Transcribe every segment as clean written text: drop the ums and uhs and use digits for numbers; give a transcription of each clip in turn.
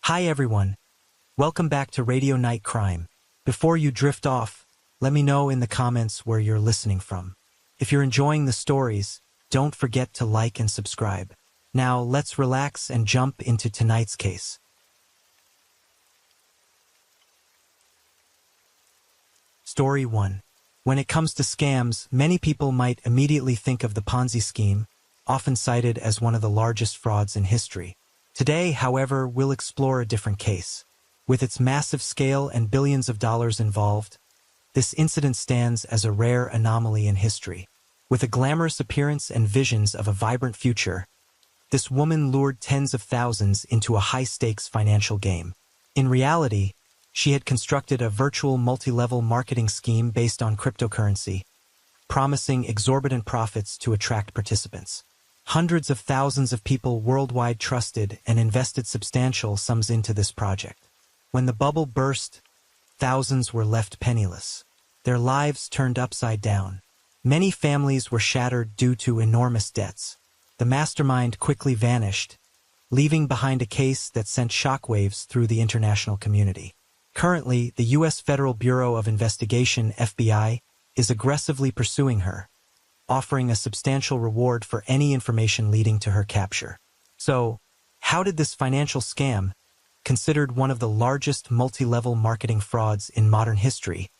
Hi everyone, welcome back to Radio Night Crime. Before you drift off, let me know in the comments where you're listening from. If you're enjoying the stories, don't forget to like and subscribe. Now let's relax and jump into tonight's case. Story 1. When it comes to scams, many people might immediately think of the Ponzi scheme, often cited as one of the largest frauds in history. Today, however, we'll explore a different case. With its massive scale and billions of dollars involved, this incident stands as a rare anomaly in history. With a glamorous appearance and visions of a vibrant future, this woman lured tens of thousands into a high-stakes financial game. In reality, she had constructed a virtual multi-level marketing scheme based on cryptocurrency, promising exorbitant profits to attract participants. Hundreds of thousands of people worldwide trusted and invested substantial sums into this project. When the bubble burst, thousands were left penniless. Their lives turned upside down. Many families were shattered due to enormous debts. The mastermind quickly vanished, leaving behind a case that sent shockwaves through the international community. Currently, the U.S. Federal Bureau of Investigation, FBI, is aggressively pursuing her, offering a substantial reward for any information leading to her capture. So, how did this financial scam, considered one of the largest multi-level marketing frauds in modern history,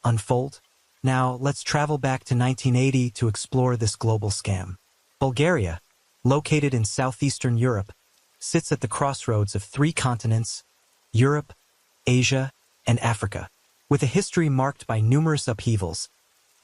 unfold? Now, let's travel back to 1980 to explore this global scam. Bulgaria, located in southeastern Europe, sits at the crossroads of three continents: Europe, Asia, and Africa. With a history marked by numerous upheavals,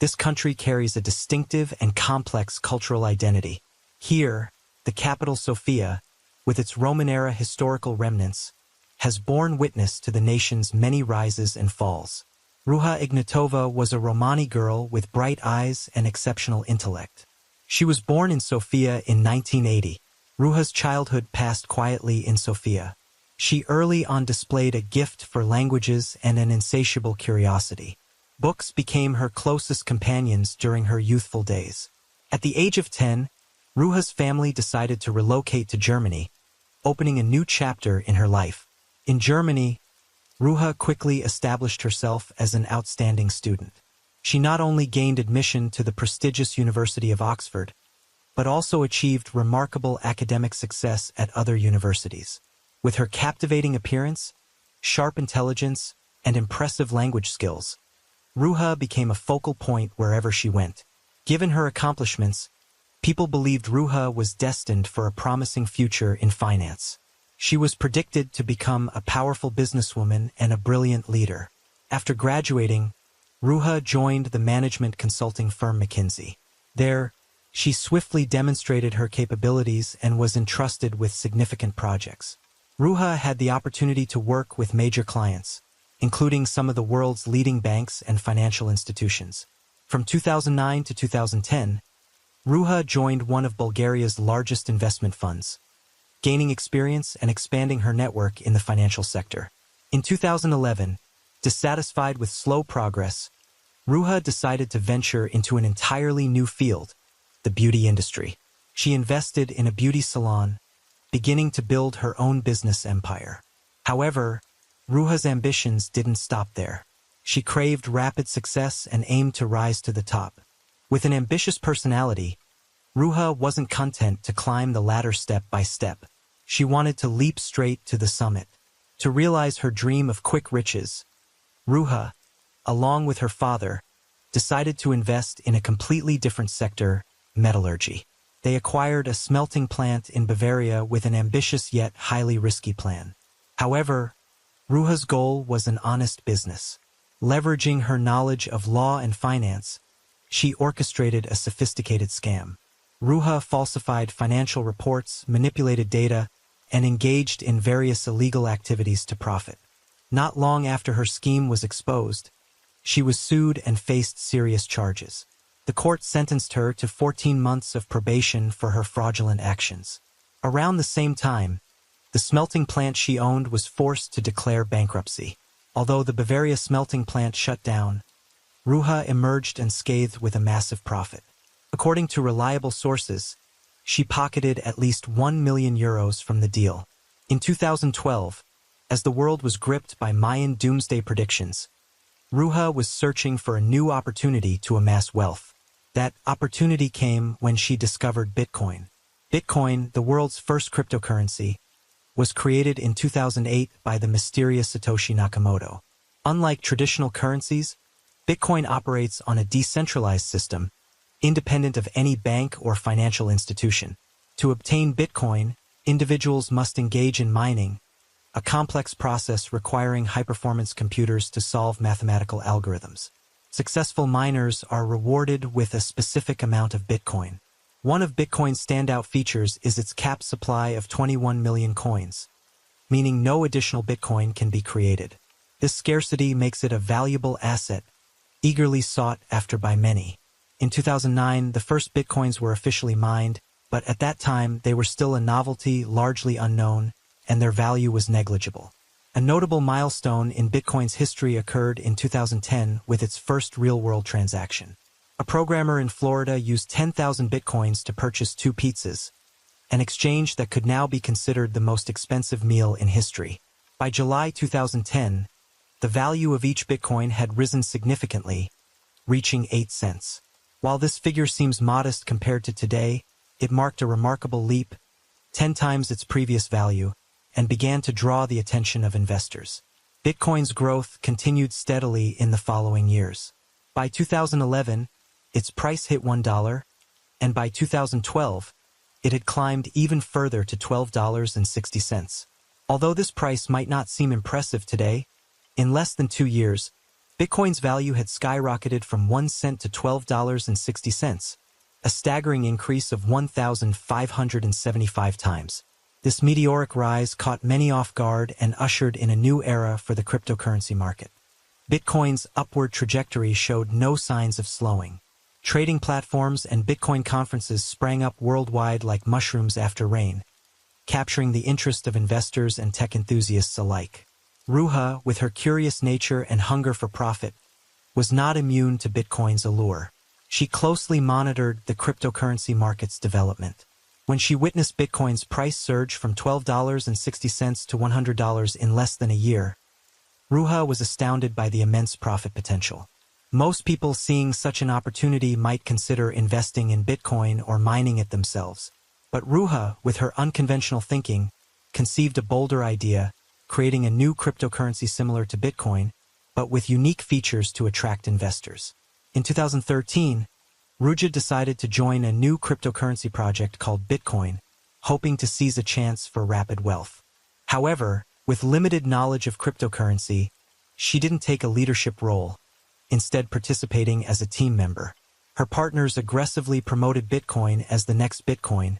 this country carries a distinctive and complex cultural identity. Here, the capital Sofia, with its Roman-era historical remnants, has borne witness to the nation's many rises and falls. Ruha Ignatova was a Romani girl with bright eyes and exceptional intellect. She was born in Sofia in 1980. Ruha's childhood passed quietly in Sofia. She early on displayed a gift for languages and an insatiable curiosity. Books became her closest companions during her youthful days. At the age of 10, Ruha's family decided to relocate to Germany, opening a new chapter in her life. In Germany, Ruha quickly established herself as an outstanding student. She not only gained admission to the prestigious University of Oxford, but also achieved remarkable academic success at other universities. With her captivating appearance, sharp intelligence, and impressive language skills, Ruha became a focal point wherever she went. Given her accomplishments, people believed Ruha was destined for a promising future in finance. She was predicted to become a powerful businesswoman and a brilliant leader. After graduating, Ruha joined the management consulting firm McKinsey. There, she swiftly demonstrated her capabilities and was entrusted with significant projects. Ruha had the opportunity to work with major clients, including some of the world's leading banks and financial institutions. From 2009 to 2010, Ruha joined one of Bulgaria's largest investment funds, gaining experience and expanding her network in the financial sector. In 2011, dissatisfied with slow progress, Ruha decided to venture into an entirely new field, the beauty industry. She invested in a beauty salon, beginning to build her own business empire. However, Ruha's ambitions didn't stop there. She craved rapid success and aimed to rise to the top. With an ambitious personality, Ruha wasn't content to climb the ladder step by step. She wanted to leap straight to the summit. To realize her dream of quick riches, Ruha, along with her father, decided to invest in a completely different sector: metallurgy. They acquired a smelting plant in Bavaria with an ambitious yet highly risky plan. However, Ruha's goal was an honest business. Leveraging her knowledge of law and finance, she orchestrated a sophisticated scam. Ruha falsified financial reports, manipulated data, and engaged in various illegal activities to profit. Not long after her scheme was exposed, she was sued and faced serious charges. The court sentenced her to 14 months of probation for her fraudulent actions. Around the same time, the smelting plant she owned was forced to declare bankruptcy. Although the Bavaria smelting plant shut down, Ruha emerged unscathed with a massive profit. According to reliable sources, she pocketed at least €1 million from the deal. In 2012, As the world was gripped by Mayan doomsday predictions, Ruha was searching for a new opportunity to amass wealth. That opportunity came when she discovered Bitcoin. Bitcoin, the world's first cryptocurrency, was created in 2008 by the mysterious Satoshi Nakamoto. Unlike traditional currencies, Bitcoin operates on a decentralized system, independent of any bank or financial institution. To obtain Bitcoin, individuals must engage in mining, a complex process requiring high-performance computers to solve mathematical algorithms. Successful miners are rewarded with a specific amount of Bitcoin. One of Bitcoin's standout features is its capped supply of 21 million coins, meaning no additional Bitcoin can be created. This scarcity makes it a valuable asset, eagerly sought after by many. In 2009, the first Bitcoins were officially mined, but at that time they were still a novelty, largely unknown, and their value was negligible. A notable milestone in Bitcoin's history occurred in 2010 with its first real-world transaction. A programmer in Florida used 10,000 Bitcoins to purchase 2 pizzas, an exchange that could now be considered the most expensive meal in history. By July 2010, the value of each Bitcoin had risen significantly, reaching 8 cents. While this figure seems modest compared to today, it marked a remarkable leap, 10 times its previous value, and began to draw the attention of investors. Bitcoin's growth continued steadily in the following years. By 2011, its price hit $1, and by 2012, it had climbed even further to $12.60. Although this price might not seem impressive today, in less than 2 years, Bitcoin's value had skyrocketed from 1 cent to $12.60, a staggering increase of 1,575 times. This meteoric rise caught many off guard and ushered in a new era for the cryptocurrency market. Bitcoin's upward trajectory showed no signs of slowing. Trading platforms and Bitcoin conferences sprang up worldwide like mushrooms after rain, capturing the interest of investors and tech enthusiasts alike. Ruha, with her curious nature and hunger for profit, was not immune to Bitcoin's allure. She closely monitored the cryptocurrency market's development. When she witnessed Bitcoin's price surge from $12.60 to $100 in less than a year, Ruha was astounded by the immense profit potential. Most people seeing such an opportunity might consider investing in Bitcoin or mining it themselves. But Ruha, with her unconventional thinking, conceived a bolder idea, creating a new cryptocurrency similar to Bitcoin, but with unique features to attract investors. In 2013, Ruja decided to join a new cryptocurrency project called Bitcoin, hoping to seize a chance for rapid wealth. However, with limited knowledge of cryptocurrency, she didn't take a leadership role, instead participating as a team member. Her partners aggressively promoted Bitcoin as the next Bitcoin,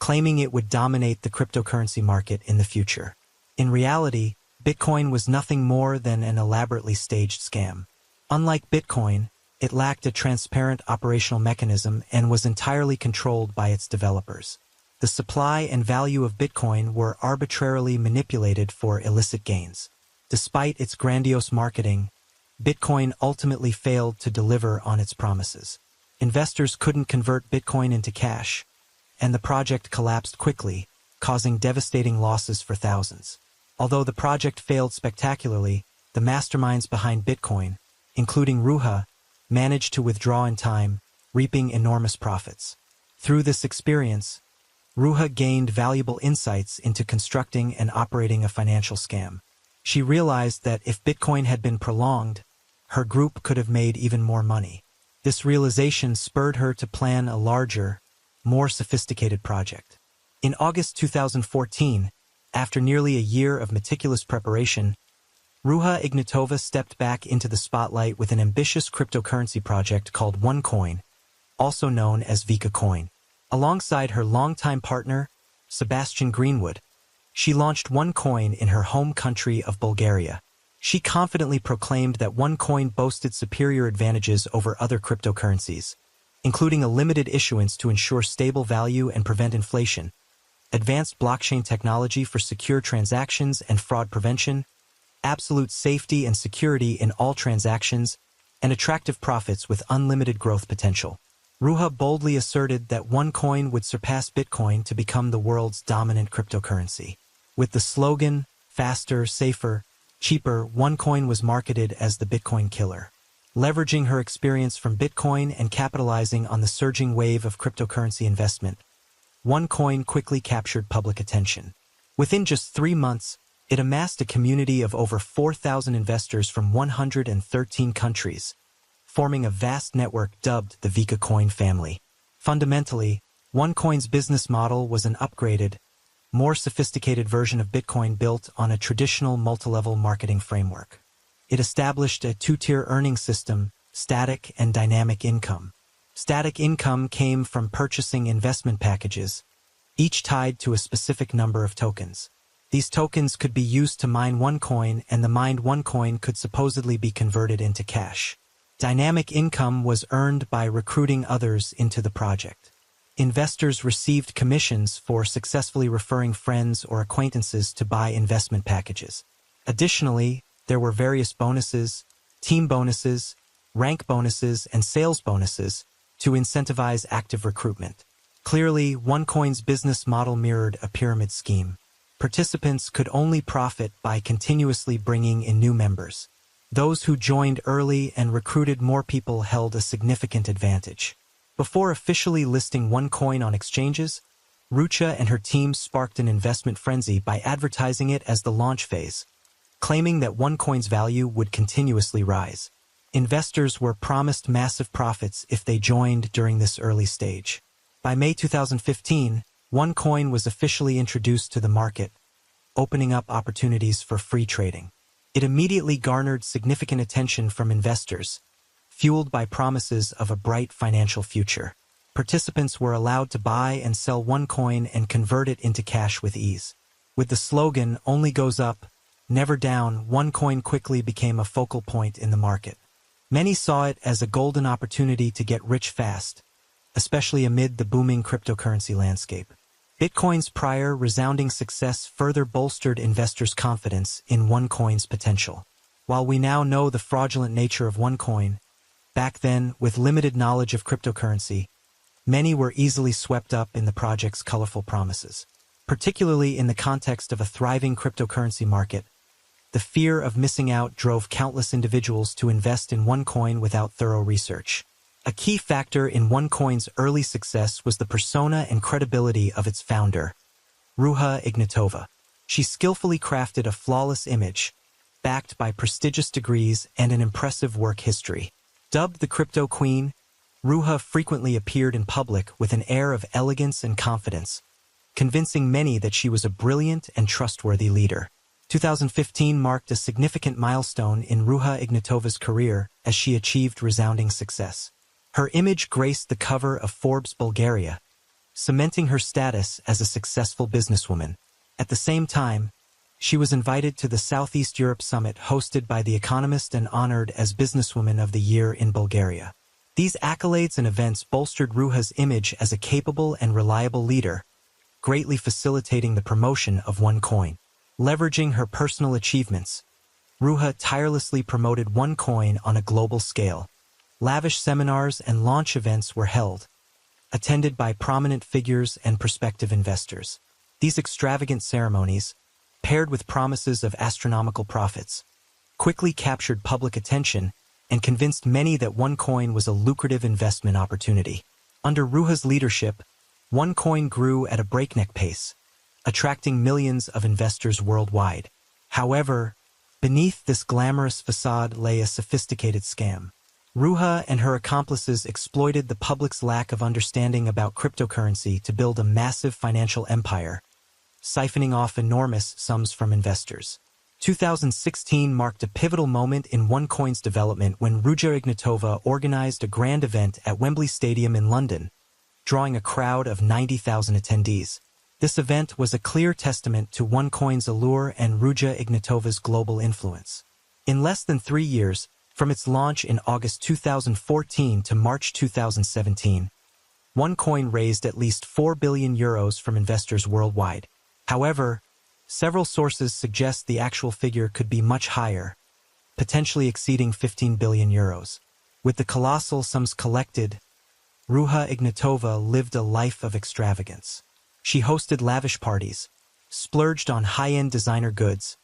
claiming it would dominate the cryptocurrency market in the future. In reality, Bitcoin was nothing more than an elaborately staged scam. Unlike Bitcoin, it lacked a transparent operational mechanism and was entirely controlled by its developers. The supply and value of Bitcoin were arbitrarily manipulated for illicit gains. Despite its grandiose marketing, Bitcoin ultimately failed to deliver on its promises. Investors couldn't convert Bitcoin into cash, and the project collapsed quickly, causing devastating losses for thousands. Although the project failed spectacularly, the masterminds behind Bitcoin, including Ruha, managed to withdraw in time, reaping enormous profits. Through this experience, Ruha gained valuable insights into constructing and operating a financial scam. She realized that if Bitcoin had been prolonged, her group could have made even more money. This realization spurred her to plan a larger, more sophisticated project. In August 2014, after nearly a year of meticulous preparation, Ruha Ignatova stepped back into the spotlight with an ambitious cryptocurrency project called OneCoin, also known as Vika Coin. Alongside her longtime partner, Sebastian Greenwood, she launched OneCoin in her home country of Bulgaria. She confidently proclaimed that OneCoin boasted superior advantages over other cryptocurrencies, including a limited issuance to ensure stable value and prevent inflation, advanced blockchain technology for secure transactions and fraud prevention, absolute safety and security in all transactions, and attractive profits with unlimited growth potential. Ruha boldly asserted that OneCoin would surpass Bitcoin to become the world's dominant cryptocurrency. With the slogan, faster, safer, cheaper, OneCoin was marketed as the Bitcoin killer. Leveraging her experience from Bitcoin and capitalizing on the surging wave of cryptocurrency investment, OneCoin quickly captured public attention. Within just 3 months, it amassed a community of over 4,000 investors from 113 countries, forming a vast network dubbed the Vika Coin family. Fundamentally, OneCoin's business model was an upgraded, more sophisticated version of Bitcoin built on a traditional multi-level marketing framework. It established a two-tier earning system, static and dynamic income. Static income came from purchasing investment packages, each tied to a specific number of tokens. These tokens could be used to mine OneCoin, and the mined OneCoin could supposedly be converted into cash. Dynamic income was earned by recruiting others into the project. Investors received commissions for successfully referring friends or acquaintances to buy investment packages. Additionally, there were various bonuses, team bonuses, rank bonuses, and sales bonuses to incentivize active recruitment. Clearly, OneCoin's business model mirrored a pyramid scheme. Participants could only profit by continuously bringing in new members. Those who joined early and recruited more people held a significant advantage. Before officially listing OneCoin on exchanges, Rucha and her team sparked an investment frenzy by advertising it as the launch phase, claiming that OneCoin's value would continuously rise. Investors were promised massive profits if they joined during this early stage. By May 2015, OneCoin was officially introduced to the market, opening up opportunities for free trading. It immediately garnered significant attention from investors, fueled by promises of a bright financial future. Participants were allowed to buy and sell OneCoin and convert it into cash with ease. With the slogan, "Only goes up, never down," OneCoin quickly became a focal point in the market. Many saw it as a golden opportunity to get rich fast, especially amid the booming cryptocurrency landscape. Bitcoin's prior resounding success further bolstered investors' confidence in OneCoin's potential. While we now know the fraudulent nature of OneCoin, back then, with limited knowledge of cryptocurrency, many were easily swept up in the project's colorful promises. Particularly in the context of a thriving cryptocurrency market, the fear of missing out drove countless individuals to invest in OneCoin without thorough research. A key factor in OneCoin's early success was the persona and credibility of its founder, Ruha Ignatova. She skillfully crafted a flawless image, backed by prestigious degrees and an impressive work history. Dubbed the Crypto Queen, Ruha frequently appeared in public with an air of elegance and confidence, convincing many that she was a brilliant and trustworthy leader. 2015 marked a significant milestone in Ruha Ignatova's career as she achieved resounding success. Her image graced the cover of Forbes Bulgaria, cementing her status as a successful businesswoman. At the same time, she was invited to the Southeast Europe Summit hosted by The Economist and honored as Businesswoman of the Year in Bulgaria. These accolades and events bolstered Ruha's image as a capable and reliable leader, greatly facilitating the promotion of OneCoin. Leveraging her personal achievements, Ruha tirelessly promoted OneCoin on a global scale. Lavish seminars and launch events were held, attended by prominent figures and prospective investors. These extravagant ceremonies, paired with promises of astronomical profits, quickly captured public attention and convinced many that OneCoin was a lucrative investment opportunity. Under Ruha's leadership, OneCoin grew at a breakneck pace, attracting millions of investors worldwide. However, beneath this glamorous facade lay a sophisticated scam. Ruha and her accomplices exploited the public's lack of understanding about cryptocurrency to build a massive financial empire, siphoning off enormous sums from investors. 2016 marked a pivotal moment in OneCoin's development when Ruja Ignatova organized a grand event at Wembley Stadium in London, drawing a crowd of 90,000 attendees. This event was a clear testament to OneCoin's allure and Ruja Ignatova's global influence. In less than 3 years, from its launch in August 2014 to March 2017, OneCoin raised at least €4 billion from investors worldwide. However, several sources suggest the actual figure could be much higher, potentially exceeding €15 billion. With the colossal sums collected, Ruha Ignatova lived a life of extravagance. She hosted lavish parties, splurged on high-end designer goods,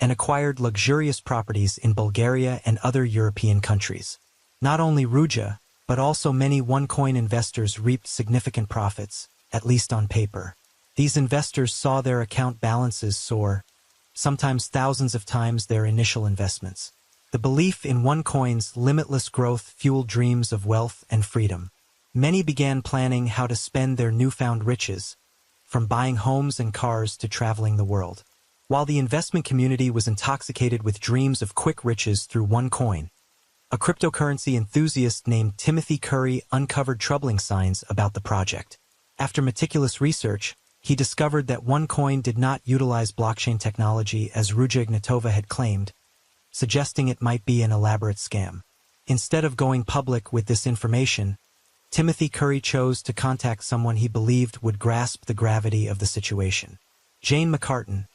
and acquired luxurious properties in Bulgaria and other European countries. Not only Ruja, but also many OneCoin investors reaped significant profits, at least on paper. These investors saw their account balances soar, sometimes thousands of times their initial investments. The belief in OneCoin's limitless growth fueled dreams of wealth and freedom. Many began planning how to spend their newfound riches, from buying homes and cars to traveling the world. While the investment community was intoxicated with dreams of quick riches through OneCoin, a cryptocurrency enthusiast named Timothy Curry uncovered troubling signs about the project. After meticulous research, he discovered that OneCoin did not utilize blockchain technology as Ruja Ignatova had claimed, suggesting it might be an elaborate scam. Instead of going public with this information, Timothy Curry chose to contact someone he believed would grasp the gravity of the situation. Jane McCartan,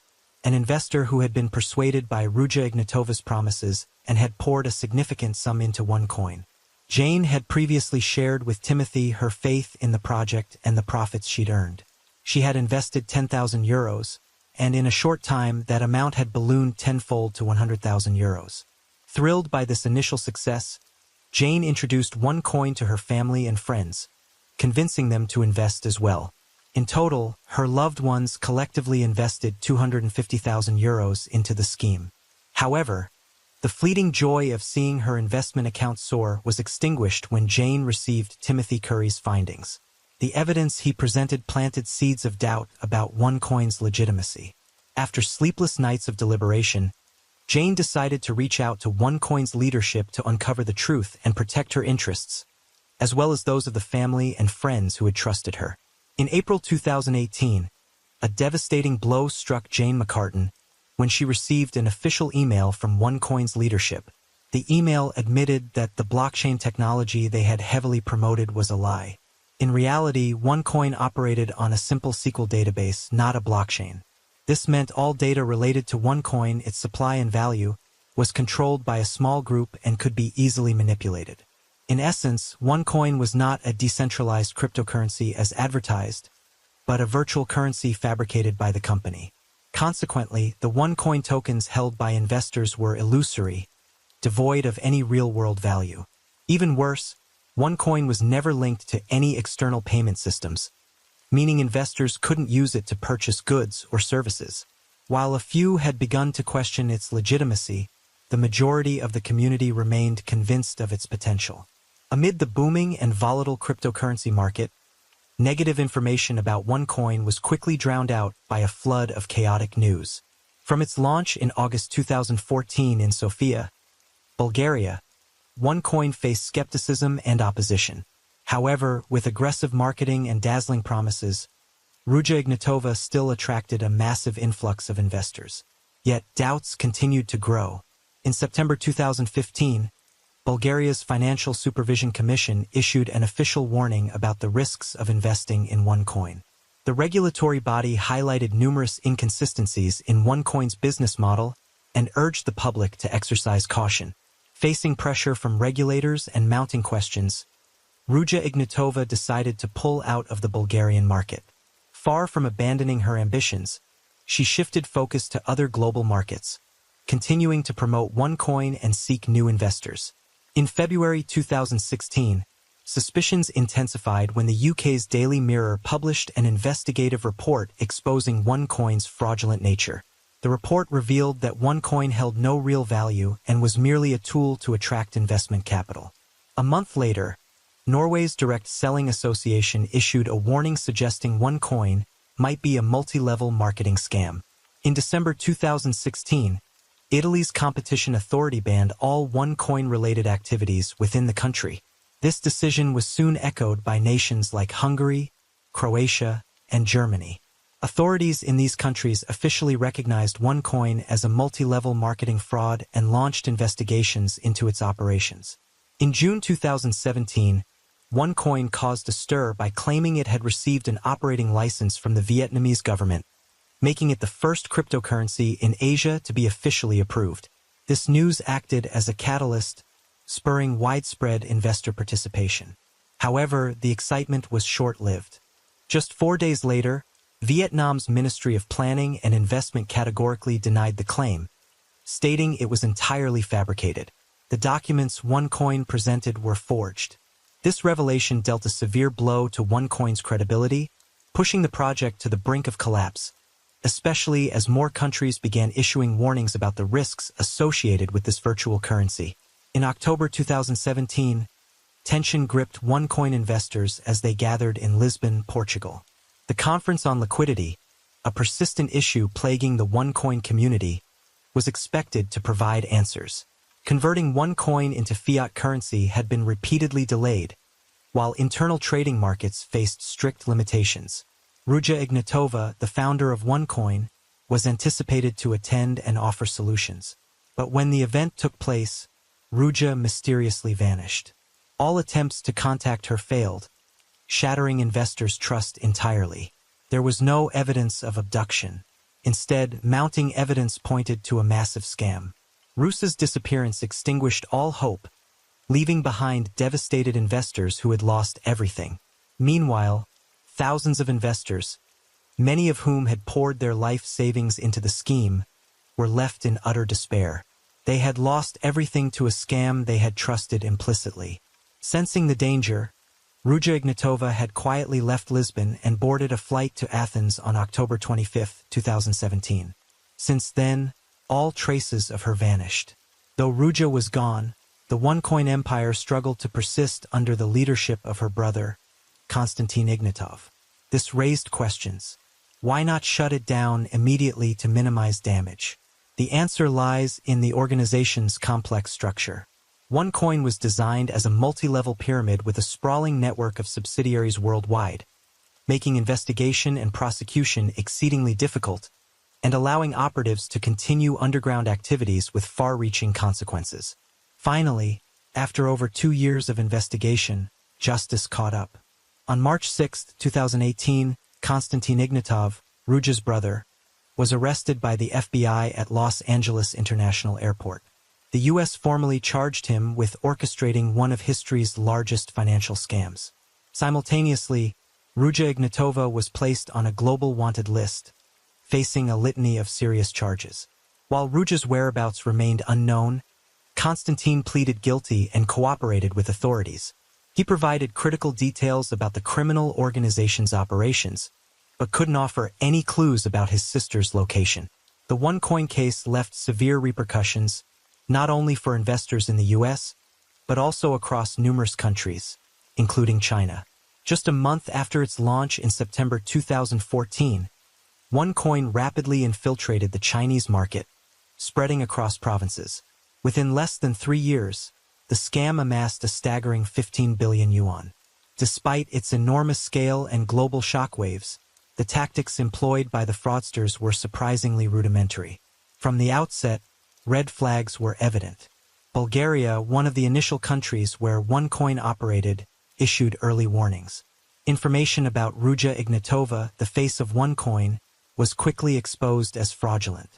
an investor who had been persuaded by Ruja Ignatova's promises and had poured a significant sum into OneCoin. Jane had previously shared with Timothy her faith in the project and the profits she'd earned. She had invested 10,000 euros, and in a short time that amount had ballooned tenfold to 100,000 euros. Thrilled by this initial success, Jane introduced OneCoin to her family and friends, convincing them to invest as well. In total, her loved ones collectively invested 250,000 euros into the scheme. However, the fleeting joy of seeing her investment account soar was extinguished when Jane received Timothy Curry's findings. The evidence he presented planted seeds of doubt about OneCoin's legitimacy. After sleepless nights of deliberation, Jane decided to reach out to OneCoin's leadership to uncover the truth and protect her interests, as well as those of the family and friends who had trusted her. In April 2018, a devastating blow struck Jane McCartan when she received an official email from OneCoin's leadership. The email admitted that the blockchain technology they had heavily promoted was a lie. In reality, OneCoin operated on a simple SQL database, not a blockchain. This meant all data related to OneCoin, its supply and value, was controlled by a small group and could be easily manipulated. In essence, OneCoin was not a decentralized cryptocurrency as advertised, but a virtual currency fabricated by the company. Consequently, the OneCoin tokens held by investors were illusory, devoid of any real-world value. Even worse, OneCoin was never linked to any external payment systems, meaning investors couldn't use it to purchase goods or services. While a few had begun to question its legitimacy, the majority of the community remained convinced of its potential. Amid the booming and volatile cryptocurrency market, negative information about OneCoin was quickly drowned out by a flood of chaotic news. From its launch in August 2014 in Sofia, Bulgaria, OneCoin faced skepticism and opposition. However, with aggressive marketing and dazzling promises, Ruja Ignatova still attracted a massive influx of investors. Yet doubts continued to grow. In September 2015, Bulgaria's Financial Supervision Commission issued an official warning about the risks of investing in OneCoin. The regulatory body highlighted numerous inconsistencies in OneCoin's business model and urged the public to exercise caution. Facing pressure from regulators and mounting questions, Ruja Ignatova decided to pull out of the Bulgarian market. Far from abandoning her ambitions, she shifted focus to other global markets, continuing to promote OneCoin and seek new investors. In February 2016, suspicions intensified when the UK's Daily Mirror published an investigative report exposing OneCoin's fraudulent nature. The report revealed that OneCoin held no real value and was merely a tool to attract investment capital. A month later, Norway's Direct Selling Association issued a warning suggesting OneCoin might be a multi-level marketing scam. In December 2016, Italy's competition authority banned all OneCoin-related activities within the country. This decision was soon echoed by nations like Hungary, Croatia, and Germany. Authorities in these countries officially recognized OneCoin as a multi-level marketing fraud and launched investigations into its operations. In June 2017, OneCoin caused a stir by claiming it had received an operating license from the Vietnamese government, making it the first cryptocurrency in Asia to be officially approved. This news acted as a catalyst, spurring widespread investor participation. However, the excitement was short-lived. Just 4 days later, Vietnam's Ministry of Planning and Investment categorically denied the claim, stating it was entirely fabricated. The documents OneCoin presented were forged. This revelation dealt a severe blow to OneCoin's credibility, pushing the project to the brink of collapse, especially as more countries began issuing warnings about the risks associated with this virtual currency. In October 2017, tension gripped OneCoin investors as they gathered in Lisbon, Portugal. The Conference on Liquidity, a persistent issue plaguing the OneCoin community, was expected to provide answers. Converting OneCoin into fiat currency had been repeatedly delayed, while internal trading markets faced strict limitations. Ruja Ignatova, the founder of OneCoin, was anticipated to attend and offer solutions. But when the event took place, Ruja mysteriously vanished. All attempts to contact her failed, shattering investors' trust entirely. There was no evidence of abduction. Instead, mounting evidence pointed to a massive scam. Ruja's disappearance extinguished all hope, leaving behind devastated investors who had lost everything. Meanwhile, thousands of investors, many of whom had poured their life savings into the scheme, were left in utter despair. They had lost everything to a scam they had trusted implicitly. Sensing the danger, Ruja Ignatova had quietly left Lisbon and boarded a flight to Athens on October 25, 2017. Since then, all traces of her vanished. Though Ruja was gone, the OneCoin empire struggled to persist under the leadership of her brother, Konstantin Ignatov. This raised questions. Why not shut it down immediately to minimize damage? The answer lies in the organization's complex structure. OneCoin was designed as a multi-level pyramid with a sprawling network of subsidiaries worldwide, making investigation and prosecution exceedingly difficult and allowing operatives to continue underground activities with far-reaching consequences. Finally, after over 2 years of investigation, justice caught up. On March 6, 2018, Konstantin Ignatov, Ruja's brother, was arrested by the FBI at Los Angeles International Airport. The U.S. formally charged him with orchestrating one of history's largest financial scams. Simultaneously, Ruja Ignatova was placed on a global wanted list, facing a litany of serious charges. While Ruja's whereabouts remained unknown, Konstantin pleaded guilty and cooperated with authorities. He provided critical details about the criminal organization's operations, but couldn't offer any clues about his sister's location. The OneCoin case left severe repercussions, not only for investors in the U.S., but also across numerous countries, including China. Just a month after its launch in September 2014, OneCoin rapidly infiltrated the Chinese market, spreading across provinces. Within less than 3 years, the scam amassed a staggering 15 billion yuan. Despite its enormous scale and global shockwaves, the tactics employed by the fraudsters were surprisingly rudimentary. From the outset, red flags were evident. Bulgaria, one of the initial countries where OneCoin operated, issued early warnings. Information about Ruja Ignatova, the face of OneCoin, was quickly exposed as fraudulent.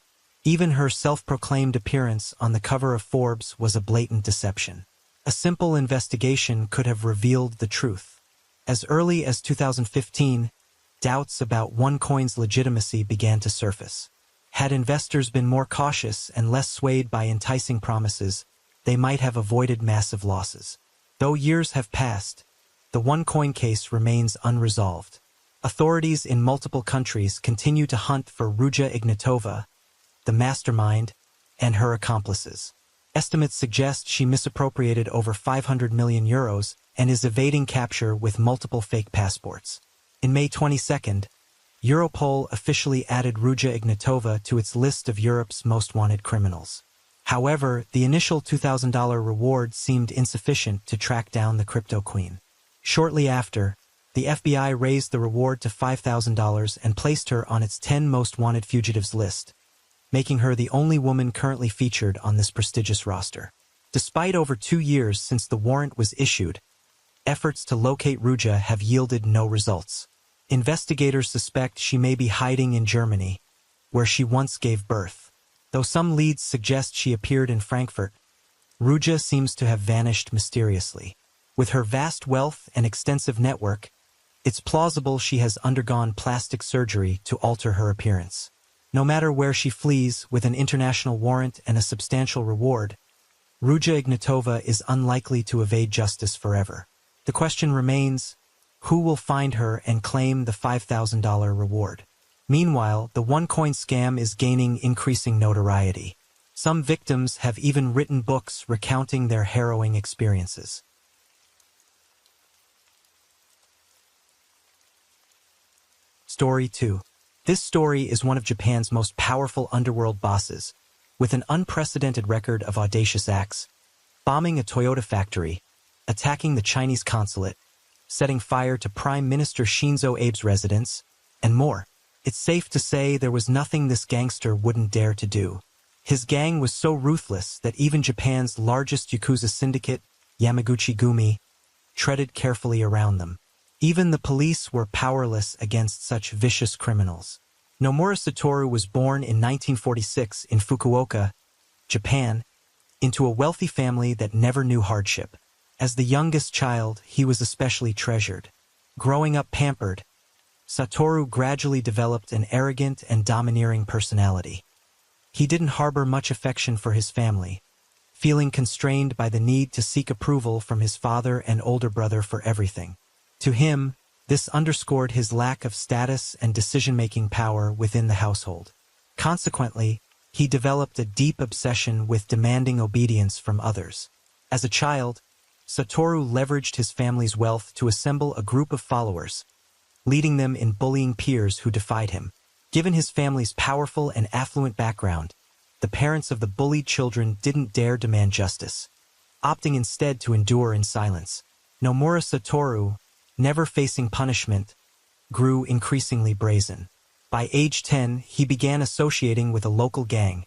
Even her self-proclaimed appearance on the cover of Forbes was a blatant deception. A simple investigation could have revealed the truth. As early as 2015, doubts about OneCoin's legitimacy began to surface. Had investors been more cautious and less swayed by enticing promises, they might have avoided massive losses. Though years have passed, the OneCoin case remains unresolved. Authorities in multiple countries continue to hunt for Ruja Ignatova, the mastermind, and her accomplices. Estimates suggest she misappropriated over 500 million euros and is evading capture with multiple fake passports. In May 22nd, Europol officially added Ruja Ignatova to its list of Europe's most wanted criminals. However, the initial $2,000 reward seemed insufficient to track down the crypto queen. Shortly after, the FBI raised the reward to $5,000 and placed her on its 10 most wanted fugitives list, making her the only woman currently featured on this prestigious roster. Despite over 2 years since the warrant was issued, efforts to locate Ruja have yielded no results. Investigators suspect she may be hiding in Germany, where she once gave birth. Though some leads suggest she appeared in Frankfurt, Ruja seems to have vanished mysteriously. With her vast wealth and extensive network, it's plausible she has undergone plastic surgery to alter her appearance. No matter where she flees, with an international warrant and a substantial reward, Ruja Ignatova is unlikely to evade justice forever. The question remains, who will find her and claim the $5,000 reward? Meanwhile, the one-coin scam is gaining increasing notoriety. Some victims have even written books recounting their harrowing experiences. Story 2. This story is one of Japan's most powerful underworld bosses, with an unprecedented record of audacious acts, bombing a Toyota factory, attacking the Chinese consulate, setting fire to Prime Minister Shinzo Abe's residence, and more. It's safe to say there was nothing this gangster wouldn't dare to do. His gang was so ruthless that even Japan's largest Yakuza syndicate, Yamaguchi Gumi, treaded carefully around them. Even the police were powerless against such vicious criminals. Nomura Satoru was born in 1946 in Fukuoka, Japan, into a wealthy family that never knew hardship. As the youngest child, he was especially treasured. Growing up pampered, Satoru gradually developed an arrogant and domineering personality. He didn't harbor much affection for his family, feeling constrained by the need to seek approval from his father and older brother for everything. To him, this underscored his lack of status and decision-making power within the household. Consequently, he developed a deep obsession with demanding obedience from others. As a child, Satoru leveraged his family's wealth to assemble a group of followers, leading them in bullying peers who defied him. Given his family's powerful and affluent background, the parents of the bullied children didn't dare demand justice, opting instead to endure in silence. Nomura Satoru, never facing punishment, grew increasingly brazen. By age 10, he began associating with a local gang,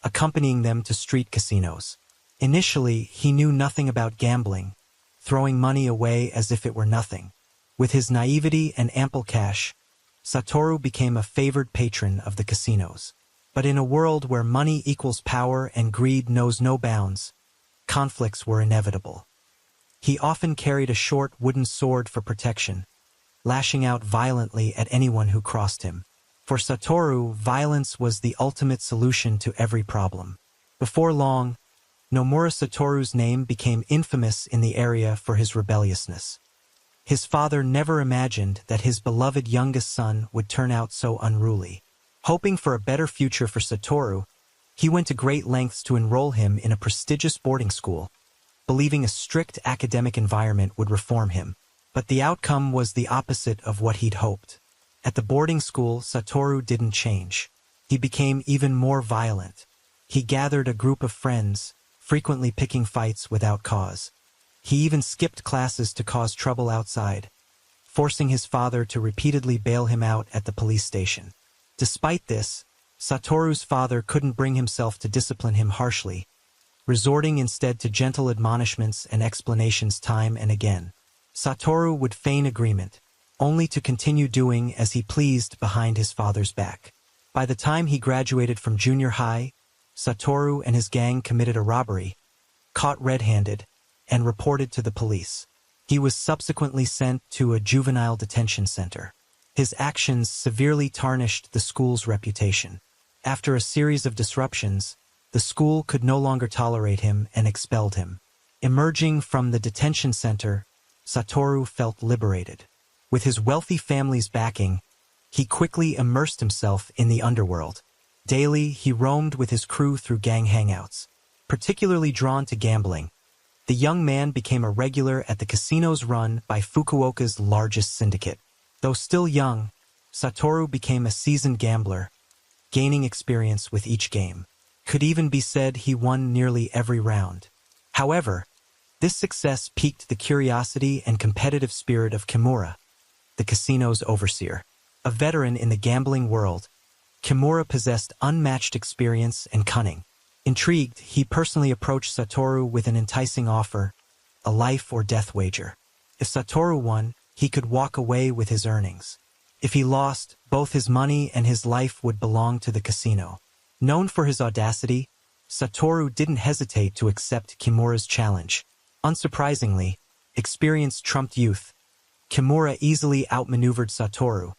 accompanying them to street casinos. Initially, he knew nothing about gambling, throwing money away as if it were nothing. With his naivety and ample cash, Satoru became a favored patron of the casinos. But in a world where money equals power and greed knows no bounds, conflicts were inevitable. He often carried a short wooden sword for protection, lashing out violently at anyone who crossed him. For Satoru, violence was the ultimate solution to every problem. Before long, Nomura Satoru's name became infamous in the area for his rebelliousness. His father never imagined that his beloved youngest son would turn out so unruly. Hoping for a better future for Satoru, he went to great lengths to enroll him in a prestigious boarding school, believing a strict academic environment would reform him. But the outcome was the opposite of what he'd hoped. At the boarding school, Satoru didn't change. He became even more violent. He gathered a group of friends, frequently picking fights without cause. He even skipped classes to cause trouble outside, forcing his father to repeatedly bail him out at the police station. Despite this, Satoru's father couldn't bring himself to discipline him harshly, resorting instead to gentle admonishments and explanations time and again. Satoru would feign agreement, only to continue doing as he pleased behind his father's back. By the time he graduated from junior high, Satoru and his gang committed a robbery, caught red-handed, and reported to the police. He was subsequently sent to a juvenile detention center. His actions severely tarnished the school's reputation. After a series of disruptions, the school could no longer tolerate him and expelled him. Emerging from the detention center, Satoru felt liberated. With his wealthy family's backing, he quickly immersed himself in the underworld. Daily, he roamed with his crew through gang hangouts. Particularly drawn to gambling, the young man became a regular at the casinos run by Fukuoka's largest syndicate. Though still young, Satoru became a seasoned gambler, gaining experience with each game. Could even be said he won nearly every round. However, this success piqued the curiosity and competitive spirit of Kimura, the casino's overseer. A veteran in the gambling world, Kimura possessed unmatched experience and cunning. Intrigued, he personally approached Satoru with an enticing offer, a life-or-death wager. If Satoru won, he could walk away with his earnings. If he lost, both his money and his life would belong to the casino. Known for his audacity, Satoru didn't hesitate to accept Kimura's challenge. Unsurprisingly, experience trumped youth. Kimura easily outmaneuvered Satoru,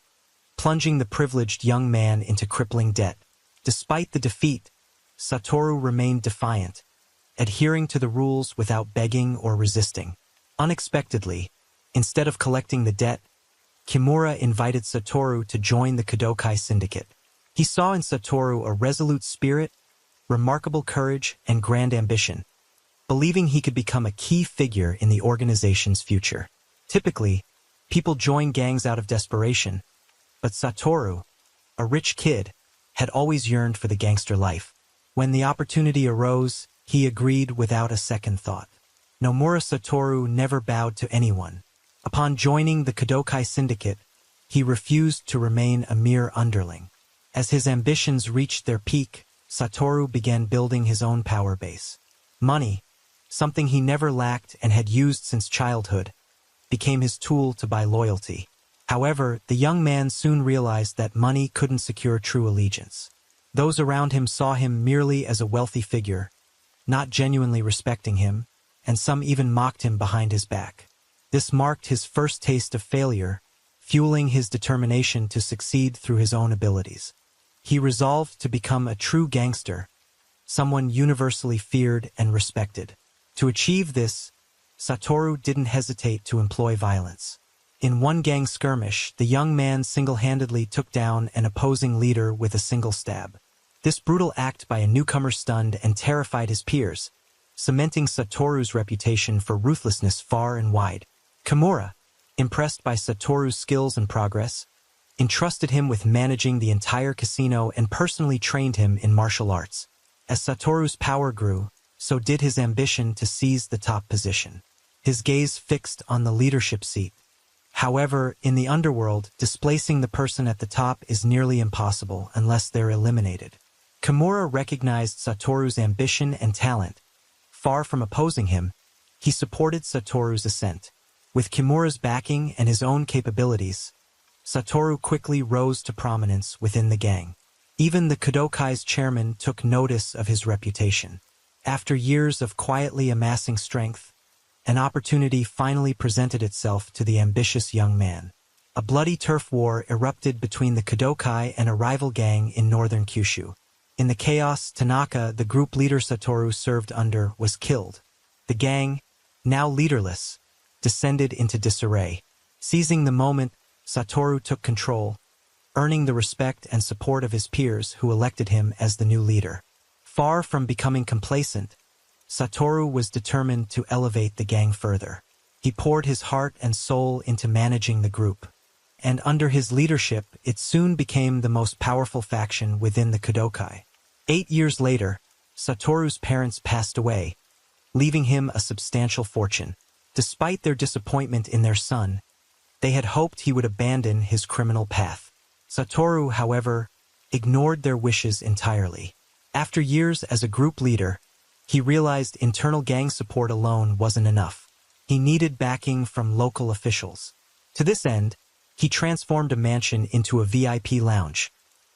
plunging the privileged young man into crippling debt. Despite the defeat, Satoru remained defiant, adhering to the rules without begging or resisting. Unexpectedly, instead of collecting the debt, Kimura invited Satoru to join the Kodokai syndicate. He saw in Satoru a resolute spirit, remarkable courage, and grand ambition, believing he could become a key figure in the organization's future. Typically, people join gangs out of desperation, but Satoru, a rich kid, had always yearned for the gangster life. When the opportunity arose, he agreed without a second thought. Nomura Satoru never bowed to anyone. Upon joining the Kodokai syndicate, he refused to remain a mere underling. As his ambitions reached their peak, Satoru began building his own power base. Money, something he never lacked and had used since childhood, became his tool to buy loyalty. However, the young man soon realized that money couldn't secure true allegiance. Those around him saw him merely as a wealthy figure, not genuinely respecting him, and some even mocked him behind his back. This marked his first taste of failure, fueling his determination to succeed through his own abilities. He resolved to become a true gangster, someone universally feared and respected. To achieve this, Satoru didn't hesitate to employ violence. In one gang skirmish, the young man single-handedly took down an opposing leader with a single stab. This brutal act by a newcomer stunned and terrified his peers, cementing Satoru's reputation for ruthlessness far and wide. Kimura, impressed by Satoru's skills and progress, entrusted him with managing the entire casino and personally trained him in martial arts. As Satoru's power grew, so did his ambition to seize the top position. His gaze fixed on the leadership seat. However, in the underworld, displacing the person at the top is nearly impossible unless they're eliminated. Kimura recognized Satoru's ambition and talent. Far from opposing him, he supported Satoru's ascent. With Kimura's backing and his own capabilities, Satoru quickly rose to prominence within the gang. Even the Kodokai's chairman took notice of his reputation. After years of quietly amassing strength, an opportunity finally presented itself to the ambitious young man. A bloody turf war erupted between the Kodokai and a rival gang in northern Kyushu. In the chaos, Tanaka, the group leader Satoru served under, was killed. The gang, now leaderless, descended into disarray. Seizing the moment, Satoru took control, earning the respect and support of his peers who elected him as the new leader. Far from becoming complacent, Satoru was determined to elevate the gang further. He poured his heart and soul into managing the group, and under his leadership, it soon became the most powerful faction within the Kodokai. 8 years later, Satoru's parents passed away, leaving him a substantial fortune. Despite their disappointment in their son, they had hoped he would abandon his criminal path. Satoru, however, ignored their wishes entirely. After years as a group leader, he realized internal gang support alone wasn't enough. He needed backing from local officials. To this end, he transformed a mansion into a VIP lounge,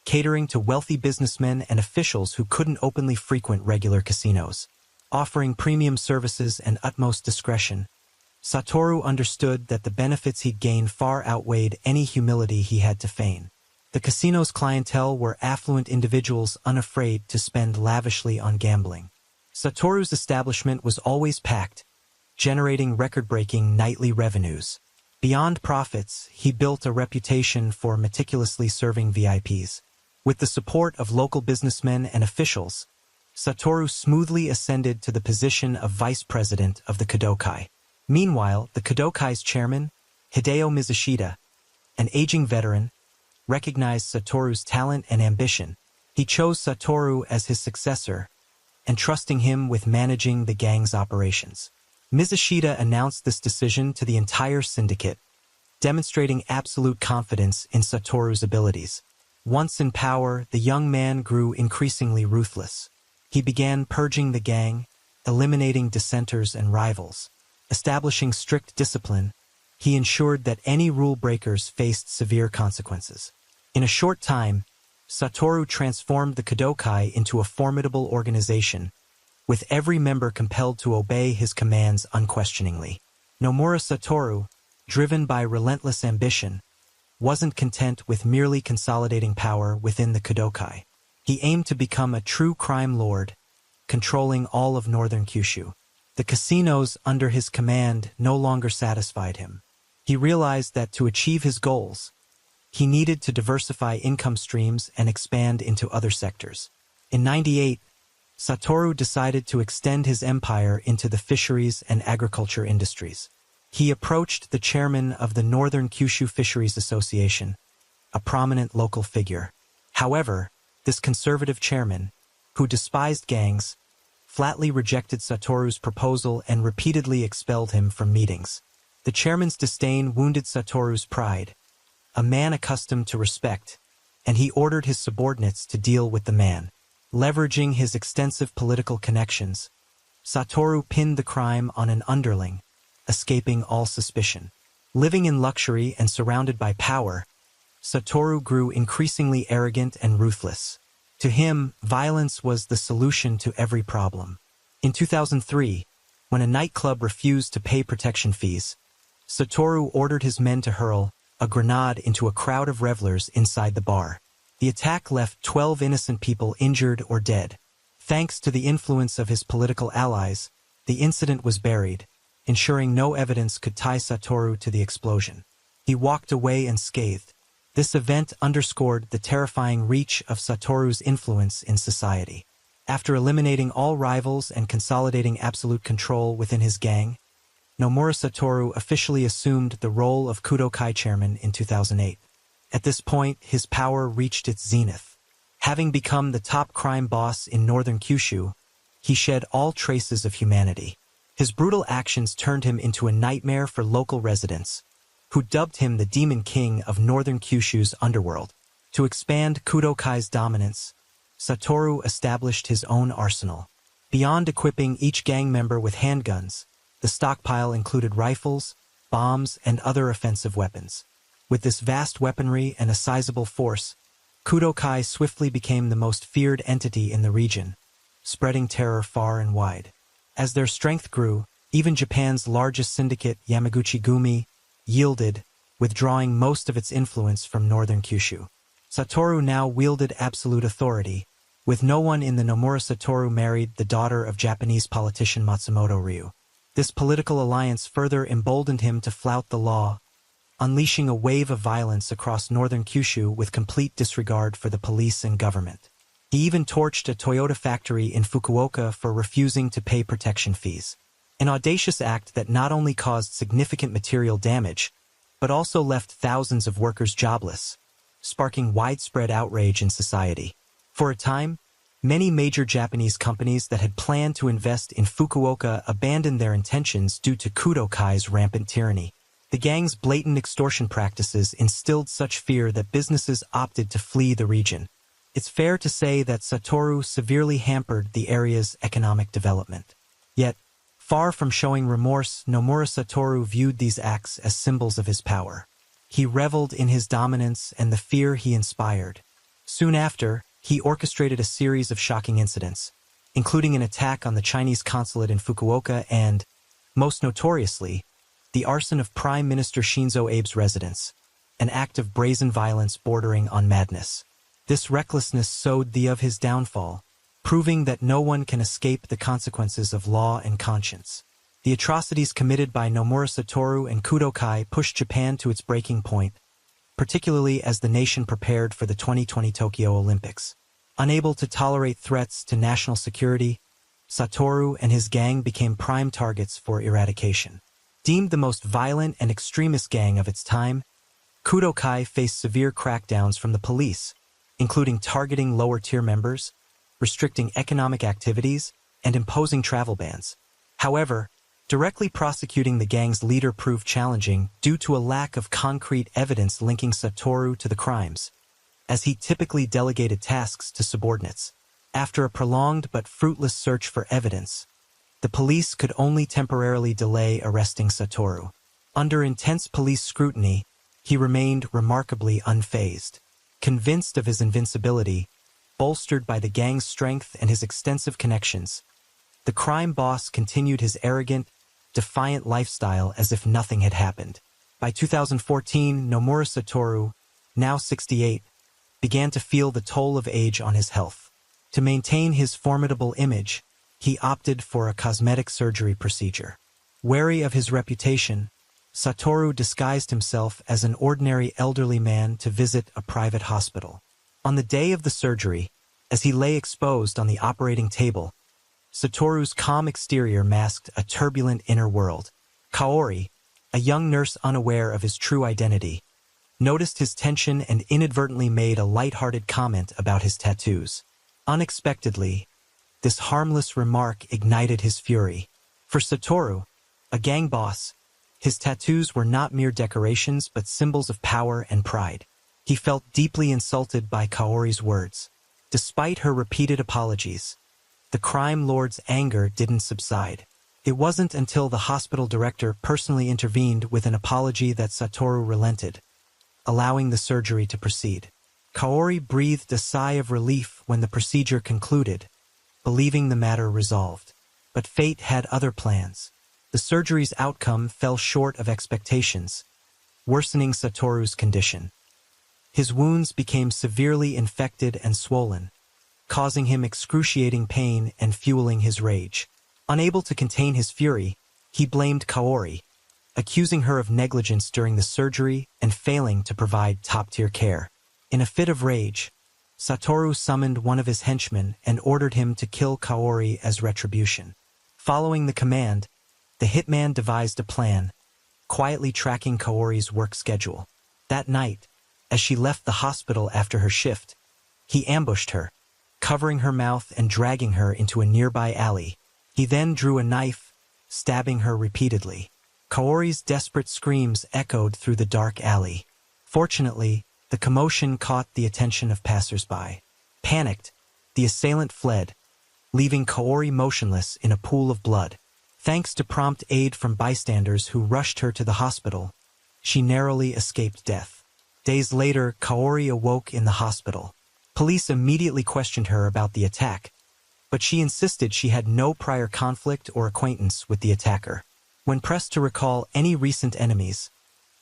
catering to wealthy businessmen and officials who couldn't openly frequent regular casinos. Offering premium services and utmost discretion, Satoru understood that the benefits he'd gained far outweighed any humility he had to feign. The casino's clientele were affluent individuals unafraid to spend lavishly on gambling. Satoru's establishment was always packed, generating record-breaking nightly revenues. Beyond profits, he built a reputation for meticulously serving VIPs. With the support of local businessmen and officials, Satoru smoothly ascended to the position of vice president of the Kodokai. Meanwhile, the Kodokai's chairman, Hideo Mizushita, an aging veteran, recognized Satoru's talent and ambition. He chose Satoru as his successor, entrusting him with managing the gang's operations. Mizushita announced this decision to the entire syndicate, demonstrating absolute confidence in Satoru's abilities. Once in power, the young man grew increasingly ruthless. He began purging the gang, eliminating dissenters and rivals. Establishing strict discipline, he ensured that any rule breakers faced severe consequences. In a short time, Satoru transformed the Kodokai into a formidable organization, with every member compelled to obey his commands unquestioningly. Nomura Satoru, driven by relentless ambition, wasn't content with merely consolidating power within the Kudokai. He aimed to become a true crime lord, controlling all of northern Kyushu. The casinos under his command no longer satisfied him. He realized that to achieve his goals, he needed to diversify income streams and expand into other sectors. In 98, Satoru decided to extend his empire into the fisheries and agriculture industries. He approached the chairman of the Northern Kyushu Fisheries Association, a prominent local figure. However, this conservative chairman, who despised gangs, flatly rejected Satoru's proposal and repeatedly expelled him from meetings. The chairman's disdain wounded Satoru's pride, a man accustomed to respect, and he ordered his subordinates to deal with the man. Leveraging his extensive political connections, Satoru pinned the crime on an underling, escaping all suspicion. Living in luxury and surrounded by power, Satoru grew increasingly arrogant and ruthless. To him, violence was the solution to every problem. In 2003, when a nightclub refused to pay protection fees, Satoru ordered his men to hurl a grenade into a crowd of revelers inside the bar. The attack left 12 innocent people injured or dead. Thanks to the influence of his political allies, the incident was buried, ensuring no evidence could tie Satoru to the explosion. He walked away unscathed. This event underscored the terrifying reach of Satoru's influence in society. After eliminating all rivals and consolidating absolute control within his gang, Nomura Satoru officially assumed the role of Kudokai chairman in 2008. At this point, his power reached its zenith. Having become the top crime boss in northern Kyushu, he shed all traces of humanity. His brutal actions turned him into a nightmare for local residents, who dubbed him the Demon King of northern Kyushu's underworld. To expand Kudokai's dominance, Satoru established his own arsenal. Beyond equipping each gang member with handguns, the stockpile included rifles, bombs, and other offensive weapons. With this vast weaponry and a sizable force, Kudokai swiftly became the most feared entity in the region, spreading terror far and wide. As their strength grew, even Japan's largest syndicate, Yamaguchi-gumi, yielded, withdrawing most of its influence from northern Kyushu. Satoru now wielded absolute authority, with no one in the Nomura. Satoru married the daughter of Japanese politician Matsumoto Ryu. This political alliance further emboldened him to flout the law, unleashing a wave of violence across northern Kyushu with complete disregard for the police and government. He even torched a Toyota factory in Fukuoka for refusing to pay protection fees. An audacious act that not only caused significant material damage, but also left thousands of workers jobless, sparking widespread outrage in society. For a time, many major Japanese companies that had planned to invest in Fukuoka abandoned their intentions due to Kudokai's rampant tyranny. The gang's blatant extortion practices instilled such fear that businesses opted to flee the region. It's fair to say that Satoru severely hampered the area's economic development. Yet, far from showing remorse, Nomura Satoru viewed these acts as symbols of his power. He reveled in his dominance and the fear he inspired. Soon after, he orchestrated a series of shocking incidents, including an attack on the Chinese consulate in Fukuoka and, most notoriously, the arson of Prime Minister Shinzo Abe's residence, an act of brazen violence bordering on madness. This recklessness sowed the of his downfall, proving that no one can escape the consequences of law and conscience. The atrocities committed by Nomura Satoru and Kudokai pushed Japan to its breaking point, particularly as the nation prepared for the 2020 Tokyo Olympics. Unable to tolerate threats to national security, Satoru and his gang became prime targets for eradication. Deemed the most violent and extremist gang of its time, Kudokai faced severe crackdowns from the police, including targeting lower-tier members, restricting economic activities, and imposing travel bans. However, directly prosecuting the gang's leader proved challenging due to a lack of concrete evidence linking Satoru to the crimes, as he typically delegated tasks to subordinates. After a prolonged but fruitless search for evidence, the police could only temporarily delay arresting Satoru. Under intense police scrutiny, he remained remarkably unfazed. Convinced of his invincibility, bolstered by the gang's strength and his extensive connections, the crime boss continued his arrogant, defiant lifestyle as if nothing had happened. By 2014, Nomura Satoru, now 68, began to feel the toll of age on his health. To maintain his formidable image, he opted for a cosmetic surgery procedure. Wary of his reputation, Satoru disguised himself as an ordinary elderly man to visit a private hospital. On the day of the surgery, as he lay exposed on the operating table, Satoru's calm exterior masked a turbulent inner world. Kaori, a young nurse unaware of his true identity, noticed his tension and inadvertently made a light-hearted comment about his tattoos. Unexpectedly, this harmless remark ignited his fury. For Satoru, a gang boss, his tattoos were not mere decorations but symbols of power and pride. He felt deeply insulted by Kaori's words. Despite her repeated apologies, the crime lord's anger didn't subside. It wasn't until the hospital director personally intervened with an apology that Satoru relented, allowing the surgery to proceed. Kaori breathed a sigh of relief when the procedure concluded, believing the matter resolved. But fate had other plans. The surgery's outcome fell short of expectations, worsening Satoru's condition. His wounds became severely infected and swollen, causing him excruciating pain and fueling his rage. Unable to contain his fury, he blamed Kaori, accusing her of negligence during the surgery and failing to provide top-tier care. In a fit of rage, Satoru summoned one of his henchmen and ordered him to kill Kaori as retribution. Following the command, the hitman devised a plan, quietly tracking Kaori's work schedule. That night, as she left the hospital after her shift, he ambushed her, covering her mouth and dragging her into a nearby alley. He then drew a knife, stabbing her repeatedly. Kaori's desperate screams echoed through the dark alley. Fortunately, the commotion caught the attention of passers-by. Panicked, the assailant fled, leaving Kaori motionless in a pool of blood. Thanks to prompt aid from bystanders who rushed her to the hospital, she narrowly escaped death. Days later, Kaori awoke in the hospital. Police immediately questioned her about the attack, but she insisted she had no prior conflict or acquaintance with the attacker. When pressed to recall any recent enemies,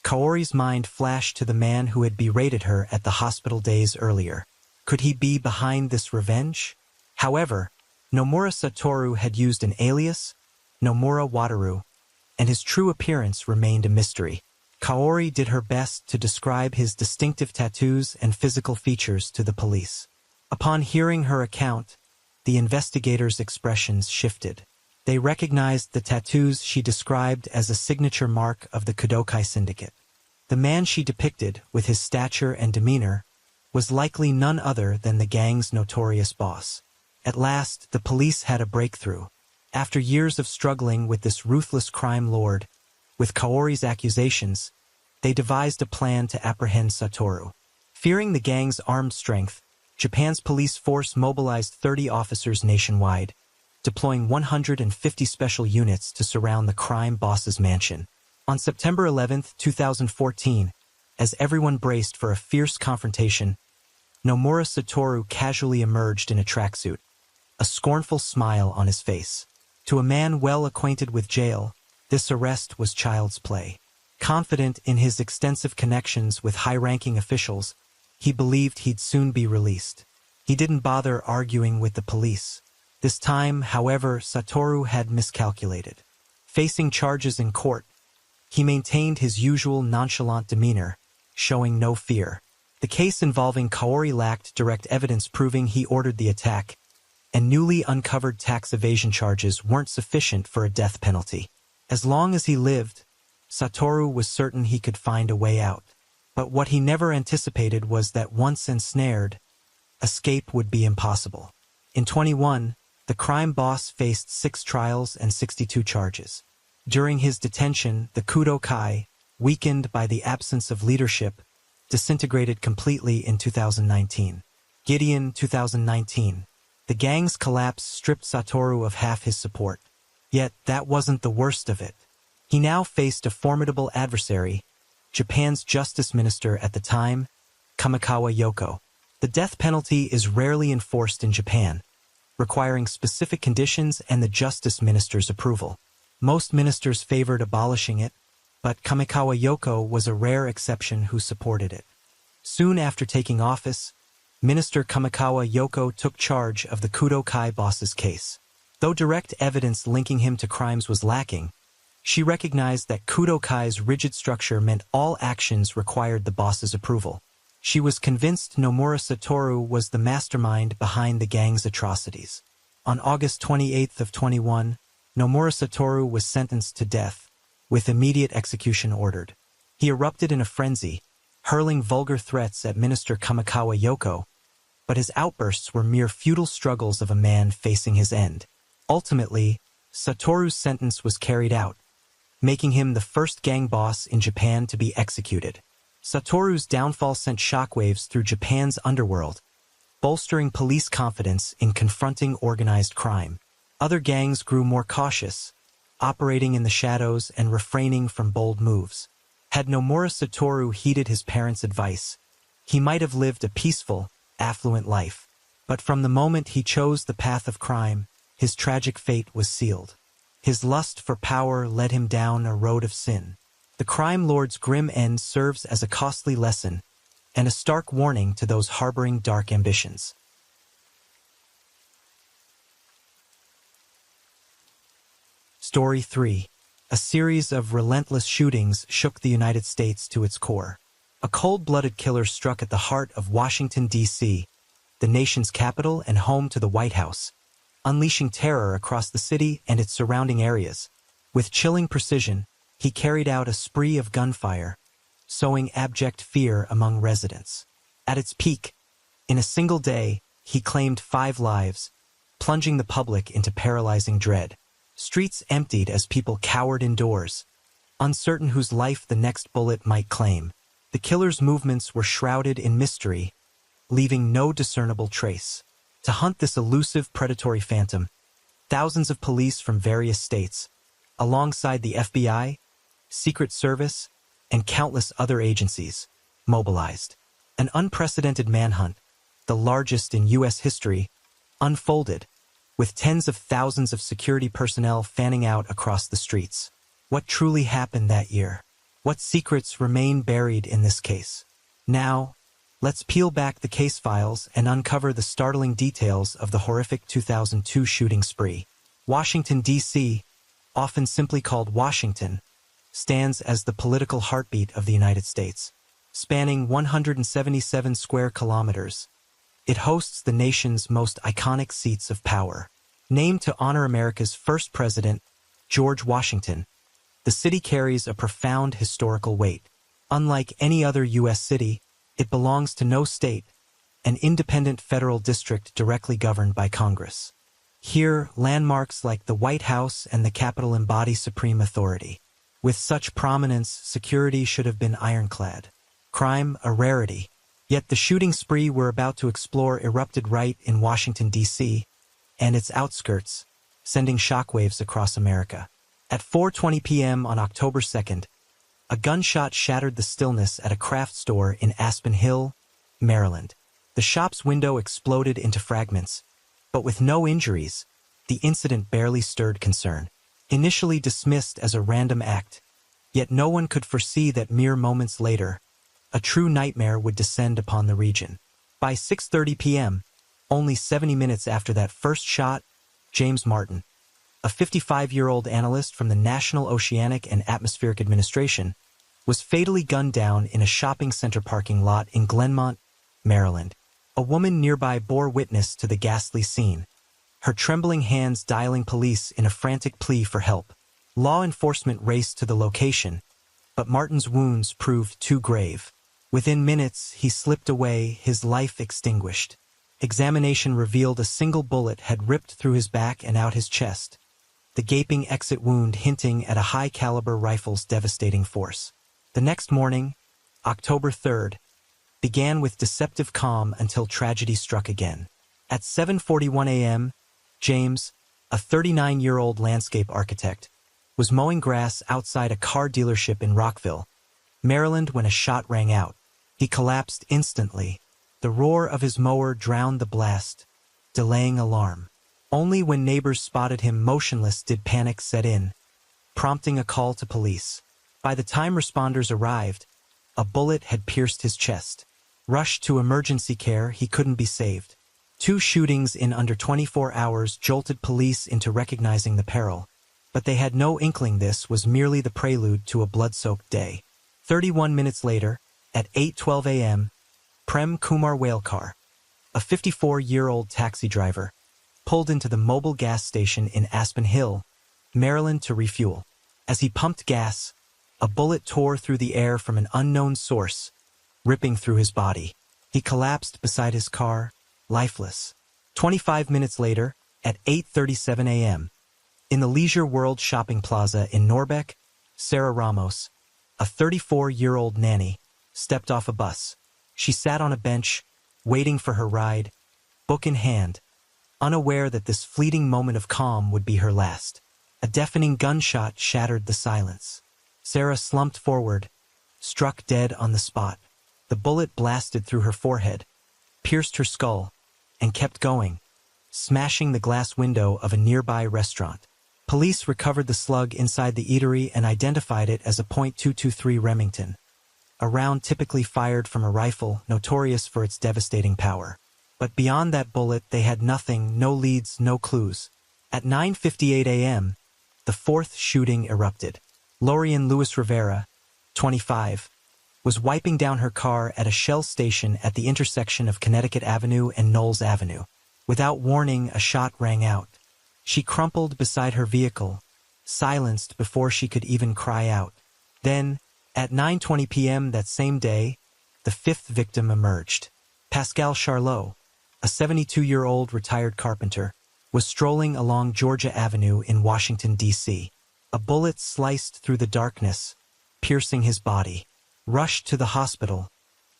Kaori's mind flashed to the man who had berated her at the hospital days earlier. Could he be behind this revenge? However, Nomura Satoru had used an alias, Nomura Wataru, and his true appearance remained a mystery. Kaori did her best to describe his distinctive tattoos and physical features to the police. Upon hearing her account, the investigators' expressions shifted. They recognized the tattoos she described as a signature mark of the Kodokai Syndicate. The man she depicted, with his stature and demeanor, was likely none other than the gang's notorious boss. At last, the police had a breakthrough. After years of struggling with this ruthless crime lord, with Kaori's accusations, they devised a plan to apprehend Satoru. Fearing the gang's armed strength, Japan's police force mobilized 30 officers nationwide, deploying 150 special units to surround the crime boss's mansion. On September 11, 2014, as everyone braced for a fierce confrontation, Nomura Satoru casually emerged in a tracksuit, a scornful smile on his face. To a man well acquainted with jail, this arrest was child's play. Confident in his extensive connections with high-ranking officials, he believed he'd soon be released. He didn't bother arguing with the police. This time, however, Satoru had miscalculated. Facing charges in court, he maintained his usual nonchalant demeanor, showing no fear. The case involving Kaori lacked direct evidence proving he ordered the attack, and newly uncovered tax evasion charges weren't sufficient for a death penalty. As long as he lived, Satoru was certain he could find a way out. But what he never anticipated was that once ensnared, escape would be impossible. In 21, the crime boss faced 6 trials and 62 charges. During his detention, the Kodokai, weakened by the absence of leadership, disintegrated completely in 2019. Gideon, 2019. The gang's collapse stripped Satoru of half his support. Yet that wasn't the worst of it. He now faced a formidable adversary, Japan's justice minister at the time, Kamikawa Yoko. The death penalty is rarely enforced in Japan, requiring specific conditions and the justice minister's approval. Most ministers favored abolishing it, but Kamikawa Yoko was a rare exception who supported it. Soon after taking office, Minister Kamikawa Yoko took charge of the Kudo Kai boss's case. Though direct evidence linking him to crimes was lacking, she recognized that Kudo Kai's rigid structure meant all actions required the boss's approval. She was convinced Nomura Satoru was the mastermind behind the gang's atrocities. On August 28 of 21, Nomura Satoru was sentenced to death, with immediate execution ordered. He erupted in a frenzy, hurling vulgar threats at Minister Kamikawa Yoko, but his outbursts were mere futile struggles of a man facing his end. Ultimately, Satoru's sentence was carried out, making him the first gang boss in Japan to be executed. Satoru's downfall sent shockwaves through Japan's underworld, bolstering police confidence in confronting organized crime. Other gangs grew more cautious, operating in the shadows and refraining from bold moves. Had Nomura Satoru heeded his parents' advice, he might have lived a peaceful, affluent life. But from the moment he chose the path of crime, his tragic fate was sealed. His lust for power led him down a road of sin. The crime lord's grim end serves as a costly lesson and a stark warning to those harboring dark ambitions. Story 3. A series of relentless shootings shook the United States to its core. A cold-blooded killer struck at the heart of Washington, D.C., the nation's capital and home to the White House, unleashing terror across the city and its surrounding areas. With chilling precision, he carried out a spree of gunfire, sowing abject fear among residents. At its peak, in a single day, he claimed 5 lives, plunging the public into paralyzing dread. Streets emptied as people cowered indoors, uncertain whose life the next bullet might claim. The killer's movements were shrouded in mystery, leaving no discernible trace. To hunt this elusive predatory phantom, thousands of police from various states, alongside the FBI, Secret Service, and countless other agencies, mobilized. An unprecedented manhunt, the largest in U.S. history, unfolded, with tens of thousands of security personnel fanning out across the streets. What truly happened that year? What secrets remain buried in this case? Now, let's peel back the case files and uncover the startling details of the horrific 2002 shooting spree. Washington, D.C., often simply called Washington, stands as the political heartbeat of the United States. Spanning 177 square kilometers, it hosts the nation's most iconic seats of power. Named to honor America's first president, George Washington, the city carries a profound historical weight. Unlike any other U.S. city, it belongs to no state, an independent federal district directly governed by Congress. Here, landmarks like the White House and the Capitol embody supreme authority. With such prominence, security should have been ironclad. Crime, a rarity. Yet the shooting spree we're about to explore erupted right in Washington, D.C., and its outskirts, sending shockwaves across America. At 4:20 p.m. on October 2nd, a gunshot shattered the stillness at a craft store in Aspen Hill, Maryland. The shop's window exploded into fragments, but with no injuries, the incident barely stirred concern. Initially dismissed as a random act, yet no one could foresee that mere moments later, a true nightmare would descend upon the region. By 6:30 p.m., only 70 minutes after that first shot, James Martin, a 55-year-old analyst from the National Oceanic and Atmospheric Administration, was fatally gunned down in a shopping center parking lot in Glenmont, Maryland. A woman nearby bore witness to the ghastly scene, her trembling hands dialing police in a frantic plea for help. Law enforcement raced to the location, but Martin's wounds proved too grave. Within minutes, he slipped away, his life extinguished. Examination revealed a single bullet had ripped through his back and out his chest, the gaping exit wound hinting at a high-caliber rifle's devastating force. The next morning, October 3rd, began with deceptive calm until tragedy struck again. At 7:41 a.m., James, a 39-year-old landscape architect, was mowing grass outside a car dealership in Rockville, Maryland when a shot rang out. He collapsed instantly. The roar of his mower drowned the blast, delaying alarm. Only when neighbors spotted him motionless did panic set in, prompting a call to police. By the time responders arrived, a bullet had pierced his chest. Rushed to emergency care, he couldn't be saved. 2 shootings in under 24 hours jolted police into recognizing the peril, but they had no inkling this was merely the prelude to a blood-soaked day. 31 minutes later, at 8:12 a.m., Prem Kumar Walekar, a 54-year-old taxi driver, pulled into the mobile gas station in Aspen Hill, Maryland to refuel. As he pumped gas, a bullet tore through the air from an unknown source, ripping through his body. He collapsed beside his car, lifeless. 25 minutes later, at 8:37 a.m., in the Leisure World Shopping Plaza in Norbeck, Sarah Ramos, a 34-year-old nanny, stepped off a bus. She sat on a bench, waiting for her ride, book in hand, unaware that this fleeting moment of calm would be her last. A deafening gunshot shattered the silence. Sarah slumped forward, struck dead on the spot. The bullet blasted through her forehead, pierced her skull, and kept going, smashing the glass window of a nearby restaurant. Police recovered the slug inside the eatery and identified it as a .223 Remington, a round typically fired from a rifle notorious for its devastating power. But beyond that bullet, they had nothing, no leads, no clues. At 9:58 a.m., the 4th shooting erupted. Lorian Lewis Rivera, 25, was wiping down her car at a Shell station at the intersection of Connecticut Avenue and Knowles Avenue. Without warning, a shot rang out. She crumpled beside her vehicle, silenced before she could even cry out. Then, at 9:20 p.m. that same day, the 5th victim emerged. Pascal Charlot, a 72-year-old retired carpenter, was strolling along Georgia Avenue in Washington, D.C. A bullet sliced through the darkness, piercing his body. Rushed to the hospital,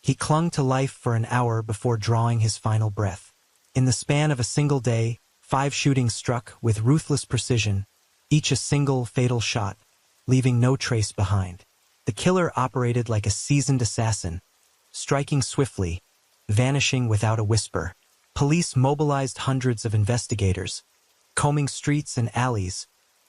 he clung to life for an hour before drawing his final breath. In the span of a single day, 5 shootings struck with ruthless precision, each a single fatal shot, leaving no trace behind. The killer operated like a seasoned assassin, striking swiftly, vanishing without a whisper. Police mobilized hundreds of investigators, combing streets and alleys,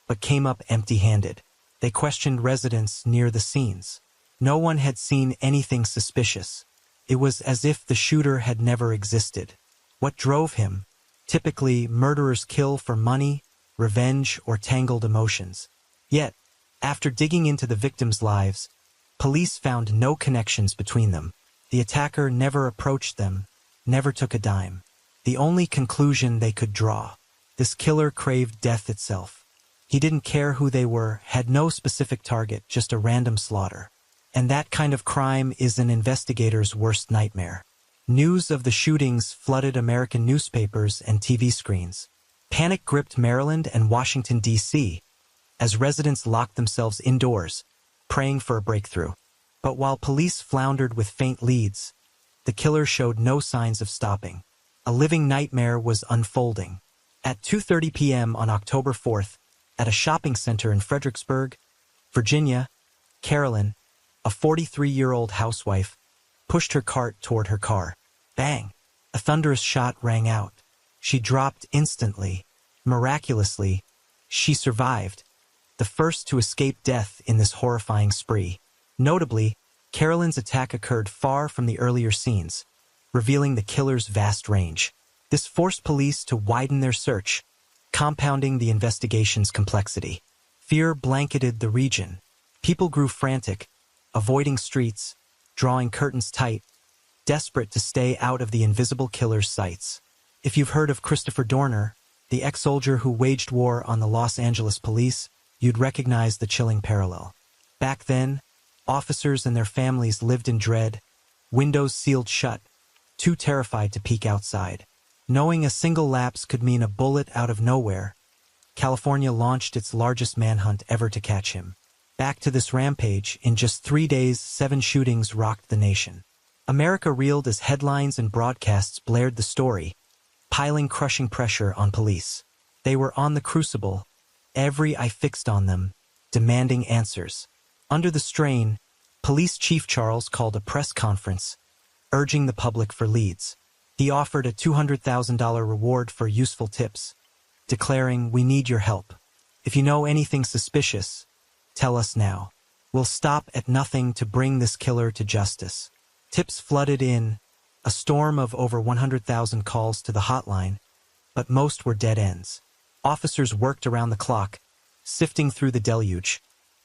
but came up empty-handed. They questioned residents near the scenes. No one had seen anything suspicious. It was as if the shooter had never existed. What drove him? Typically, murderers kill for money, revenge, or tangled emotions. Yet, after digging into the victims' lives, police found no connections between them. The attacker never approached them, never took a dime. The only conclusion they could draw: this killer craved death itself. He didn't care who they were, had no specific target, just a random slaughter. And that kind of crime is an investigator's worst nightmare. News of the shootings flooded American newspapers and TV screens. Panic gripped Maryland and Washington, D.C., as residents locked themselves indoors, praying for a breakthrough. But while police floundered with faint leads, the killer showed no signs of stopping. A living nightmare was unfolding. At 2:30 p.m. on October 4th, at a shopping center in Fredericksburg, Virginia, Carolyn, a 43-year-old housewife, pushed her cart toward her car. Bang! A thunderous shot rang out. She dropped instantly. Miraculously, she survived, the first to escape death in this horrifying spree. Notably, Carolyn's attack occurred far from the earlier scenes, revealing the killer's vast range. This forced police to widen their search, compounding the investigation's complexity. Fear blanketed the region. People grew frantic, avoiding streets, drawing curtains tight, desperate to stay out of the invisible killer's sights. If you've heard of Christopher Dorner, the ex-soldier who waged war on the Los Angeles police, you'd recognize the chilling parallel. Back then, officers and their families lived in dread, windows sealed shut, too terrified to peek outside. Knowing a single lapse could mean a bullet out of nowhere, California launched its largest manhunt ever to catch him. Back to this rampage, in just 3 days, 7 shootings rocked the nation. America reeled as headlines and broadcasts blared the story, piling crushing pressure on police. They were on the crucible, every eye fixed on them, demanding answers. Under the strain, Police Chief Charles called a press conference, urging the public for leads. He offered a $200,000 reward for useful tips, declaring, "We need your help. If you know anything suspicious, tell us now." will stop at nothing to bring this killer to justice. Tips flooded in, a storm of over 100,000 calls to the hotline, but most were dead ends. Officers worked around the clock, sifting through the deluge.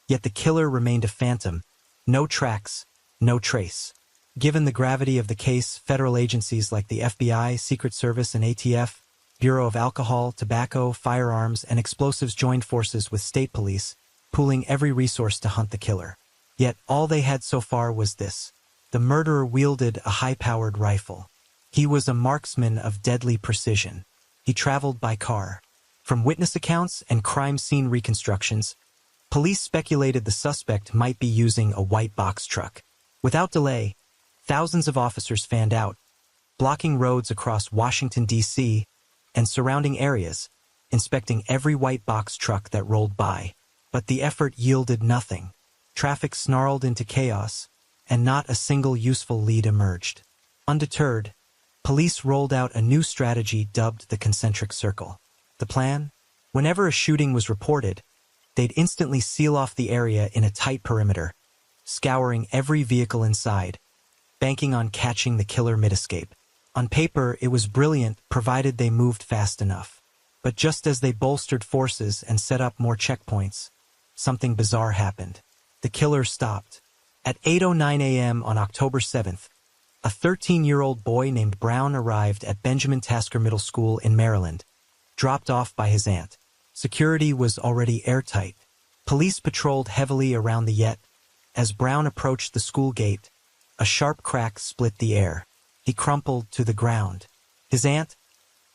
Yet the killer remained a phantom. No tracks, no trace. Given the gravity of the case, federal agencies like the FBI, Secret Service, and ATF, Bureau of Alcohol, Tobacco, Firearms, and Explosives joined forces with state police, pooling every resource to hunt the killer. Yet all they had so far was this. The murderer wielded a high-powered rifle. He was a marksman of deadly precision. He traveled by car. From witness accounts and crime scene reconstructions, police speculated the suspect might be using a white box truck. Without delay, thousands of officers fanned out, blocking roads across Washington, D.C. and surrounding areas, inspecting every white box truck that rolled by. But the effort yielded nothing. Traffic snarled into chaos, and not a single useful lead emerged. Undeterred, police rolled out a new strategy dubbed the concentric circle. The plan? Whenever a shooting was reported, they'd instantly seal off the area in a tight perimeter, scouring every vehicle inside, banking on catching the killer mid-escape. On paper, it was brilliant, provided they moved fast enough. But just as they bolstered forces and set up more checkpoints, something bizarre happened. The killer stopped. At 8:09 a.m. on October 7th, a 13-year-old boy named Brown arrived at Benjamin Tasker Middle School in Maryland, dropped off by his aunt. Security was already airtight. Police patrolled heavily around the yet. As Brown approached the school gate, a sharp crack split the air. He crumpled to the ground. His aunt,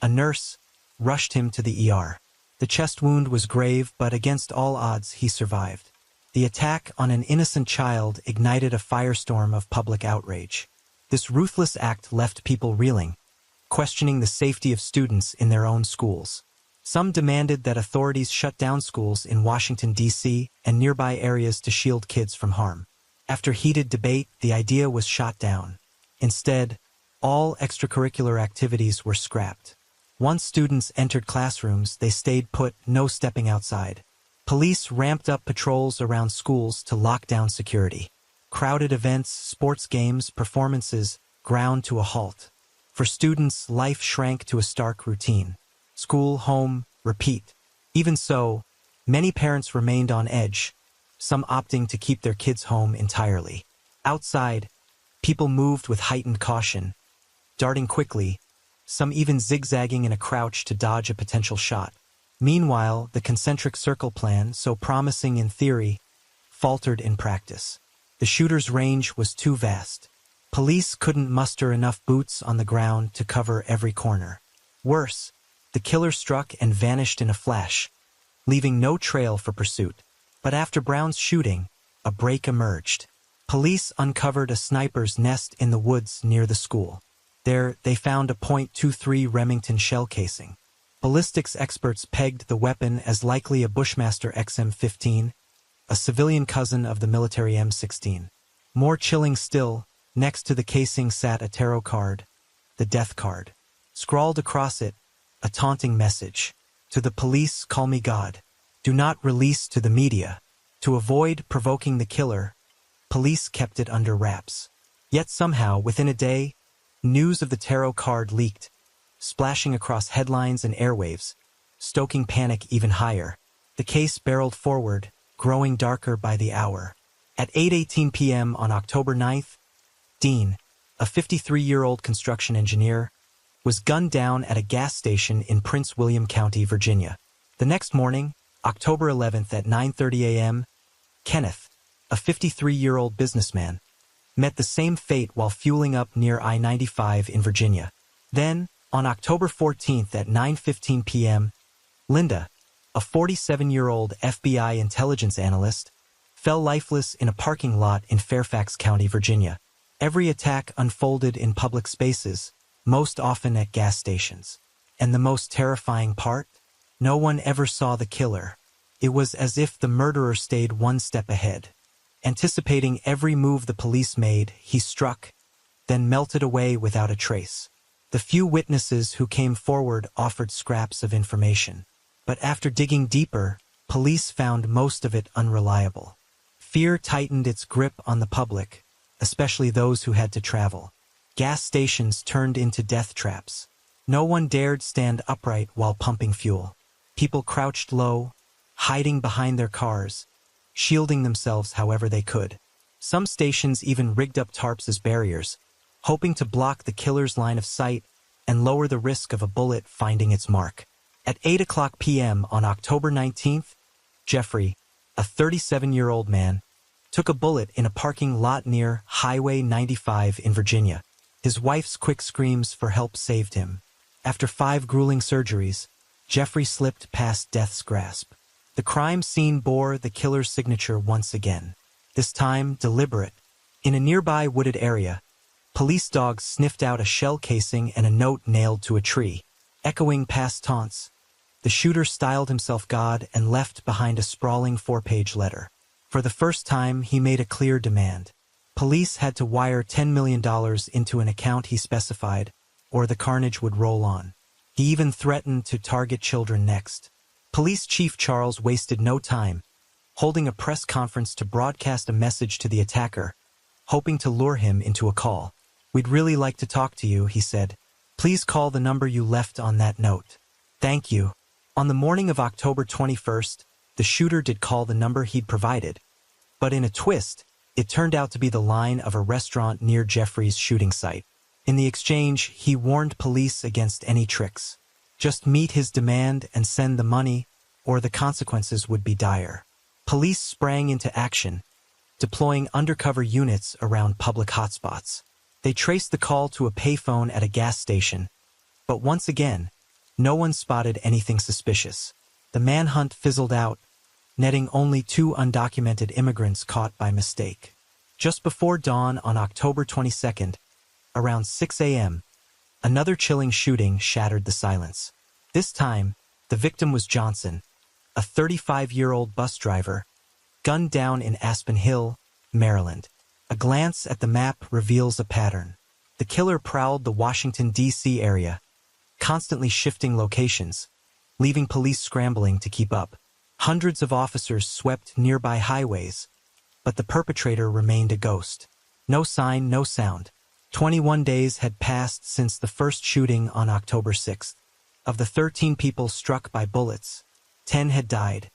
a nurse, rushed him to the ER. The chest wound was grave, but against all odds, he survived. The attack on an innocent child ignited a firestorm of public outrage. This ruthless act left people reeling, questioning the safety of students in their own schools. Some demanded that authorities shut down schools in Washington, D.C. and nearby areas to shield kids from harm. After heated debate, the idea was shot down. Instead, all extracurricular activities were scrapped. Once students entered classrooms, they stayed put, no stepping outside. Police ramped up patrols around schools to lock down security. Crowded events, sports games, performances ground to a halt. For students, life shrank to a stark routine. School, home, repeat. Even so, many parents remained on edge, some opting to keep their kids home entirely. Outside, people moved with heightened caution, darting quickly, some even zigzagging in a crouch to dodge a potential shot. Meanwhile, the concentric circle plan, so promising in theory, faltered in practice. The shooter's range was too vast. Police couldn't muster enough boots on the ground to cover every corner. Worse, the killer struck and vanished in a flash, leaving no trail for pursuit. But after Brown's shooting, a break emerged. Police uncovered a sniper's nest in the woods near the school. There, they found a .23 Remington shell casing. Ballistics experts pegged the weapon as likely a Bushmaster XM-15, a civilian cousin of the military M16. More chilling still, next to the casing sat a tarot card, the Death card. Scrawled across it, a taunting message. To the police, call me God. Do not release to the media. To avoid provoking the killer, police kept it under wraps. Yet somehow, within a day, news of the tarot card leaked, splashing across headlines and airwaves, stoking panic even higher. The case barreled forward, growing darker by the hour. At 8:18 p.m. on October 9th, Dean, a 53-year-old construction engineer, was gunned down at a gas station in Prince William County, Virginia. The next morning, October 11th at 9:30 a.m., Kenneth, a 53-year-old businessman, met the same fate while fueling up near I-95 in Virginia. Then, on October 14th at 9:15 p.m., Linda, a 47-year-old FBI intelligence analyst, fell lifeless in a parking lot in Fairfax County, Virginia. Every attack unfolded in public spaces, most often at gas stations. And the most terrifying part? No one ever saw the killer. It was as if the murderer stayed one step ahead. Anticipating every move the police made, he struck, then melted away without a trace. The few witnesses who came forward offered scraps of information. But after digging deeper, police found most of it unreliable. Fear tightened its grip on the public, especially those who had to travel. Gas stations turned into death traps. No one dared stand upright while pumping fuel. People crouched low, hiding behind their cars, shielding themselves however they could. Some stations even rigged up tarps as barriers, hoping to block the killer's line of sight and lower the risk of a bullet finding its mark. At 8 p.m. on October 19th, Jeffrey, a 37-year-old man, took a bullet in a parking lot near Highway 95 in Virginia. His wife's quick screams for help saved him. After 5 grueling surgeries, Jeffrey slipped past death's grasp. The crime scene bore the killer's signature once again, this time deliberate. In a nearby wooded area, police dogs sniffed out a shell casing and a note nailed to a tree, echoing past taunts. The shooter styled himself God and left behind a sprawling 4-page letter. For the first time, he made a clear demand. Police had to wire $10 million into an account he specified, or the carnage would roll on. He even threatened to target children next. Police Chief Charles wasted no time, holding a press conference to broadcast a message to the attacker, hoping to lure him into a call. "We'd really like to talk to you," he said. "Please call the number you left on that note. Thank you." On the morning of October 21st, the shooter did call the number he'd provided, but in a twist, it turned out to be the line of a restaurant near Jeffrey's shooting site. In the exchange, he warned police against any tricks. Just meet his demand and send the money, or the consequences would be dire. Police sprang into action, deploying undercover units around public hotspots. They traced the call to a payphone at a gas station, but once again, no one spotted anything suspicious. The manhunt fizzled out, netting only 2 undocumented immigrants caught by mistake. Just before dawn on October 22nd, around 6 a.m., another chilling shooting shattered the silence. This time, the victim was Johnson, a 35-year-old bus driver, gunned down in Aspen Hill, Maryland. A glance at the map reveals a pattern. The killer prowled the Washington, D.C. area, constantly shifting locations, leaving police scrambling to keep up. Hundreds of officers swept nearby highways, but the perpetrator remained a ghost. No sign, no sound. 21 days had passed since the first shooting on October 6th. Of the 13 people struck by bullets, 10 had died,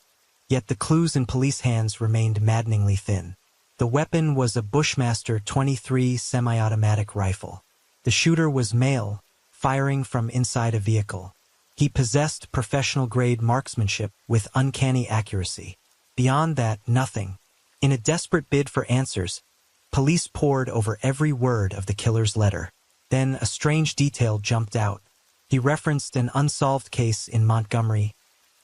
yet the clues in police hands remained maddeningly thin. The weapon was a Bushmaster 23 semi-automatic rifle. The shooter was male, firing from inside a vehicle. He possessed professional-grade marksmanship with uncanny accuracy. Beyond that, nothing. In a desperate bid for answers, police pored over every word of the killer's letter. Then a strange detail jumped out. He referenced an unsolved case in Montgomery,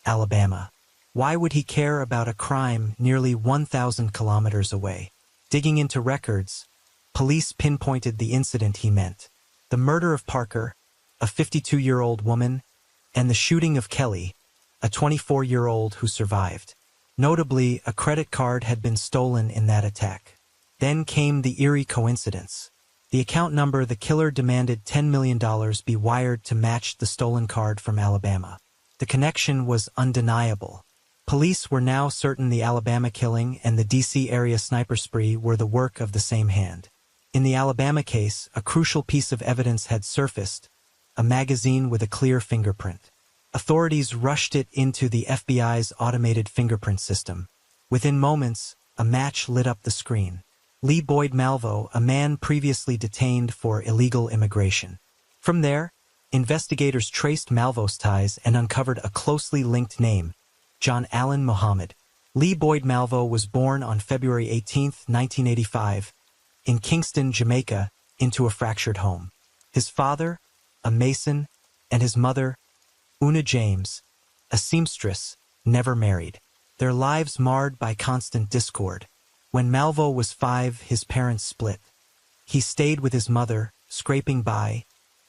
Alabama. Why would he care about a crime nearly 1,000 kilometers away? Digging into records, police pinpointed the incident he meant. The murder of Parker, a 52-year-old woman, and the shooting of Kelly, a 24-year-old who survived. Notably, a credit card had been stolen in that attack. Then came the eerie coincidence. The account number the killer demanded $10 million be wired to match the stolen card from Alabama. The connection was undeniable. Police were now certain the Alabama killing and the D.C. area sniper spree were the work of the same hand. In the Alabama case, a crucial piece of evidence had surfaced, a magazine with a clear fingerprint. Authorities rushed it into the FBI's automated fingerprint system. Within moments, a match lit up the screen. Lee Boyd Malvo, a man previously detained for illegal immigration. From there, investigators traced Malvo's ties and uncovered a closely linked name, John Allen Muhammad. Lee Boyd Malvo was born on February 18, 1985, in Kingston, Jamaica, into a fractured home. His father, a mason, and his mother, Una James, a seamstress, never married. Their lives marred by constant discord. When Malvo was 5, his parents split. He stayed with his mother, scraping by,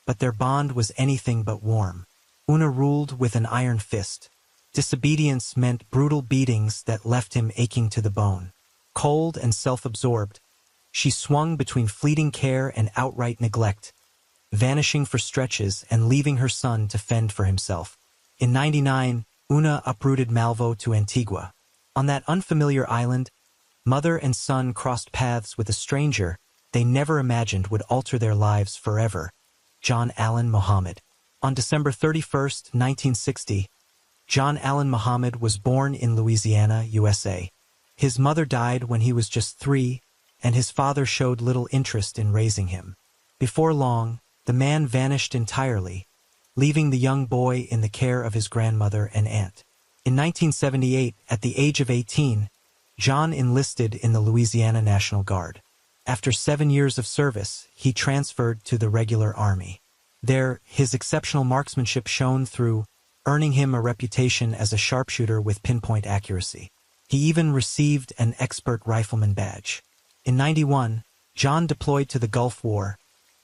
but their bond was anything but warm. Una ruled with an iron fist. Disobedience meant brutal beatings that left him aching to the bone. Cold and self-absorbed, she swung between fleeting care and outright neglect, vanishing for stretches and leaving her son to fend for himself. In '99, Una uprooted Malvo to Antigua. On that unfamiliar island, Mother and son crossed paths with a stranger they never imagined would alter their lives forever. John Allen Muhammad. On December 31, 1960, John Allen Muhammad was born in Louisiana, USA. His mother died when he was just 3, and his father showed little interest in raising him. Before long, the man vanished entirely, leaving the young boy in the care of his grandmother and aunt. In 1978, at the age of 18, John enlisted in the Louisiana National Guard. After 7 years of service, he transferred to the regular army. There, his exceptional marksmanship shone through, earning him a reputation as a sharpshooter with pinpoint accuracy. He even received an expert rifleman badge. In '91, John deployed to the Gulf War,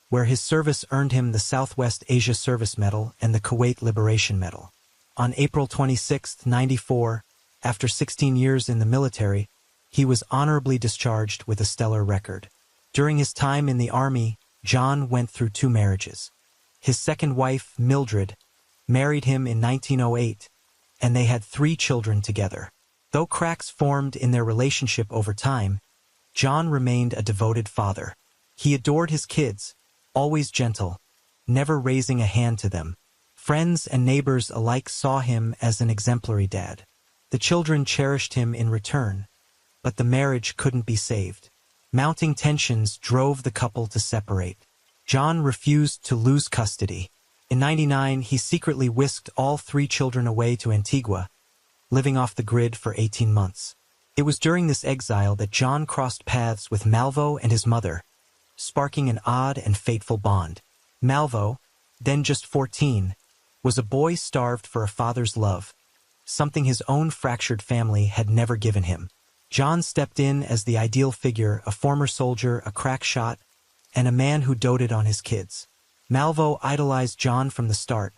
where his service earned him the Southwest Asia Service Medal and the Kuwait Liberation Medal. On April 26, '94, after 16 years in the military, he was honorably discharged with a stellar record. During his time in the Army, John went through 2 marriages. His second wife, Mildred, married him in 1908, and they had 3 children together. Though cracks formed in their relationship over time, John remained a devoted father. He adored his kids, always gentle, never raising a hand to them. Friends and neighbors alike saw him as an exemplary dad. The children cherished him in return, but the marriage couldn't be saved. Mounting tensions drove the couple to separate. John refused to lose custody. In '99, he secretly whisked all 3 children away to Antigua, living off the grid for 18 months. It was during this exile that John crossed paths with Malvo and his mother, sparking an odd and fateful bond. Malvo, then just 14, was a boy starved for a father's love, something his own fractured family had never given him. John stepped in as the ideal figure, a former soldier, a crack shot, and a man who doted on his kids. Malvo idolized John from the start,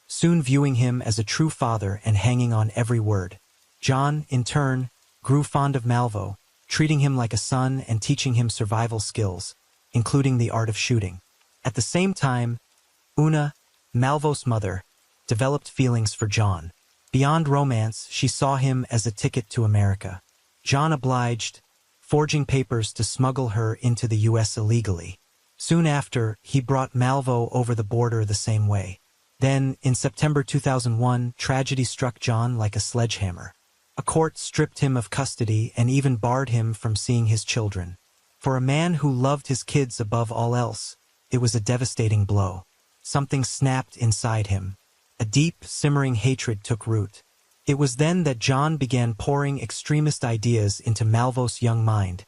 soon viewing him as a true father and hanging on every word. John, in turn, grew fond of Malvo, treating him like a son and teaching him survival skills, including the art of shooting. At the same time, Una, Malvo's mother, developed feelings for John. Beyond romance, she saw him as a ticket to America. John obliged, forging papers to smuggle her into the U.S. illegally. Soon after, he brought Malvo over the border the same way. Then, in September 2001, tragedy struck John like a sledgehammer. A court stripped him of custody and even barred him from seeing his children. For a man who loved his kids above all else, it was a devastating blow. Something snapped inside him. A deep, simmering hatred took root. It was then that John began pouring extremist ideas into Malvo's young mind,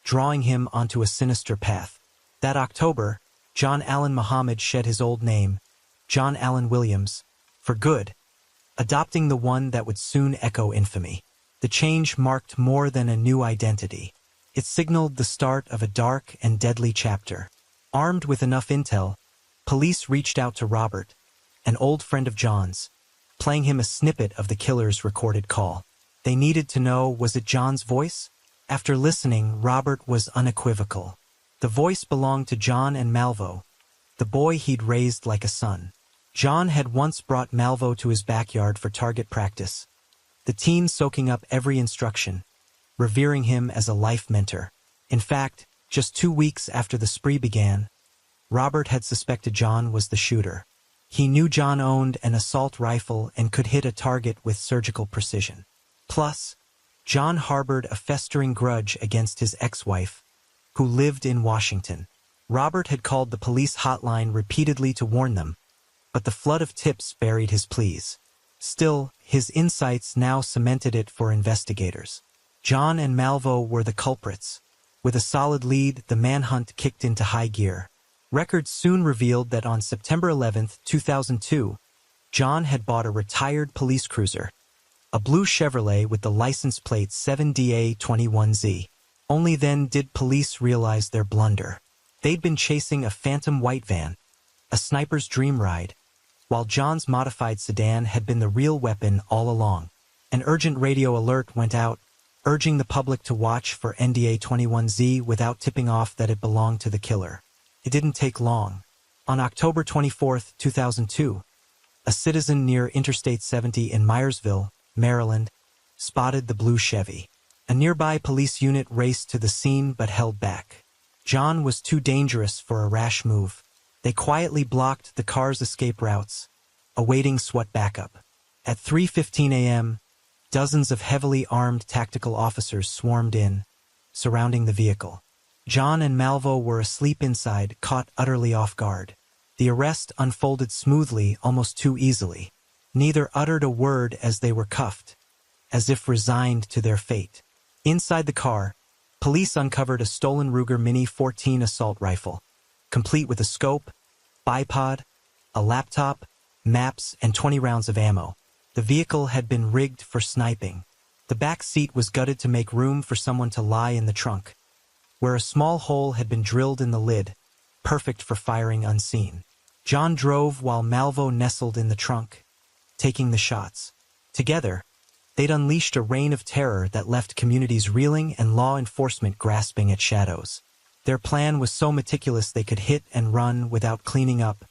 drawing him onto a sinister path. That October, John Allen Muhammad shed his old name, John Allen Williams, for good, adopting the one that would soon echo infamy. The change marked more than a new identity. It signaled the start of a dark and deadly chapter. Armed with enough intel, police reached out to Robert, an old friend of John's, playing him a snippet of the killer's recorded call. They needed to know, was it John's voice? After listening, Robert was unequivocal. The voice belonged to John and Malvo, the boy he'd raised like a son. John had once brought Malvo to his backyard for target practice, the teen soaking up every instruction, revering him as a life mentor. In fact, just 2 weeks after the spree began, Robert had suspected John was the shooter. He knew John owned an assault rifle and could hit a target with surgical precision. Plus, John harbored a festering grudge against his ex-wife, who lived in Washington. Robert had called the police hotline repeatedly to warn them, but the flood of tips buried his pleas. Still, his insights now cemented it for investigators. John and Malvo were the culprits. With a solid lead, the manhunt kicked into high gear. Records soon revealed that on September 11, 2002, John had bought a retired police cruiser, a blue Chevrolet with the license plate 7DA21Z. Only then did police realize their blunder. They'd been chasing a phantom white van, a sniper's dream ride, while John's modified sedan had been the real weapon all along. An urgent radio alert went out, urging the public to watch for NDA21Z without tipping off that it belonged to the killer. It didn't take long. On October 24, 2002, a citizen near Interstate 70 in Myersville, Maryland, spotted the blue Chevy. A nearby police unit raced to the scene but held back. John was too dangerous for a rash move. They quietly blocked the car's escape routes, awaiting SWAT backup. At 3:15 a.m., dozens of heavily armed tactical officers swarmed in, surrounding the vehicle. John and Malvo were asleep inside, caught utterly off guard. The arrest unfolded smoothly, almost too easily. Neither uttered a word as they were cuffed, as if resigned to their fate. Inside the car, police uncovered a stolen Ruger Mini 14 assault rifle, complete with a scope, bipod, a laptop, maps, and 20 rounds of ammo. The vehicle had been rigged for sniping. The back seat was gutted to make room for someone to lie in the trunk, where a small hole had been drilled in the lid, perfect for firing unseen. John drove while Malvo nestled in the trunk, taking the shots. Together, they'd unleashed a reign of terror that left communities reeling and law enforcement grasping at shadows. Their plan was so meticulous they could hit and run without cleaning up,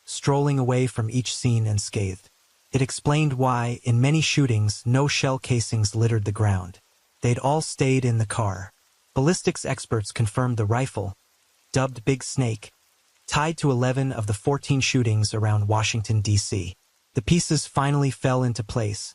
strolling away from each scene unscathed. It explained why, in many shootings, no shell casings littered the ground. They'd all stayed in the car. Ballistics experts confirmed the rifle, dubbed Big Snake, tied to 11 of the 14 shootings around Washington, D.C. The pieces finally fell into place,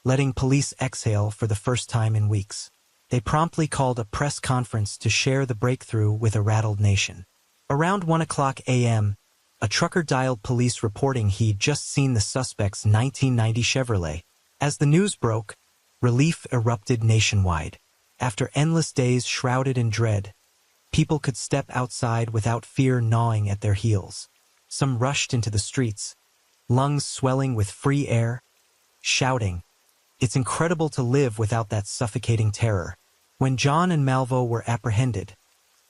letting police exhale for the first time in weeks. They promptly called a press conference to share the breakthrough with a rattled nation. Around 1:00 a.m., a trucker dialed police reporting he'd just seen the suspect's 1990 Chevrolet. As the news broke, relief erupted nationwide. After endless days shrouded in dread, people could step outside without fear gnawing at their heels. Some rushed into the streets, lungs swelling with free air, shouting, "It's incredible to live without that suffocating terror." When John and Malvo were apprehended,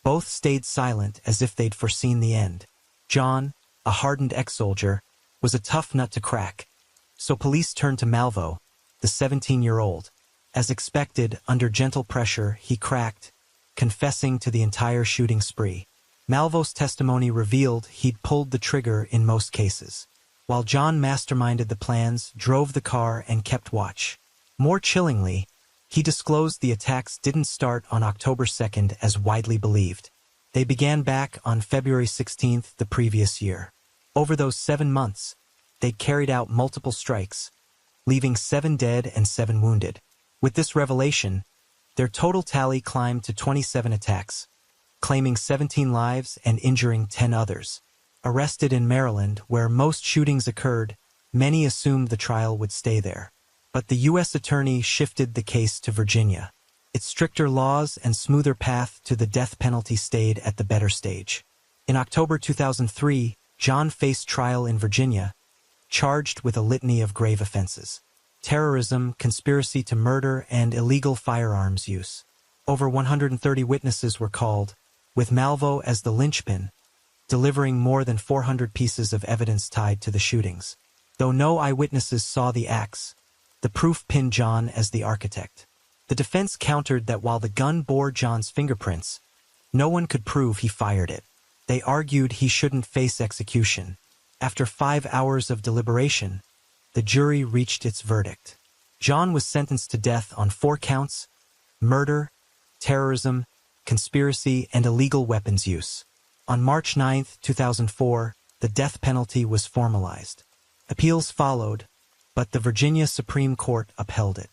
both stayed silent as if they'd foreseen the end. John, a hardened ex-soldier, was a tough nut to crack, so police turned to Malvo, the 17-year-old. As expected, under gentle pressure, he cracked, confessing to the entire shooting spree. Malvo's testimony revealed he'd pulled the trigger in most cases, while John masterminded the plans, drove the car, and kept watch. More chillingly, he disclosed the attacks didn't start on October 2nd as widely believed. They began back on February 16th the previous year. Over those 7 months, they'd carried out multiple strikes, leaving 7 dead and 7 wounded. With this revelation, their total tally climbed to 27 attacks, claiming 17 lives and injuring 10 others. Arrested in Maryland, where most shootings occurred, many assumed the trial would stay there. But the U.S. attorney shifted the case to Virginia. Its stricter laws and smoother path to the death penalty stayed at the better stage. In October 2003, John faced trial in Virginia, charged with a litany of grave offenses: terrorism, conspiracy to murder, and illegal firearms use. Over 130 witnesses were called, with Malvo as the linchpin, delivering more than 400 pieces of evidence tied to the shootings. Though no eyewitnesses saw the acts, the proof pinned John as the architect. The defense countered that while the gun bore John's fingerprints, no one could prove he fired it. They argued he shouldn't face execution. After 5 hours of deliberation, the jury reached its verdict. John was sentenced to death on 4 counts: murder, terrorism, conspiracy, and illegal weapons use. On March 9, 2004, the death penalty was formalized. Appeals followed, but the Virginia Supreme Court upheld it.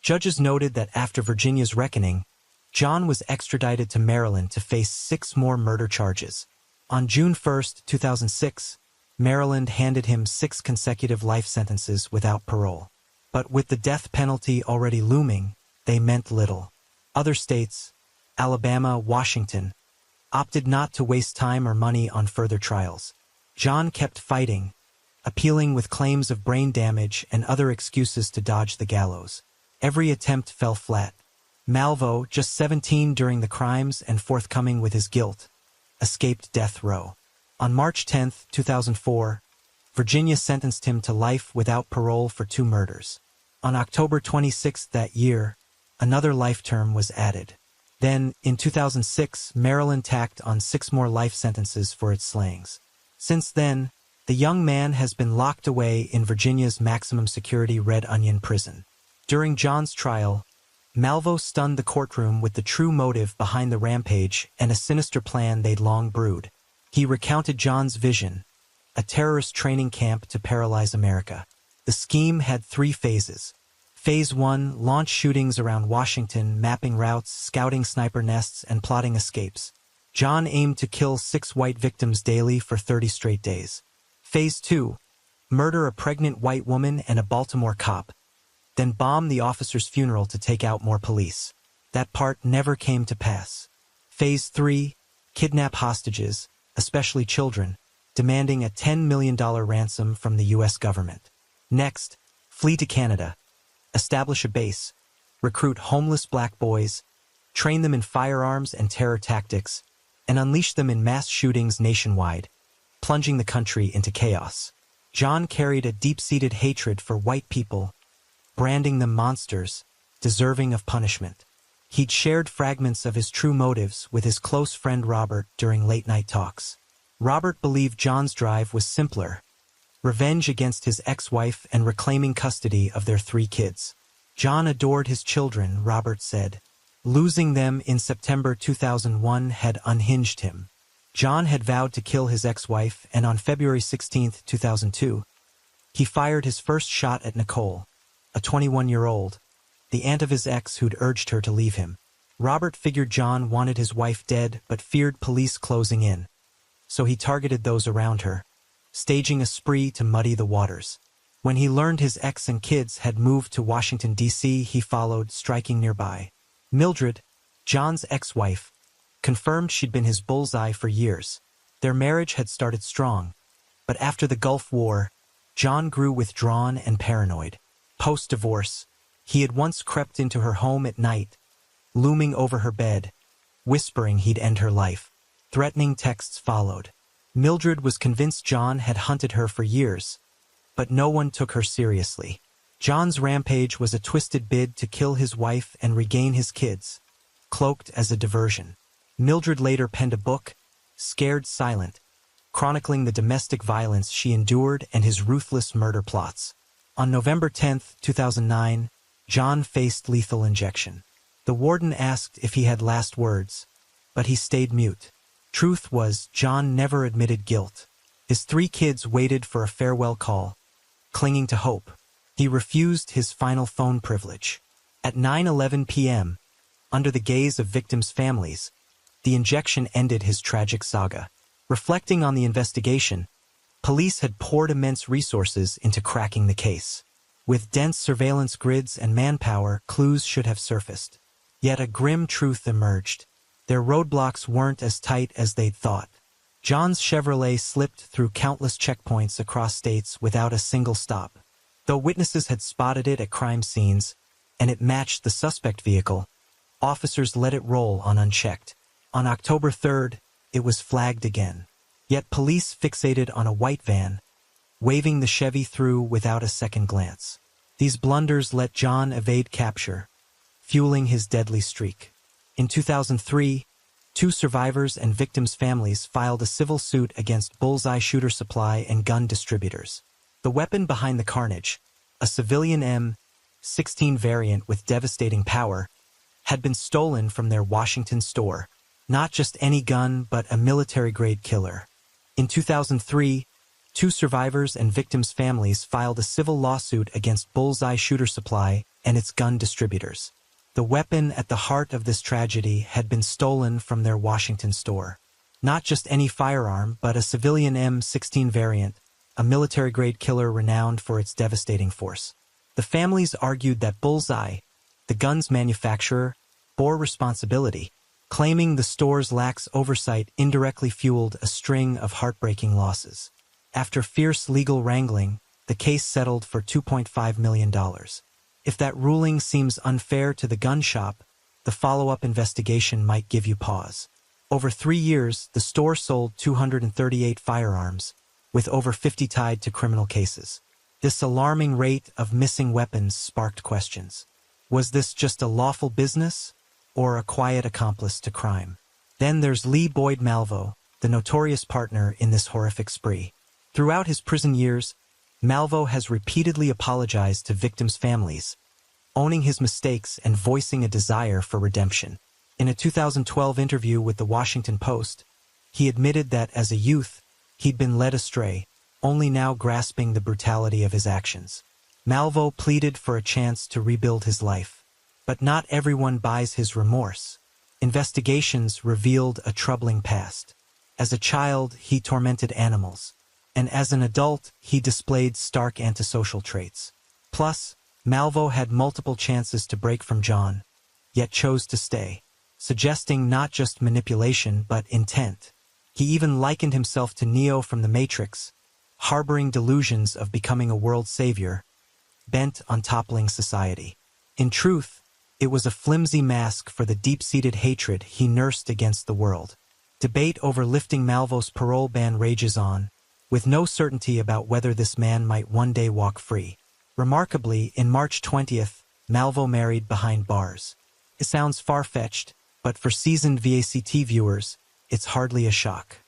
Judges noted that after Virginia's reckoning, John was extradited to Maryland to face 6 more murder charges. On June 1, 2006, Maryland handed him 6 consecutive life sentences without parole. But with the death penalty already looming, they meant little. Other states, Alabama, Washington, opted not to waste time or money on further trials. John kept fighting, appealing with claims of brain damage and other excuses to dodge the gallows. Every attempt fell flat. Malvo, just 17 during the crimes and forthcoming with his guilt, escaped death row. On March 10, 2004, Virginia sentenced him to life without parole for 2 murders. On October 26 that year, another life term was added. Then, in 2006, Maryland tacked on 6 more life sentences for its slayings. Since then, the young man has been locked away in Virginia's maximum security Red Onion prison. During John's trial, Malvo stunned the courtroom with the true motive behind the rampage and a sinister plan they'd long brewed. He recounted John's vision, a terrorist training camp to paralyze America. The scheme had 3 phases. Phase 1, launch shootings around Washington, mapping routes, scouting sniper nests, and plotting escapes. John aimed to kill 6 white victims daily for 30 straight days. Phase 2, murder a pregnant white woman and a Baltimore cop, then bomb the officer's funeral to take out more police. That part never came to pass. Phase 3, kidnap hostages, especially children, demanding a $10 million ransom from the U.S. government. Next, flee to Canada, establish a base, recruit homeless black boys, train them in firearms and terror tactics, and unleash them in mass shootings nationwide, plunging the country into chaos. John carried a deep-seated hatred for white people, branding them monsters, deserving of punishment. He'd shared fragments of his true motives with his close friend Robert during late-night talks. Robert believed John's drive was simpler: revenge against his ex-wife and reclaiming custody of their 3 kids. John adored his children, Robert said. Losing them in September 2001 had unhinged him. John had vowed to kill his ex-wife, and on February 16, 2002, he fired his first shot at Nicole, a 21-year-old, the aunt of his ex who'd urged her to leave him. Robert figured John wanted his wife dead but feared police closing in, so he targeted those around her, staging a spree to muddy the waters. When he learned his ex and kids had moved to Washington, D.C., he followed, striking nearby. Mildred, John's ex-wife, confirmed she'd been his bullseye for years. Their marriage had started strong, but after the Gulf War, John grew withdrawn and paranoid. Post-divorce, he had once crept into her home at night, looming over her bed, whispering he'd end her life. Threatening texts followed. Mildred was convinced John had hunted her for years, but no one took her seriously. John's rampage was a twisted bid to kill his wife and regain his kids, cloaked as a diversion. Mildred later penned a book, Scared Silent, chronicling the domestic violence she endured and his ruthless murder plots. On November 10, 2009, John faced lethal injection. The warden asked if he had last words, but he stayed mute. Truth was, John never admitted guilt. His 3 kids waited for a farewell call, clinging to hope. He refused his final phone privilege. At 9:11 p.m., under the gaze of victims' families, the injection ended his tragic saga. Reflecting on the investigation, police had poured immense resources into cracking the case. With dense surveillance grids and manpower, clues should have surfaced. Yet a grim truth emerged. Their roadblocks weren't as tight as they'd thought. John's Chevrolet slipped through countless checkpoints across states without a single stop. Though witnesses had spotted it at crime scenes, and it matched the suspect vehicle, officers let it roll on unchecked. On October 3rd, it was flagged again. Yet police fixated on a white van, waving the Chevy through without a second glance. These blunders let John evade capture, fueling his deadly streak. In 2003, 2 survivors and victims' families filed a civil suit against Bullseye Shooter Supply and gun distributors. The weapon behind the carnage, a civilian M16 variant with devastating power, had been stolen from their Washington store. Not just any gun, but a military-grade killer. In 2003, 2 survivors and victims' families filed a civil lawsuit against Bullseye Shooter Supply and its gun distributors. The weapon at the heart of this tragedy had been stolen from their Washington store. Not just any firearm, but a civilian M16 variant, a military-grade killer renowned for its devastating force. The families argued that Bullseye, the gun's manufacturer, bore responsibility, claiming the store's lax oversight indirectly fueled a string of heartbreaking losses. After fierce legal wrangling, the case settled for $2.5 million. If that ruling seems unfair to the gun shop, the follow-up investigation might give you pause. Over 3 years, the store sold 238 firearms, with over 50 tied to criminal cases. This alarming rate of missing weapons sparked questions. Was this just a lawful business, or a quiet accomplice to crime? Then there's Lee Boyd Malvo, the notorious partner in this horrific spree. Throughout his prison years, Malvo has repeatedly apologized to victims' families, owning his mistakes and voicing a desire for redemption. In a 2012 interview with the Washington Post, he admitted that as a youth, he'd been led astray, only now grasping the brutality of his actions. Malvo pleaded for a chance to rebuild his life. But not everyone buys his remorse. Investigations revealed a troubling past. As a child, he tormented animals. And as an adult, he displayed stark antisocial traits. Plus, Malvo had multiple chances to break from John, yet chose to stay, suggesting not just manipulation but intent. He even likened himself to Neo from The Matrix, harboring delusions of becoming a world savior, bent on toppling society. In truth, it was a flimsy mask for the deep-seated hatred he nursed against the world. Debate over lifting Malvo's parole ban rages on, with no certainty about whether this man might one day walk free. Remarkably, in March 20th, Malvo married behind bars. It sounds far-fetched, but for seasoned VACT viewers, it's hardly a shock.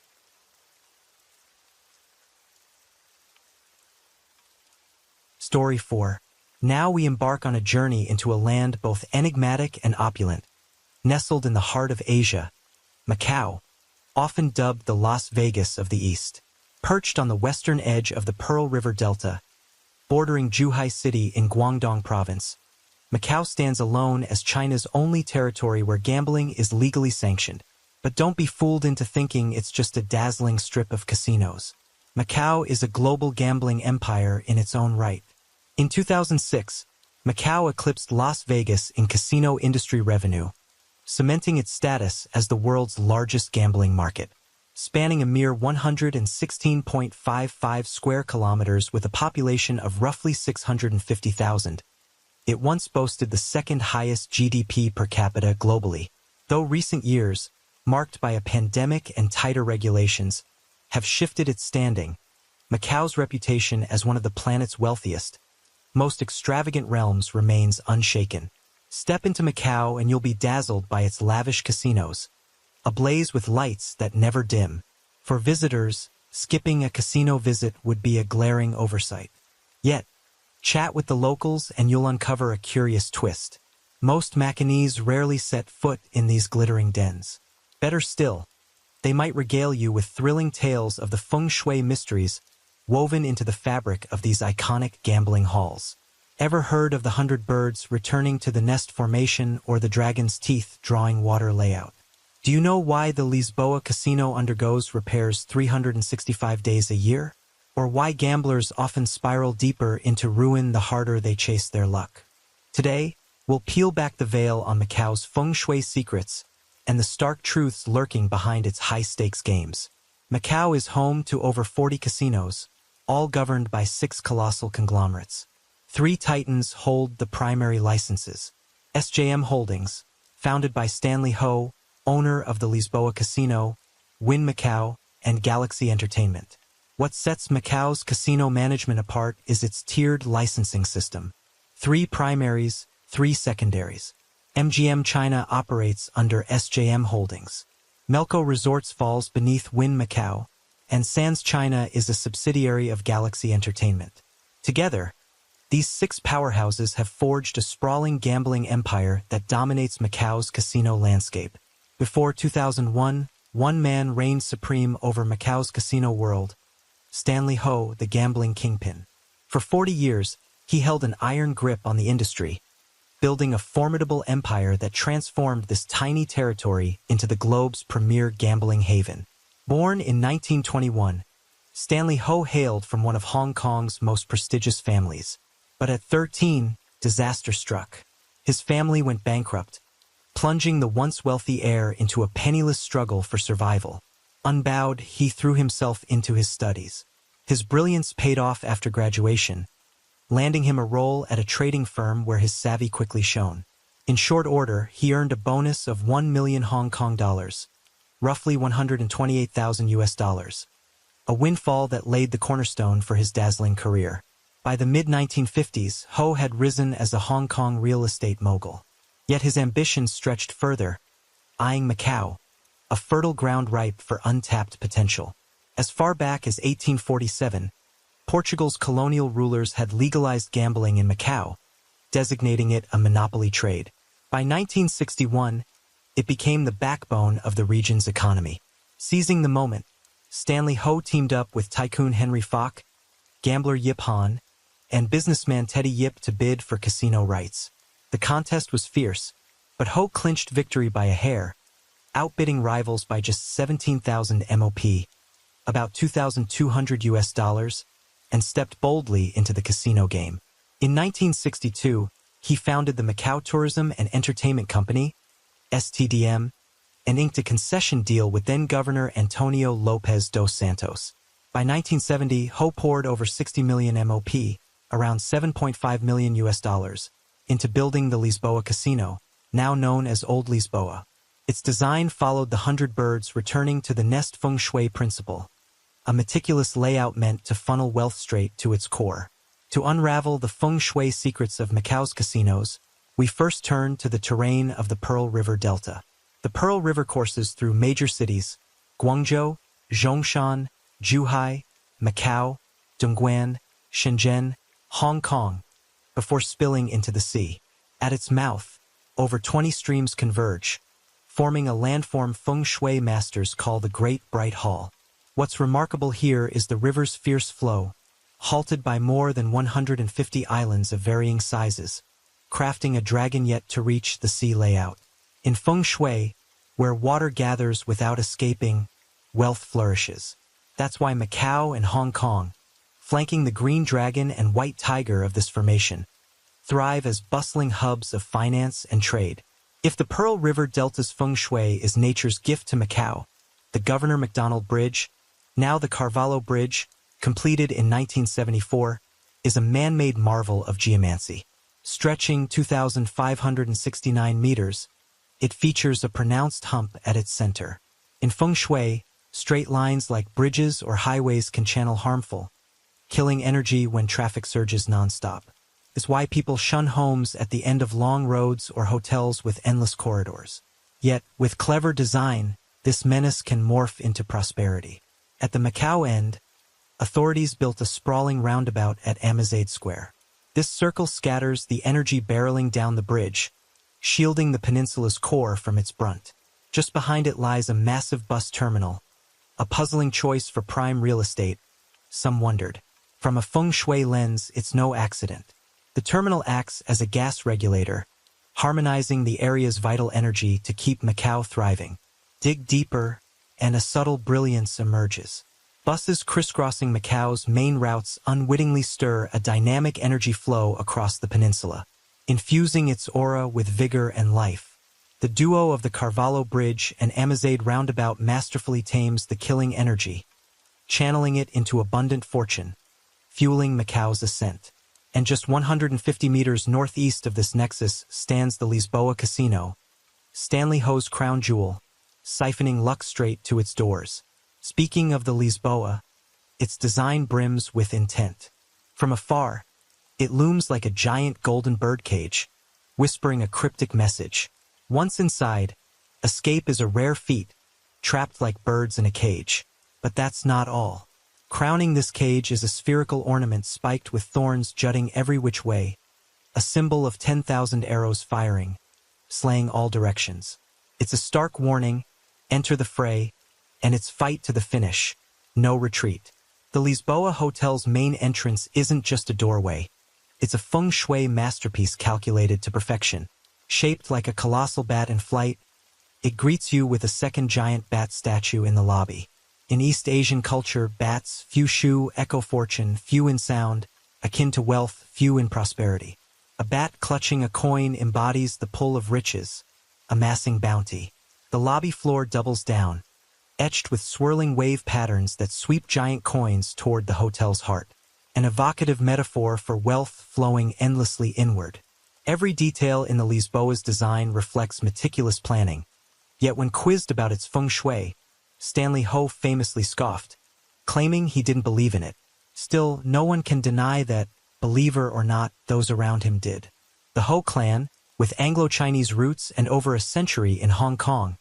Story 4. Now we embark on a journey into a land both enigmatic and opulent. Nestled in the heart of Asia, Macau, often dubbed the Las Vegas of the East. Perched on the western edge of the Pearl River Delta, bordering Zhuhai City in Guangdong Province, Macau stands alone as China's only territory where gambling is legally sanctioned. But don't be fooled into thinking it's just a dazzling strip of casinos. Macau is a global gambling empire in its own right. In 2006, Macau eclipsed Las Vegas in casino industry revenue, cementing its status as the world's largest gambling market. Spanning a mere 116.55 square kilometers with a population of roughly 650,000, it once boasted the second highest GDP per capita globally. Though recent years, marked by a pandemic and tighter regulations, have shifted its standing, Macau's reputation as one of the planet's wealthiest, most extravagant realms remains unshaken. Step into Macau and you'll be dazzled by its lavish casinos, ablaze with lights that never dim. For visitors, skipping a casino visit would be a glaring oversight. Yet, chat with the locals and you'll uncover a curious twist. Most Macanese rarely set foot in these glittering dens. Better still, they might regale you with thrilling tales of the feng shui mysteries woven into the fabric of these iconic gambling halls. Ever heard of the 100 birds returning to the nest formation or the dragon's teeth drawing water layout? Do you know why the Lisboa casino undergoes repairs 365 days a year? Or why gamblers often spiral deeper into ruin the harder they chase their luck? Today, we'll peel back the veil on Macau's feng shui secrets and the stark truths lurking behind its high-stakes games. Macau is home to over 40 casinos, all governed by 6 colossal conglomerates. 3 titans hold the primary licenses. SJM Holdings, founded by Stanley Ho, owner of the Lisboa Casino, Wynn Macau, and Galaxy Entertainment. What sets Macau's casino management apart is its tiered licensing system. 3 primaries, 3 secondaries. MGM China operates under SJM Holdings. Melco Resorts falls beneath Wynn Macau, and Sands China is a subsidiary of Galaxy Entertainment. Together, these 6 powerhouses have forged a sprawling gambling empire that dominates Macau's casino landscape. Before 2001, one man reigned supreme over Macau's casino world, Stanley Ho, the gambling kingpin. For 40 years, he held an iron grip on the industry, building a formidable empire that transformed this tiny territory into the globe's premier gambling haven. Born in 1921, Stanley Ho hailed from one of Hong Kong's most prestigious families. But at 13, disaster struck. His family went bankrupt, plunging the once wealthy heir into a penniless struggle for survival. Unbowed, he threw himself into his studies. His brilliance paid off after graduation, landing him a role at a trading firm where his savvy quickly shone. In short order, he earned a bonus of 1 million Hong Kong dollars, roughly 128,000 US dollars, a windfall that laid the cornerstone for his dazzling career. By the mid-1950s, Ho had risen as a Hong Kong real estate mogul. Yet his ambitions stretched further, eyeing Macau, a fertile ground ripe for untapped potential. As far back as 1847, Portugal's colonial rulers had legalized gambling in Macau, designating it a monopoly trade. By 1961, it became the backbone of the region's economy. Seizing the moment, Stanley Ho teamed up with tycoon Henry Fok, gambler Yip Han, and businessman Teddy Yip to bid for casino rights. The contest was fierce, but Ho clinched victory by a hair, outbidding rivals by just 17,000 MOP, about $2,200, and stepped boldly into the casino game. In 1962, he founded the Macau Tourism and Entertainment Company, STDM, and inked a concession deal with then-Governor Antonio Lopez dos Santos. By 1970, Ho poured over 60 million MOP, around $7.5 million, into building the Lisboa Casino, now known as Old Lisboa. Its design followed the 100 birds returning to the nest feng shui principle, a meticulous layout meant to funnel wealth straight to its core. To unravel the feng shui secrets of Macau's casinos, we first turn to the terrain of the Pearl River Delta. The Pearl River courses through major cities, Guangzhou, Zhongshan, Zhuhai, Macau, Dongguan, Shenzhen, Hong Kong, before spilling into the sea. At its mouth, over 20 streams converge, forming a landform feng shui masters call the Great Bright Hall. What's remarkable here is the river's fierce flow, halted by more than 150 islands of varying sizes, crafting a dragon yet to reach the sea layout. In feng shui, where water gathers without escaping, wealth flourishes. That's why Macau and Hong Kong, flanking the green dragon and white tiger of this formation, thrive as bustling hubs of finance and trade. If the Pearl River Delta's feng shui is nature's gift to Macau, the Governor MacDonald Bridge, now the Carvalho Bridge, completed in 1974, is a man-made marvel of geomancy. Stretching 2,569 meters, it features a pronounced hump at its center. In feng shui, straight lines like bridges or highways can channel harmful, killing energy when traffic surges nonstop. Is why people shun homes at the end of long roads or hotels with endless corridors. Yet, with clever design, this menace can morph into prosperity. At the Macau end, authorities built a sprawling roundabout at Amazade Square. This circle scatters the energy barreling down the bridge, shielding the peninsula's core from its brunt. Just behind it lies a massive bus terminal, a puzzling choice for prime real estate, some wondered. From a feng shui lens, it's no accident. The terminal acts as a gas regulator, harmonizing the area's vital energy to keep Macau thriving. Dig deeper, and a subtle brilliance emerges. Buses crisscrossing Macau's main routes unwittingly stir a dynamic energy flow across the peninsula, infusing its aura with vigor and life. The duo of the Carvalho Bridge and Amazade roundabout masterfully tames the killing energy, channeling it into abundant fortune, fueling Macau's ascent. And just 150 meters northeast of this nexus stands the Lisboa Casino, Stanley Ho's crown jewel, siphoning luck straight to its doors. Speaking of the Lisboa, its design brims with intent. From afar, it looms like a giant golden birdcage, whispering a cryptic message. Once inside, escape is a rare feat, trapped like birds in a cage. But that's not all. Crowning this cage is a spherical ornament spiked with thorns jutting every which way, a symbol of 10,000 arrows firing, slaying all directions. It's a stark warning, enter the fray, and it's fight to the finish, no retreat. The Lisboa Hotel's main entrance isn't just a doorway. It's a feng shui masterpiece calculated to perfection. Shaped like a colossal bat in flight, it greets you with a second giant bat statue in the lobby. In East Asian culture, bats, few shu, echo fortune, few in sound, akin to wealth, few in prosperity. A bat clutching a coin embodies the pull of riches, amassing bounty. The lobby floor doubles down, etched with swirling wave patterns that sweep giant coins toward the hotel's heart. An evocative metaphor for wealth flowing endlessly inward. Every detail in the Lisboa's design reflects meticulous planning. Yet when quizzed about its feng shui, Stanley Ho famously scoffed, claiming he didn't believe in it. Still, no one can deny that, believer or not, those around him did. The Ho clan, with Anglo-Chinese roots and over a century in Hong Kong,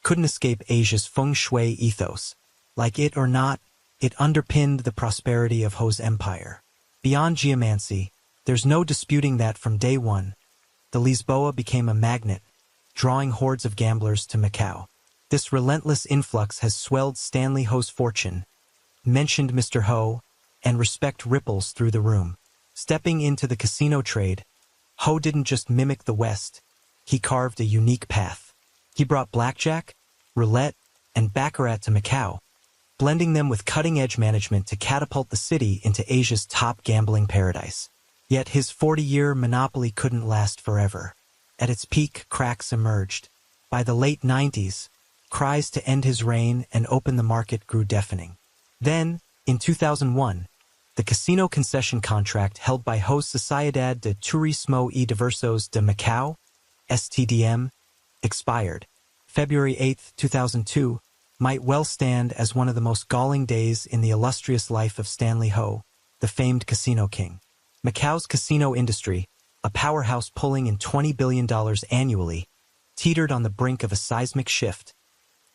couldn't escape Asia's feng shui ethos. Like it or not, it underpinned the prosperity of Ho's empire. Beyond geomancy, There's no disputing that from day one, the Lisboa became a magnet, drawing hordes of gamblers to Macau. This relentless influx has swelled Stanley Ho's fortune, mentioned Mr. Ho, and respect ripples through the room. Stepping into the casino trade, Ho didn't just mimic the West, he carved a unique path. He brought blackjack, roulette, and baccarat to Macau, blending them with cutting-edge management to catapult the city into Asia's top gambling paradise. Yet his 40-year monopoly couldn't last forever. At its peak, cracks emerged. By the late 90s, cries to end his reign and open the market grew deafening. Then, in 2001, the casino concession contract held by Ho's Sociedad de Turismo y Diversos de Macau, STDM, expired. February 8, 2002, might well stand as one of the most galling days in the illustrious life of Stanley Ho, the famed casino king. Macau's casino industry, a powerhouse pulling in $20 billion annually, teetered on the brink of a seismic shift,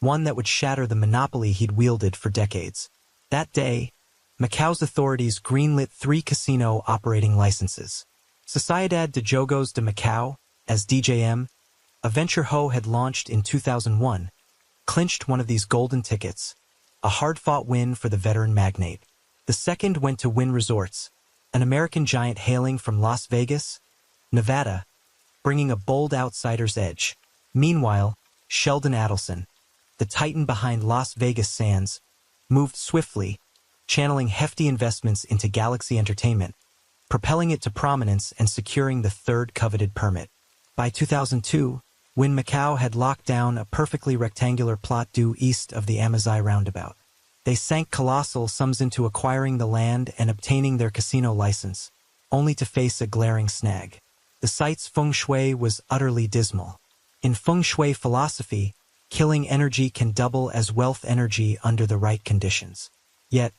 one that would shatter the monopoly he'd wielded for decades. That day, Macau's authorities greenlit 3 casino operating licenses. Sociedad de Jogos de Macau, as DJM, a venture Ho had launched in 2001, clinched one of these golden tickets, a hard-fought win for the veteran magnate. The second went to Wynn Resorts, an American giant hailing from Las Vegas, Nevada, bringing a bold outsider's edge. Meanwhile, Sheldon Adelson, the titan behind Las Vegas Sands, moved swiftly, channeling hefty investments into Galaxy Entertainment, propelling it to prominence and securing the third coveted permit. By 2002, Wynn Macau had locked down a perfectly rectangular plot due east of the Amazai roundabout. They sank colossal sums into acquiring the land and obtaining their casino license, only to face a glaring snag. The site's feng shui was utterly dismal. In feng shui philosophy, killing energy can double as wealth energy under the right conditions. Yet,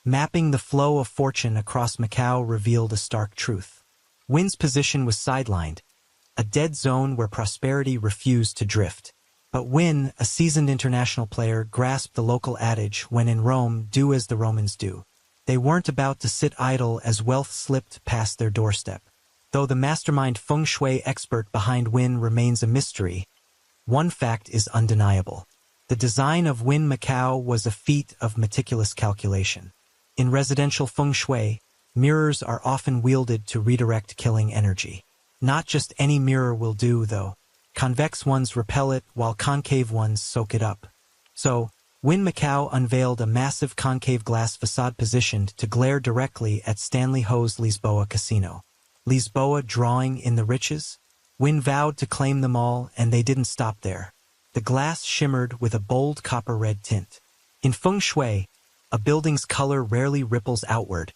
mapping the flow of fortune across Macau revealed a stark truth. Wynn's position was sidelined, a dead zone where prosperity refused to drift. But Wynn, a seasoned international player, grasped the local adage, when in Rome, do as the Romans do. They weren't about to sit idle as wealth slipped past their doorstep. Though the mastermind feng shui expert behind Wynn remains a mystery, one fact is undeniable. The design of Wynn Macau was a feat of meticulous calculation. In residential feng shui, mirrors are often wielded to redirect killing energy. Not just any mirror will do, though. Convex ones repel it, while concave ones soak it up. So, Wynn Macau unveiled a massive concave glass facade positioned to glare directly at Stanley Ho's Lisboa casino. Lisboa drawing in the riches? Wynn vowed to claim them all, and they didn't stop there. The glass shimmered with a bold copper-red tint. In feng shui, a building's color rarely ripples outward,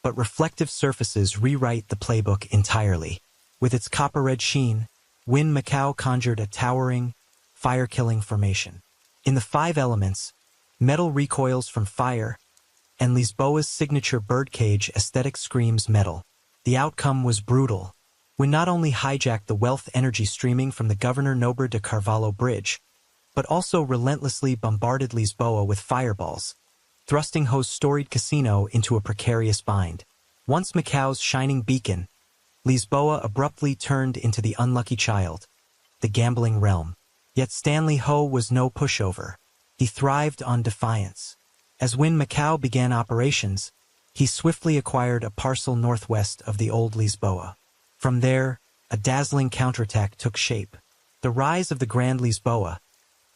but reflective surfaces rewrite the playbook entirely. With its copper-red sheen, Wynn Macau conjured a towering, fire-killing formation. In the 5 elements, metal recoils from fire, and Lisboa's signature birdcage aesthetic screams metal. The outcome was brutal. Wynn not only hijacked the wealth energy streaming from the Governor Nobre de Carvalho Bridge, but also relentlessly bombarded Lisboa with fireballs, thrusting Ho's storied casino into a precarious bind. Once Macau's shining beacon, Lisboa abruptly turned into the unlucky child, the gambling realm. Yet Stanley Ho was no pushover. He thrived on defiance. As Wynn Macau began operations, he swiftly acquired a parcel northwest of the old Lisboa. From there, a dazzling counterattack took shape. The rise of the Grand Lisboa,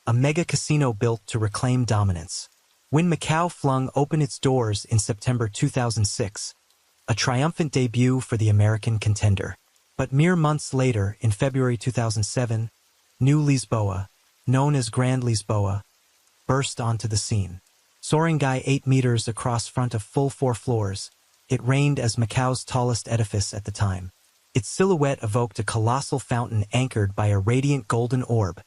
a mega casino built to reclaim dominance. Wynn Macau flung open its doors in September 2006, a triumphant debut for the American contender. But mere months later, in February 2007, New Lisboa, known as Grand Lisboa, burst onto the scene. Soaring 8 meters across front of full 4 floors, it reigned as Macau's tallest edifice at the time. Its silhouette evoked a colossal fountain anchored by a radiant golden orb,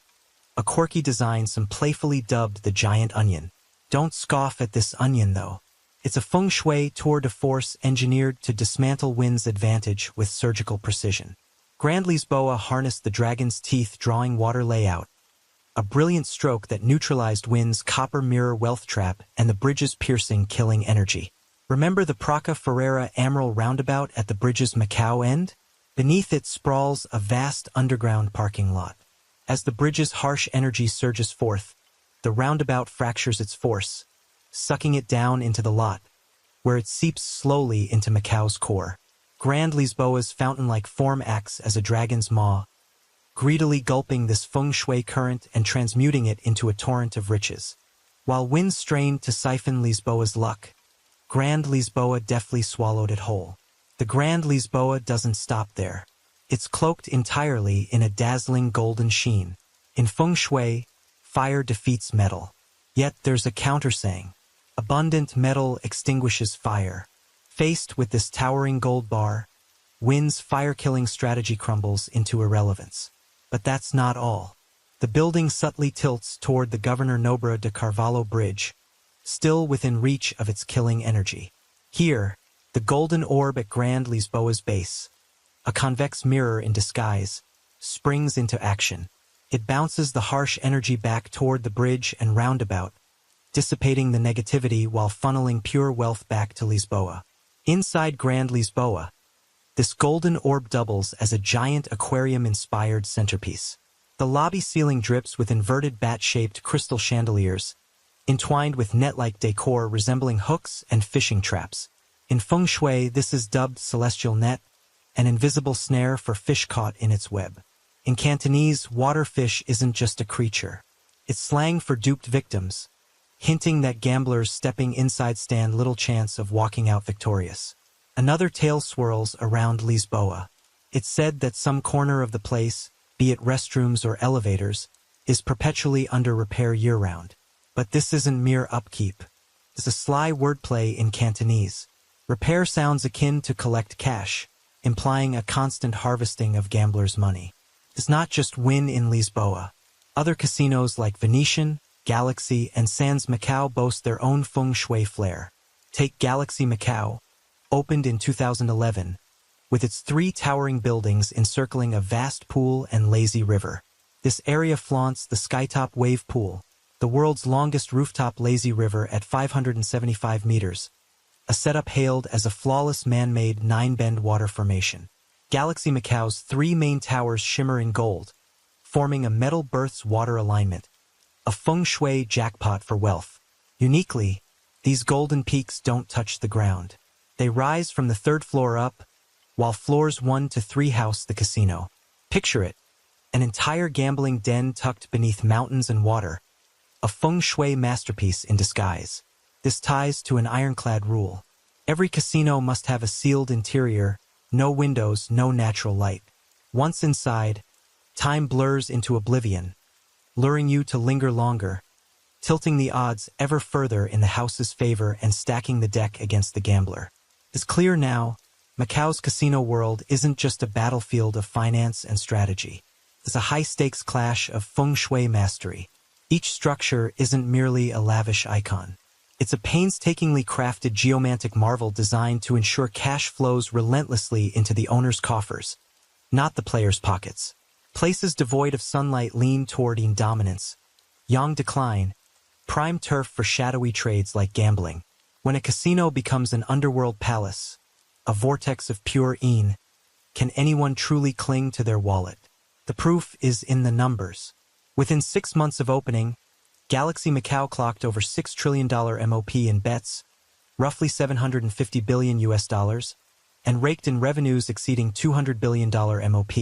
a quirky design some playfully dubbed the Giant Onion. Don't scoff at this onion, though. It's a feng shui tour de force engineered to dismantle Wynn's advantage with surgical precision. Grand Lisboa harnessed the dragon's teeth drawing water layout, a brilliant stroke that neutralized Wynn's copper mirror wealth trap and the bridge's piercing killing energy. Remember the Praca Ferreira Amaral roundabout at the bridge's Macau end? Beneath it sprawls a vast underground parking lot. As the bridge's harsh energy surges forth, the roundabout fractures its force, sucking it down into the lot, where it seeps slowly into Macau's core. Grand Lisboa's fountain-like form acts as a dragon's maw, greedily gulping this feng shui current and transmuting it into a torrent of riches. While winds strained to siphon Lisboa's luck, Grand Lisboa deftly swallowed it whole. The Grand Lisboa doesn't stop there. It's cloaked entirely in a dazzling golden sheen. In feng shui, fire defeats metal. Yet there's a countersaying. Abundant metal extinguishes fire. Faced with this towering gold bar, Wind's fire-killing strategy crumbles into irrelevance. But that's not all. The building subtly tilts toward the Governor Nobre de Carvalho Bridge, still within reach of its killing energy. Here, the golden orb at Grand Lisboa's base, a convex mirror in disguise, springs into action. It bounces the harsh energy back toward the bridge and roundabout, dissipating the negativity while funneling pure wealth back to Lisboa. Inside Grand Lisboa, this golden orb doubles as a giant aquarium-inspired centerpiece. The lobby ceiling drips with inverted bat-shaped crystal chandeliers, entwined with net-like decor resembling hooks and fishing traps. In feng shui, this is dubbed celestial net, an invisible snare for fish caught in its web. In Cantonese, waterfish isn't just a creature. It's slang for duped victims, hinting that gamblers stepping inside stand little chance of walking out victorious. Another tale swirls around Lisboa. It's said that some corner of the place, be it restrooms or elevators, is perpetually under repair year-round. But this isn't mere upkeep. It's a sly wordplay in Cantonese. Repair sounds akin to collect cash, implying a constant harvesting of gamblers' money. It's not just Wynn in Lisboa. Other casinos like Venetian, Galaxy, and Sands Macau boast their own feng shui flair. Take Galaxy Macau, opened in 2011, with its 3 towering buildings encircling a vast pool and lazy river. This area flaunts the Skytop Wave Pool, the world's longest rooftop lazy river at 575 meters, a setup hailed as a flawless man-made 9-bend water formation. Galaxy Macau's 3 main towers shimmer in gold, forming a metal berth's water alignment, a feng shui jackpot for wealth. Uniquely, these golden peaks don't touch the ground. They rise from the 3rd floor up, while floors 1 to 3 house the casino. Picture it, an entire gambling den tucked beneath mountains and water, a feng shui masterpiece in disguise. This ties to an ironclad rule. Every casino must have a sealed interior, no windows, no natural light. Once inside, time blurs into oblivion, luring you to linger longer, tilting the odds ever further in the house's favor and stacking the deck against the gambler. It's clear now, Macau's casino world isn't just a battlefield of finance and strategy. It's a high-stakes clash of feng shui mastery. Each structure isn't merely a lavish icon. It's a painstakingly crafted geomantic marvel designed to ensure cash flows relentlessly into the owner's coffers, not the player's pockets. Places devoid of sunlight lean toward yin dominance, yang decline, prime turf for shadowy trades like gambling. When a casino becomes an underworld palace, a vortex of pure yin, can anyone truly cling to their wallet? The proof is in the numbers. Within 6 months of opening, Galaxy Macau clocked over $6 trillion MOP in bets, roughly $750 billion US, and raked in revenues exceeding $200 billion MOP,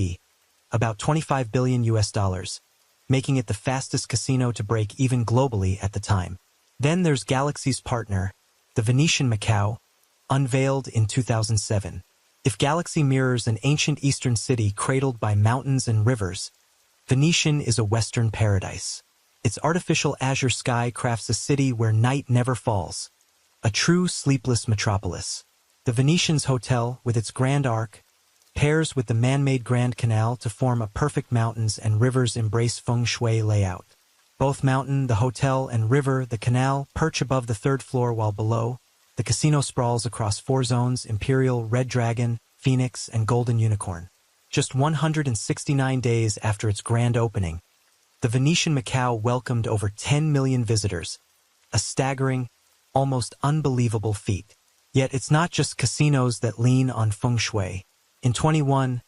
about $25 billion US, making it the fastest casino to break even globally at the time. Then there's Galaxy's partner, the Venetian Macau, unveiled in 2007. If Galaxy mirrors an ancient eastern city cradled by mountains and rivers, Venetian is a western paradise. Its artificial azure sky crafts a city where night never falls, a true sleepless metropolis. The Venetian's hotel, with its grand arc, pairs with the man-made Grand Canal to form a perfect mountains and rivers embrace feng shui layout. Both mountain, the hotel, and river, the canal, perch above the 3rd floor while below, the casino sprawls across 4 zones: Imperial, Red Dragon, Phoenix, and Golden Unicorn. Just 169 days after its grand opening, the Venetian Macau welcomed over 10 million visitors, a staggering, almost unbelievable feat. Yet it's not just casinos that lean on feng shui. In 21,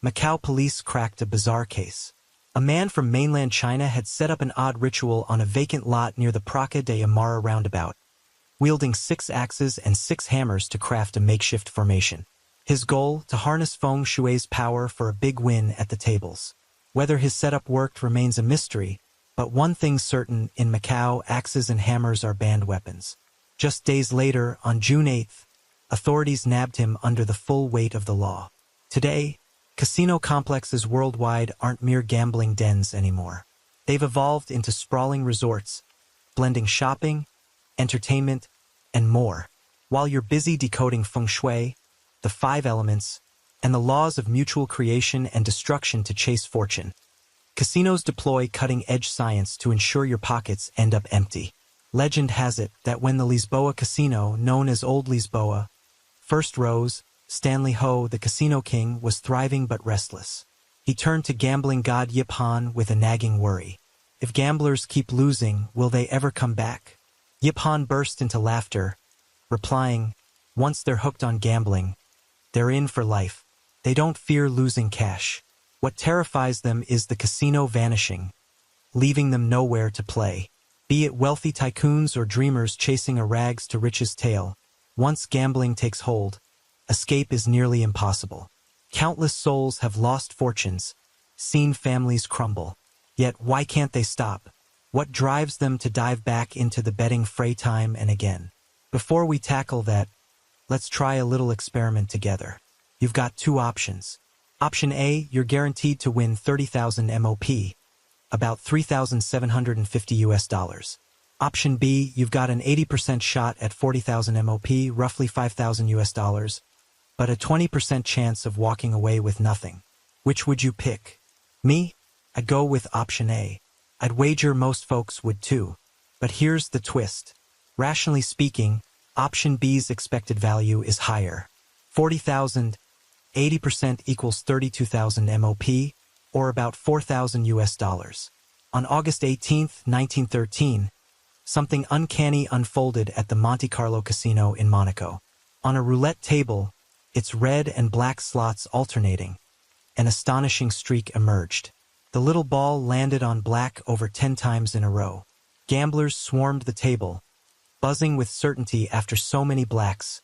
Macau police cracked a bizarre case. A man from mainland China had set up an odd ritual on a vacant lot near the Praca de Amara roundabout, wielding 6 axes and 6 hammers to craft a makeshift formation. His goal, to harness feng shui's power for a big win at the tables. Whether his setup worked remains a mystery, but one thing's certain: in Macau, axes and hammers are banned weapons. Just days later, on June 8th, authorities nabbed him under the full weight of the law. Today, casino complexes worldwide aren't mere gambling dens anymore. They've evolved into sprawling resorts, blending shopping, entertainment, and more. While you're busy decoding feng shui, the 5 elements, and the laws of mutual creation and destruction to chase fortune, casinos deploy cutting-edge science to ensure your pockets end up empty. Legend has it that when the Lisboa casino, known as Old Lisboa, first rose, Stanley Ho, the casino king, was thriving but restless. He turned to gambling god Yip Han with a nagging worry. If gamblers keep losing, will they ever come back? Yip Han burst into laughter, replying, once they're hooked on gambling, they're in for life. They don't fear losing cash. What terrifies them is the casino vanishing, leaving them nowhere to play. Be it wealthy tycoons or dreamers chasing a rags-to-riches tale, once gambling takes hold, escape is nearly impossible. Countless souls have lost fortunes, seen families crumble. Yet why can't they stop? What drives them to dive back into the betting fray time and again? Before we tackle that, let's try a little experiment together. You've got 2 options. Option A, you're guaranteed to win 30,000 MOP, about $3,750 US. Option B, you've got an 80% shot at 40,000 MOP, roughly $5,000 US, but a 20% chance of walking away with nothing. Which would you pick? Me? I'd go with option A. I'd wager most folks would too. But here's the twist. Rationally speaking, option B's expected value is higher. 40,000, 80% equals 32,000 MOP, or about 4,000 US. On August 18, 1913, something uncanny unfolded at the Monte Carlo Casino in Monaco. On a roulette table, its red and black slots alternating, an astonishing streak emerged. The little ball landed on black over 10 times in a row. Gamblers swarmed the table, buzzing with certainty after so many blacks.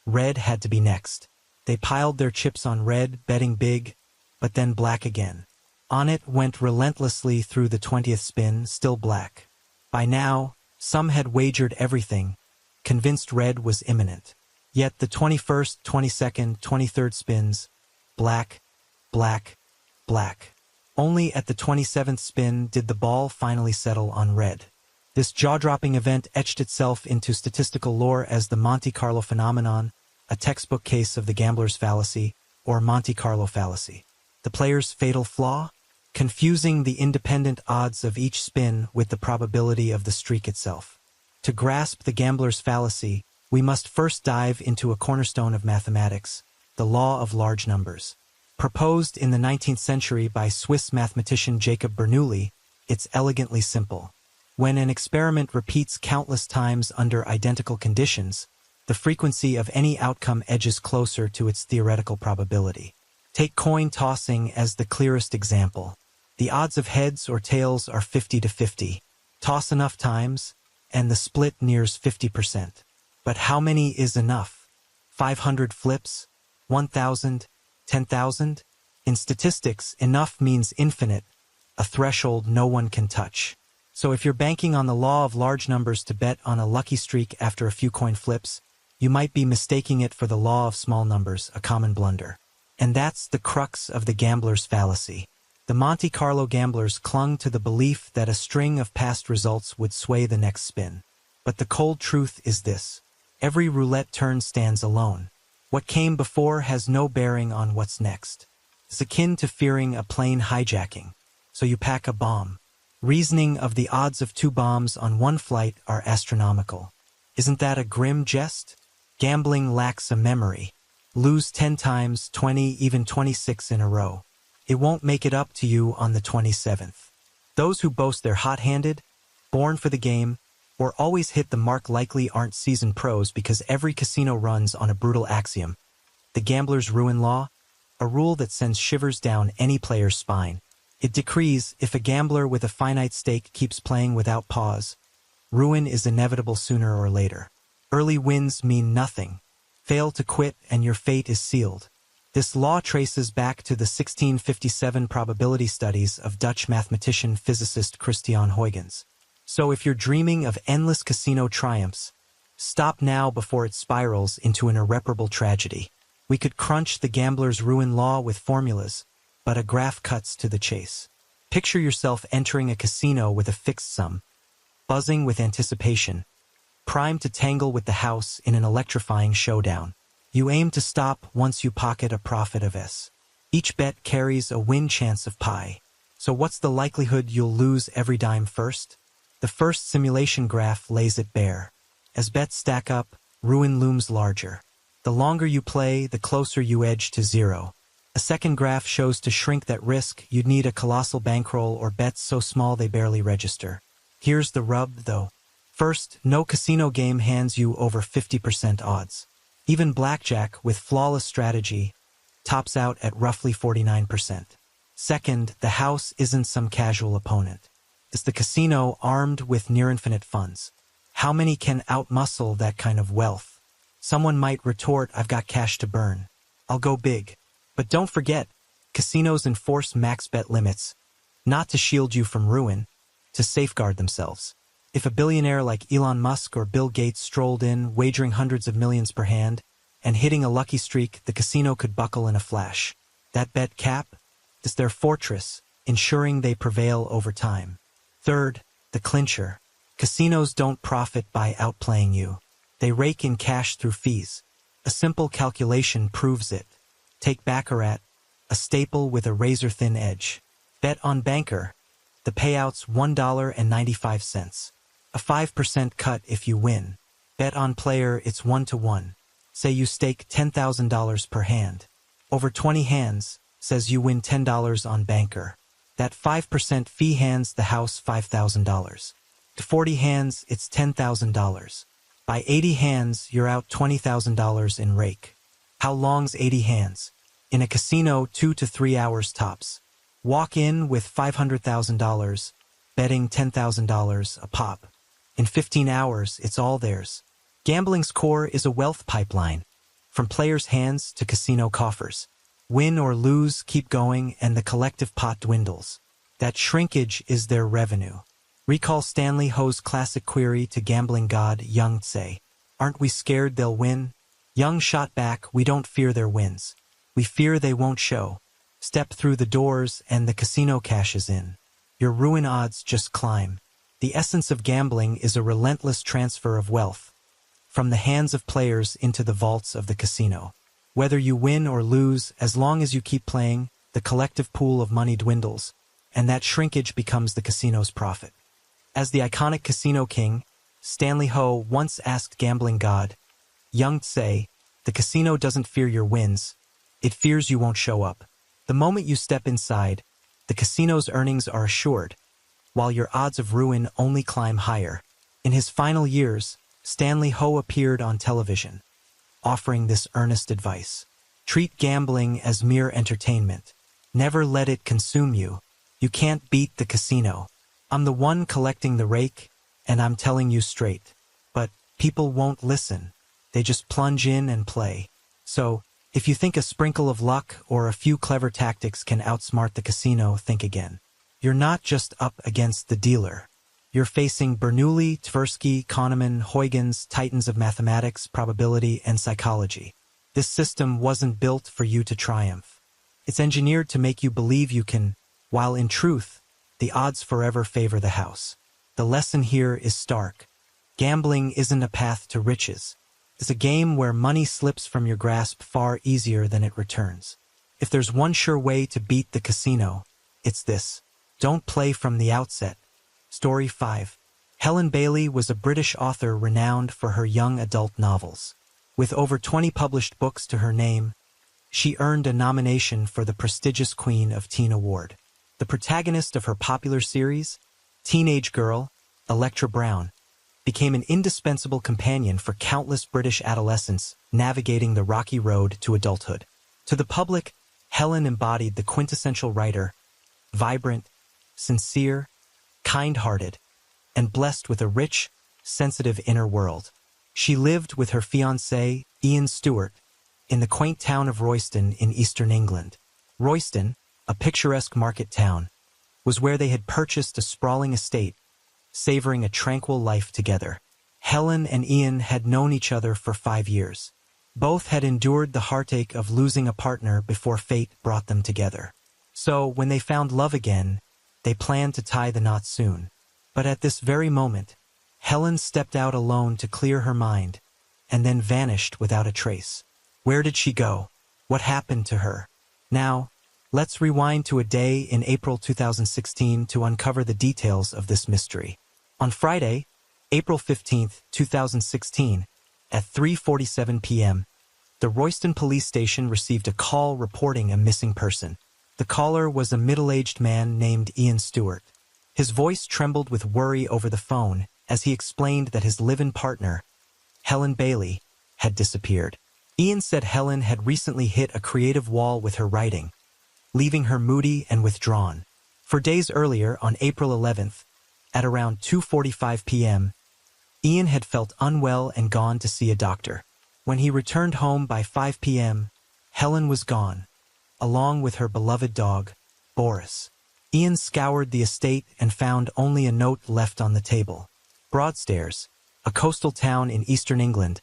Red had to be next. They piled their chips on red, betting big, but then black again. On it went relentlessly through the 20th spin, still black. By now, some had wagered everything, convinced red was imminent. Yet the 21st, 22nd, 23rd spins, black, black, black. Only at the 27th spin did the ball finally settle on red. This jaw-dropping event etched itself into statistical lore as the Monte Carlo phenomenon, a textbook case of the gambler's fallacy, or Monte Carlo fallacy. The player's fatal flaw? Confusing the independent odds of each spin with the probability of the streak itself. To grasp the gambler's fallacy, we must first dive into a cornerstone of mathematics, the law of large numbers. Proposed in the 19th century by Swiss mathematician Jacob Bernoulli, it's elegantly simple. When an experiment repeats countless times under identical conditions, the frequency of any outcome edges closer to its theoretical probability. Take coin tossing as the clearest example. The odds of heads or tails are 50-50. Toss enough times, and the split nears 50%. But how many is enough? 500 flips? 1,000? 10,000? In statistics, enough means infinite, a threshold no one can touch. So if you're banking on the law of large numbers to bet on a lucky streak after a few coin flips, you might be mistaking it for the law of small numbers, a common blunder. And that's the crux of the gambler's fallacy. The Monte Carlo gamblers clung to the belief that a string of past results would sway the next spin. But the cold truth is this. Every roulette turn stands alone. What came before has no bearing on what's next. It's akin to fearing a plane hijacking, so you pack a bomb. Reasoning of the odds of 2 bombs on one flight are astronomical. Isn't that a grim jest? Gambling lacks a memory. Lose 10 times, 20, even 26 in a row. It won't make it up to you on the 27th. Those who boast they're hot-handed, born for the game, Or always hit the mark likely aren't seasoned pros because every casino runs on a brutal axiom. The gambler's ruin law, a rule that sends shivers down any player's spine. It decrees if a gambler with a finite stake keeps playing without pause, ruin is inevitable sooner or later. Early wins mean nothing. Fail to quit and your fate is sealed. This law traces back to the 1657 probability studies of Dutch mathematician-physicist Christian Huygens. So if you're dreaming of endless casino triumphs, stop now before it spirals into an irreparable tragedy. We could crunch the gambler's ruin law with formulas, but a graph cuts to the chase. Picture yourself entering a casino with a fixed sum, buzzing with anticipation, primed to tangle with the house in an electrifying showdown. You aim to stop once you pocket a profit of S. Each bet carries a win chance of pi. So what's the likelihood you'll lose every dime first? The first simulation graph lays it bare. As bets stack up, ruin looms larger. The longer you play, the closer you edge to zero. A second graph shows to shrink that risk, you'd need a colossal bankroll or bets so small they barely register. Here's the rub, though. First, no casino game hands you over 50% odds. Even blackjack, with flawless strategy, tops out at roughly 49%. Second, the house isn't some casual opponent. It's the casino armed with near-infinite funds. How many can outmuscle that kind of wealth? Someone might retort, I've got cash to burn. I'll go big. But don't forget, casinos enforce max bet limits, not to shield you from ruin, to safeguard themselves. If a billionaire like Elon Musk or Bill Gates strolled in, wagering hundreds of millions per hand, and hitting a lucky streak, the casino could buckle in a flash. That bet cap is their fortress, ensuring they prevail over time. Third, the clincher. Casinos don't profit by outplaying you. They rake in cash through fees. A simple calculation proves it. Take baccarat, a staple with a razor-thin edge. Bet on banker. The payout's $1.95. A 5% cut if you win. Bet on player, it's 1-to-1. Say you stake $10,000 per hand. Over 20 hands, says you win $10 on banker. That 5% fee hands the house $5,000. To 40 hands, it's $10,000. By 80 hands, you're out $20,000 in rake. How long's 80 hands? In a casino, 2 to 3 hours tops. Walk in with $500,000, betting $10,000 a pop. In 15 hours, it's all theirs. Gambling's core is a wealth pipeline, from players' hands to casino coffers. Win or lose, keep going, and the collective pot dwindles. That shrinkage is their revenue. Recall Stanley Ho's classic query to gambling god Young Tse. Aren't we scared they'll win? Young shot back, we don't fear their wins. We fear they won't show. Step through the doors and the casino cashes in. Your ruin odds just climb. The essence of gambling is a relentless transfer of wealth, from the hands of players into the vaults of the casino. Whether you win or lose, as long as you keep playing, the collective pool of money dwindles, and that shrinkage becomes the casino's profit. As the iconic casino king, Stanley Ho once asked gambling god Young Tse, the casino doesn't fear your wins, it fears you won't show up. The moment you step inside, the casino's earnings are assured, while your odds of ruin only climb higher. In his final years, Stanley Ho appeared on television, offering this earnest advice. Treat gambling as mere entertainment. Never let it consume you. You can't beat the casino. I'm the one collecting the rake, and I'm telling you straight. But people won't listen. They just plunge in and play. So, if you think a sprinkle of luck or a few clever tactics can outsmart the casino, think again. You're not just up against the dealer. You're facing Bernoulli, Tversky, Kahneman, Huygens, titans of mathematics, probability, and psychology. This system wasn't built for you to triumph. It's engineered to make you believe you can, while in truth, the odds forever favor the house. The lesson here is stark. Gambling isn't a path to riches. It's a game where money slips from your grasp far easier than it returns. If there's one sure way to beat the casino, it's this. Don't play from the outset. Story 5. Helen Bailey was a British author renowned for her young adult novels. With over 20 published books to her name, she earned a nomination for the prestigious Queen of Teen Award. The protagonist of her popular series, teenage girl, Electra Brown, became an indispensable companion for countless British adolescents navigating the rocky road to adulthood. To the public, Helen embodied the quintessential writer, vibrant, sincere, kind-hearted, and blessed with a rich, sensitive inner world. She lived with her fiancé, Ian Stewart, in the quaint town of Royston in eastern England. Royston, a picturesque market town, was where they had purchased a sprawling estate, savoring a tranquil life together. Helen and Ian had known each other for 5 years. Both had endured the heartache of losing a partner before fate brought them together. So, when they found love again, they planned to tie the knot soon. But at this very moment, Helen stepped out alone to clear her mind, and then vanished without a trace. Where did she go? What happened to her? Now, let's rewind to a day in April 2016 to uncover the details of this mystery. On Friday, April 15, 2016, at 3:47 p.m., the Royston police station received a call reporting a missing person. The caller was a middle-aged man named Ian Stewart. His voice trembled with worry over the phone as he explained that his live-in partner, Helen Bailey, had disappeared. Ian said Helen had recently hit a creative wall with her writing, leaving her moody and withdrawn. For days earlier, on April 11th, at around 2:45 p.m., Ian had felt unwell and gone to see a doctor. When he returned home by 5 p.m., Helen was gone, along with her beloved dog, Boris. Ian scoured the estate and found only a note left on the table. Broadstairs, a coastal town in eastern England,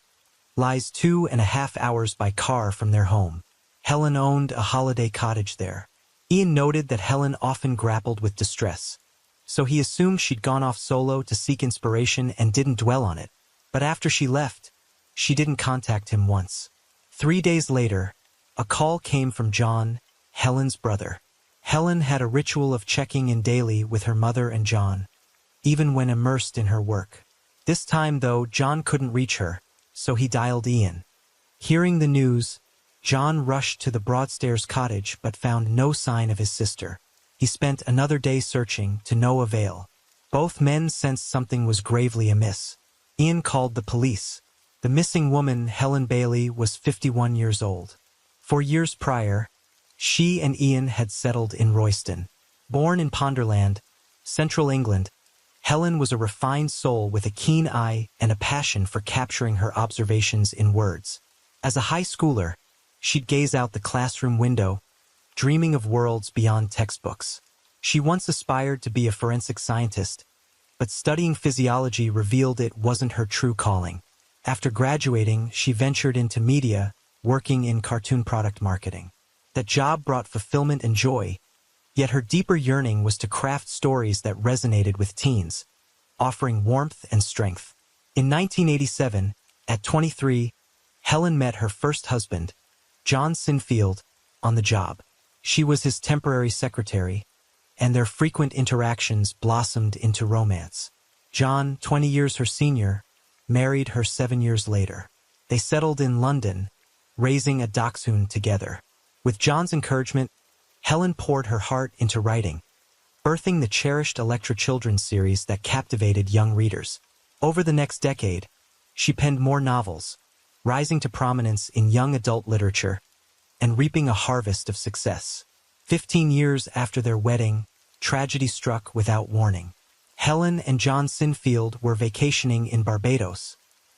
lies 2.5 hours by car from their home. Helen owned a holiday cottage there. Ian noted that Helen often grappled with distress, so he assumed she'd gone off solo to seek inspiration and didn't dwell on it. But after she left, she didn't contact him once. 3 days later, a call came from John, Helen's brother. Helen had a ritual of checking in daily with her mother and John, even when immersed in her work. This time, though, John couldn't reach her, so he dialed Ian. Hearing the news, John rushed to the Broadstairs cottage but found no sign of his sister. He spent another day searching, to no avail. Both men sensed something was gravely amiss. Ian called the police. The missing woman, Helen Bailey, was 51 years old. 4 years prior, she and Ian had settled in Royston. Born in Ponderland, central England, Helen was a refined soul with a keen eye and a passion for capturing her observations in words. As a high schooler, she'd gaze out the classroom window, dreaming of worlds beyond textbooks. She once aspired to be a forensic scientist, but studying physiology revealed it wasn't her true calling. After graduating, she ventured into media, working in cartoon product marketing. That job brought fulfillment and joy, yet her deeper yearning was to craft stories that resonated with teens, offering warmth and strength. In 1987, at 23, Helen met her first husband, John Sinfield, on the job. She was his temporary secretary, and their frequent interactions blossomed into romance. John, 20 years her senior, married her 7 years later. They settled in London, raising a dachshund together. With John's encouragement, Helen poured her heart into writing, birthing the cherished Electra children's series that captivated young readers. Over the next decade, she penned more novels, rising to prominence in young adult literature and reaping a harvest of success. 15 years after their wedding, tragedy struck without warning. Helen and John Sinfield were vacationing in Barbados,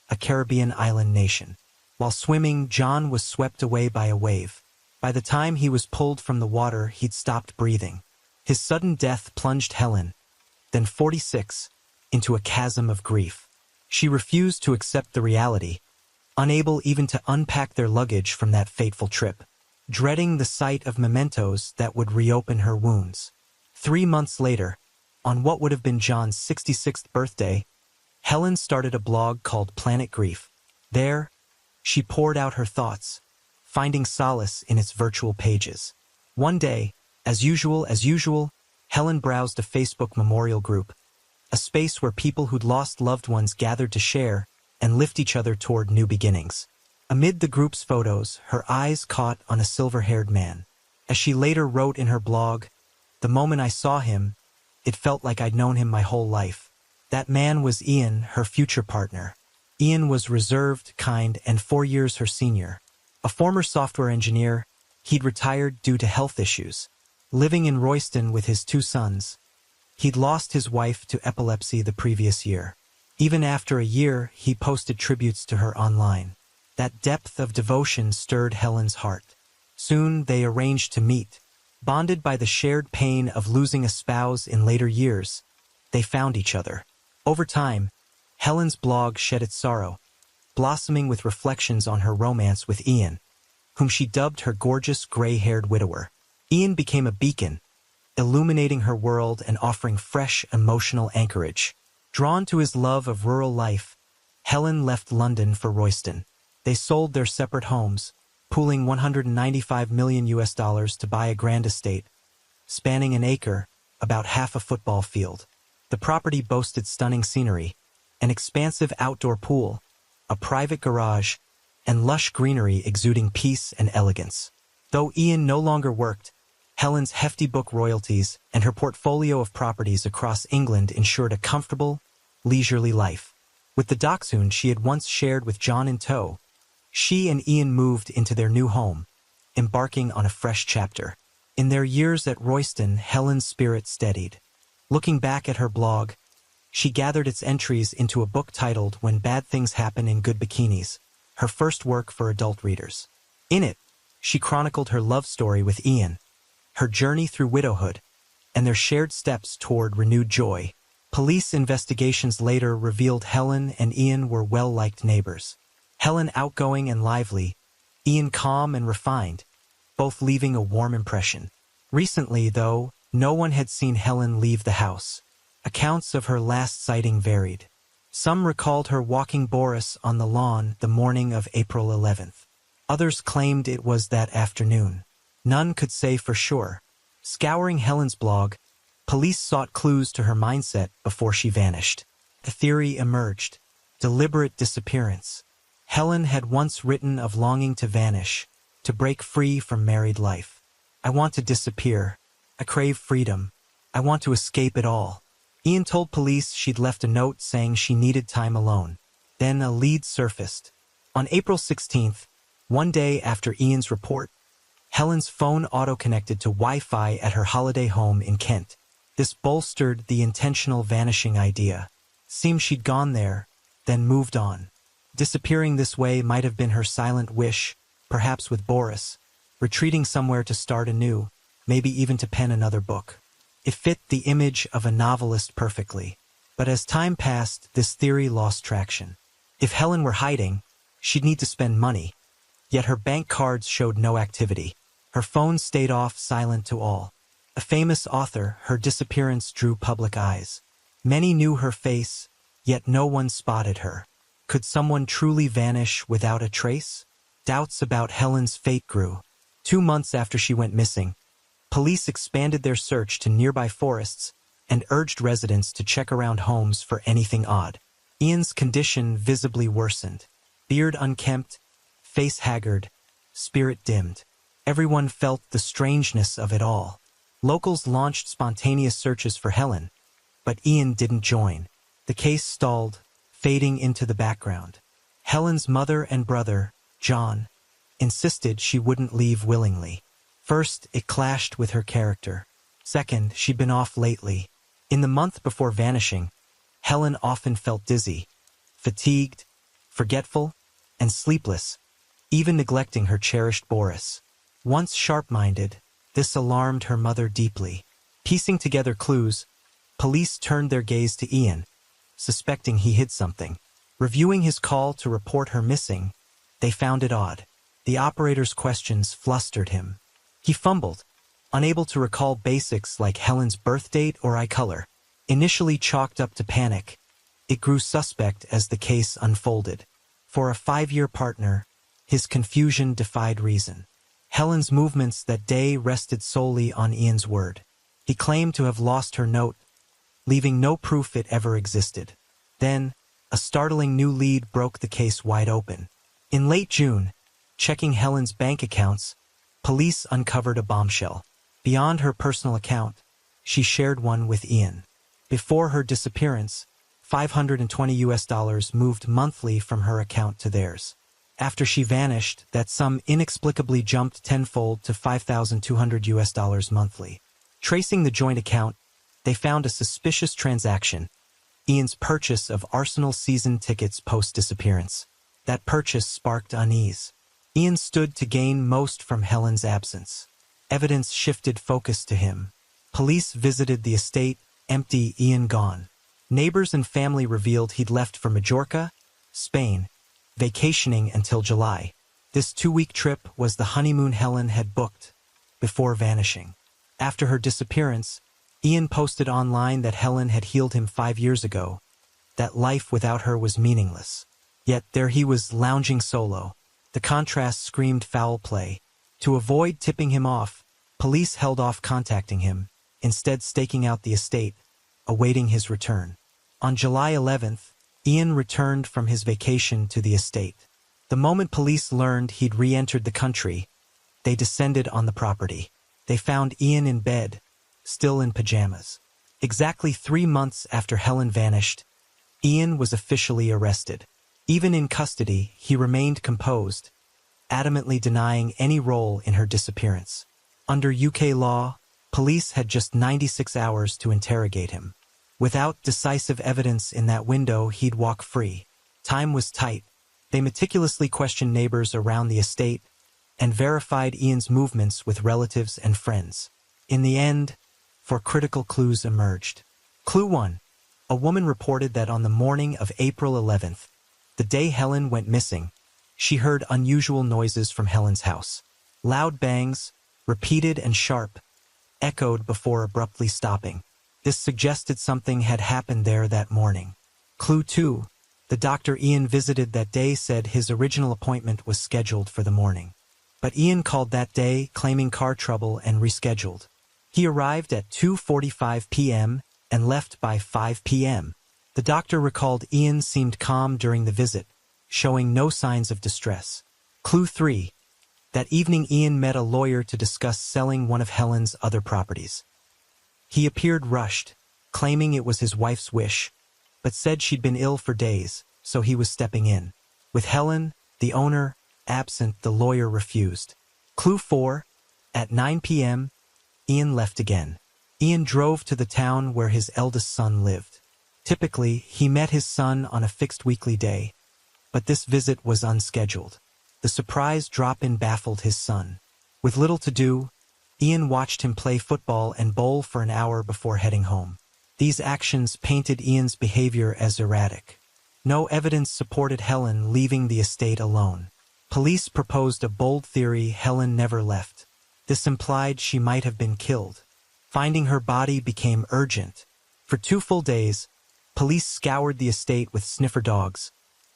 a Caribbean island nation. While swimming, John was swept away by a wave. By the time he was pulled from the water, he'd stopped breathing. His sudden death plunged Helen, then 46, into a chasm of grief. She refused to accept the reality, unable even to unpack their luggage from that fateful trip, dreading the sight of mementos that would reopen her wounds. 3 months later, on what would have been John's 66th birthday, Helen started a blog called Planet Grief. There, she poured out her thoughts, finding solace in its virtual pages. One day, as usual, Helen browsed a Facebook memorial group, a space where people who'd lost loved ones gathered to share and lift each other toward new beginnings. Amid the group's photos, her eyes caught on a silver-haired man. As she later wrote in her blog, "The moment I saw him, it felt like I'd known him my whole life. That man was Ian, her future partner. Ian was reserved, kind, and 4 years her senior. A former software engineer, he'd retired due to health issues. Living in Royston with his 2 sons. He'd lost his wife to epilepsy the previous year. Even after a year, he posted tributes to her online. That depth of devotion stirred Helen's heart. Soon they arranged to meet. Bonded by the shared pain of losing a spouse in later years, they found each other. Over time, Helen's blog shed its sorrow, blossoming with reflections on her romance with Ian, whom she dubbed her gorgeous gray-haired widower. Ian became a beacon, illuminating her world and offering fresh emotional anchorage. Drawn to his love of rural life, Helen left London for Royston. They sold their separate homes, pooling $195 million to buy a grand estate, spanning an acre, about half a football field. The property boasted stunning scenery, an expansive outdoor pool, a private garage, and lush greenery exuding peace and elegance. Though Ian no longer worked, Helen's hefty book royalties and her portfolio of properties across England ensured a comfortable, leisurely life. With the dachshund she had once shared with John in tow, she and Ian moved into their new home, embarking on a fresh chapter. In their years at Royston, Helen's spirit steadied. Looking back at her blog, she gathered its entries into a book titled When Bad Things Happen in Good Bikinis, her first work for adult readers. In it, she chronicled her love story with Ian, her journey through widowhood, and their shared steps toward renewed joy. Police investigations later revealed Helen and Ian were well-liked neighbors. Helen outgoing and lively, Ian calm and refined, both leaving a warm impression. Recently, though, no one had seen Helen leave the house. Accounts of her last sighting varied. Some recalled her walking Boris on the lawn the morning of April 11th. Others claimed it was that afternoon. None could say for sure. Scouring Helen's blog, police sought clues to her mindset before she vanished. A theory emerged: deliberate disappearance. Helen had once written of longing to vanish, to break free from married life. I want to disappear. I crave freedom. I want to escape it all. Ian told police she'd left a note saying she needed time alone. Then a lead surfaced. On April 16th, one day after Ian's report, Helen's phone auto-connected to Wi-Fi at her holiday home in Kent. This bolstered the intentional vanishing idea. Seemed she'd gone there, then moved on. Disappearing this way might have been her silent wish, perhaps with Boris, retreating somewhere to start anew, maybe even to pen another book. It fit the image of a novelist perfectly. But as time passed, this theory lost traction. If Helen were hiding, she'd need to spend money. Yet her bank cards showed no activity. Her phone stayed off, silent to all. A famous author, her disappearance drew public eyes. Many knew her face, yet no one spotted her. Could someone truly vanish without a trace? Doubts about Helen's fate grew. 2 months after she went missing, police expanded their search to nearby forests and urged residents to check around homes for anything odd. Ian's condition visibly worsened. Beard unkempt, face haggard, spirit dimmed. Everyone felt the strangeness of it all. Locals launched spontaneous searches for Helen, but Ian didn't join. The case stalled, fading into the background. Helen's mother and brother, John, insisted she wouldn't leave willingly. First, it clashed with her character. Second, she'd been off lately. In the month before vanishing, Helen often felt dizzy, fatigued, forgetful, and sleepless, even neglecting her cherished Boris. Once sharp-minded, this alarmed her mother deeply. Piecing together clues, police turned their gaze to Ian, suspecting he hid something. Reviewing his call to report her missing, they found it odd. The operator's questions flustered him. He fumbled, unable to recall basics like Helen's birth date or eye color. Initially chalked up to panic, it grew suspect as the case unfolded. For a 5-year partner, his confusion defied reason. Helen's movements that day rested solely on Ian's word. He claimed to have lost her note, leaving no proof it ever existed. Then, a startling new lead broke the case wide open. In late June, checking Helen's bank accounts, police uncovered a bombshell. Beyond her personal account, she shared one with Ian. Before her disappearance, $520 moved monthly from her account to theirs. After she vanished, that sum inexplicably jumped tenfold to $5,200 monthly. Tracing the joint account, they found a suspicious transaction: Ian's purchase of Arsenal season tickets post-disappearance. That purchase sparked unease. Ian stood to gain most from Helen's absence. Evidence shifted focus to him. Police visited the estate, empty, Ian gone. Neighbors and family revealed he'd left for Majorca, Spain, vacationing until July. This 2-week trip was the honeymoon Helen had booked before vanishing. After her disappearance, Ian posted online that Helen had healed him 5 years ago, that life without her was meaningless. Yet there he was, lounging solo. The contrast screamed foul play. To avoid tipping him off, police held off contacting him, instead staking out the estate, awaiting his return. On July 11th, Ian returned from his vacation to the estate. The moment police learned he'd re-entered the country, they descended on the property. They found Ian in bed, still in pajamas. Exactly 3 months after Helen vanished, Ian was officially arrested. Even in custody, he remained composed, adamantly denying any role in her disappearance. Under UK law, police had just 96 hours to interrogate him. Without decisive evidence in that window, he'd walk free. Time was tight. They meticulously questioned neighbors around the estate and verified Ian's movements with relatives and friends. In the end, 4 critical clues emerged. Clue 1. A woman reported that on the morning of April 11th, the day Helen went missing, she heard unusual noises from Helen's house. Loud bangs, repeated and sharp, echoed before abruptly stopping. This suggested something had happened there that morning. Clue 2. The doctor Ian visited that day said his original appointment was scheduled for the morning. But Ian called that day, claiming car trouble, and rescheduled. He arrived at 2:45 p.m. and left by 5 p.m. The doctor recalled Ian seemed calm during the visit, showing no signs of distress. Clue 3. That evening Ian met a lawyer to discuss selling one of Helen's other properties. He appeared rushed, claiming it was his wife's wish, but said she'd been ill for days, so he was stepping in. With Helen, the owner, absent, the lawyer refused. Clue 4. At 9 p.m., Ian left again. Ian drove to the town where his eldest son lived. Typically, he met his son on a fixed weekly day, but this visit was unscheduled. The surprise drop-in baffled his son. With little to do, Ian watched him play football and bowl for an hour before heading home. These actions painted Ian's behavior as erratic. No evidence supported Helen leaving the estate alone. Police proposed a bold theory: Helen never left. This implied she might have been killed. Finding her body became urgent. For 2 full days, police scoured the estate with sniffer dogs,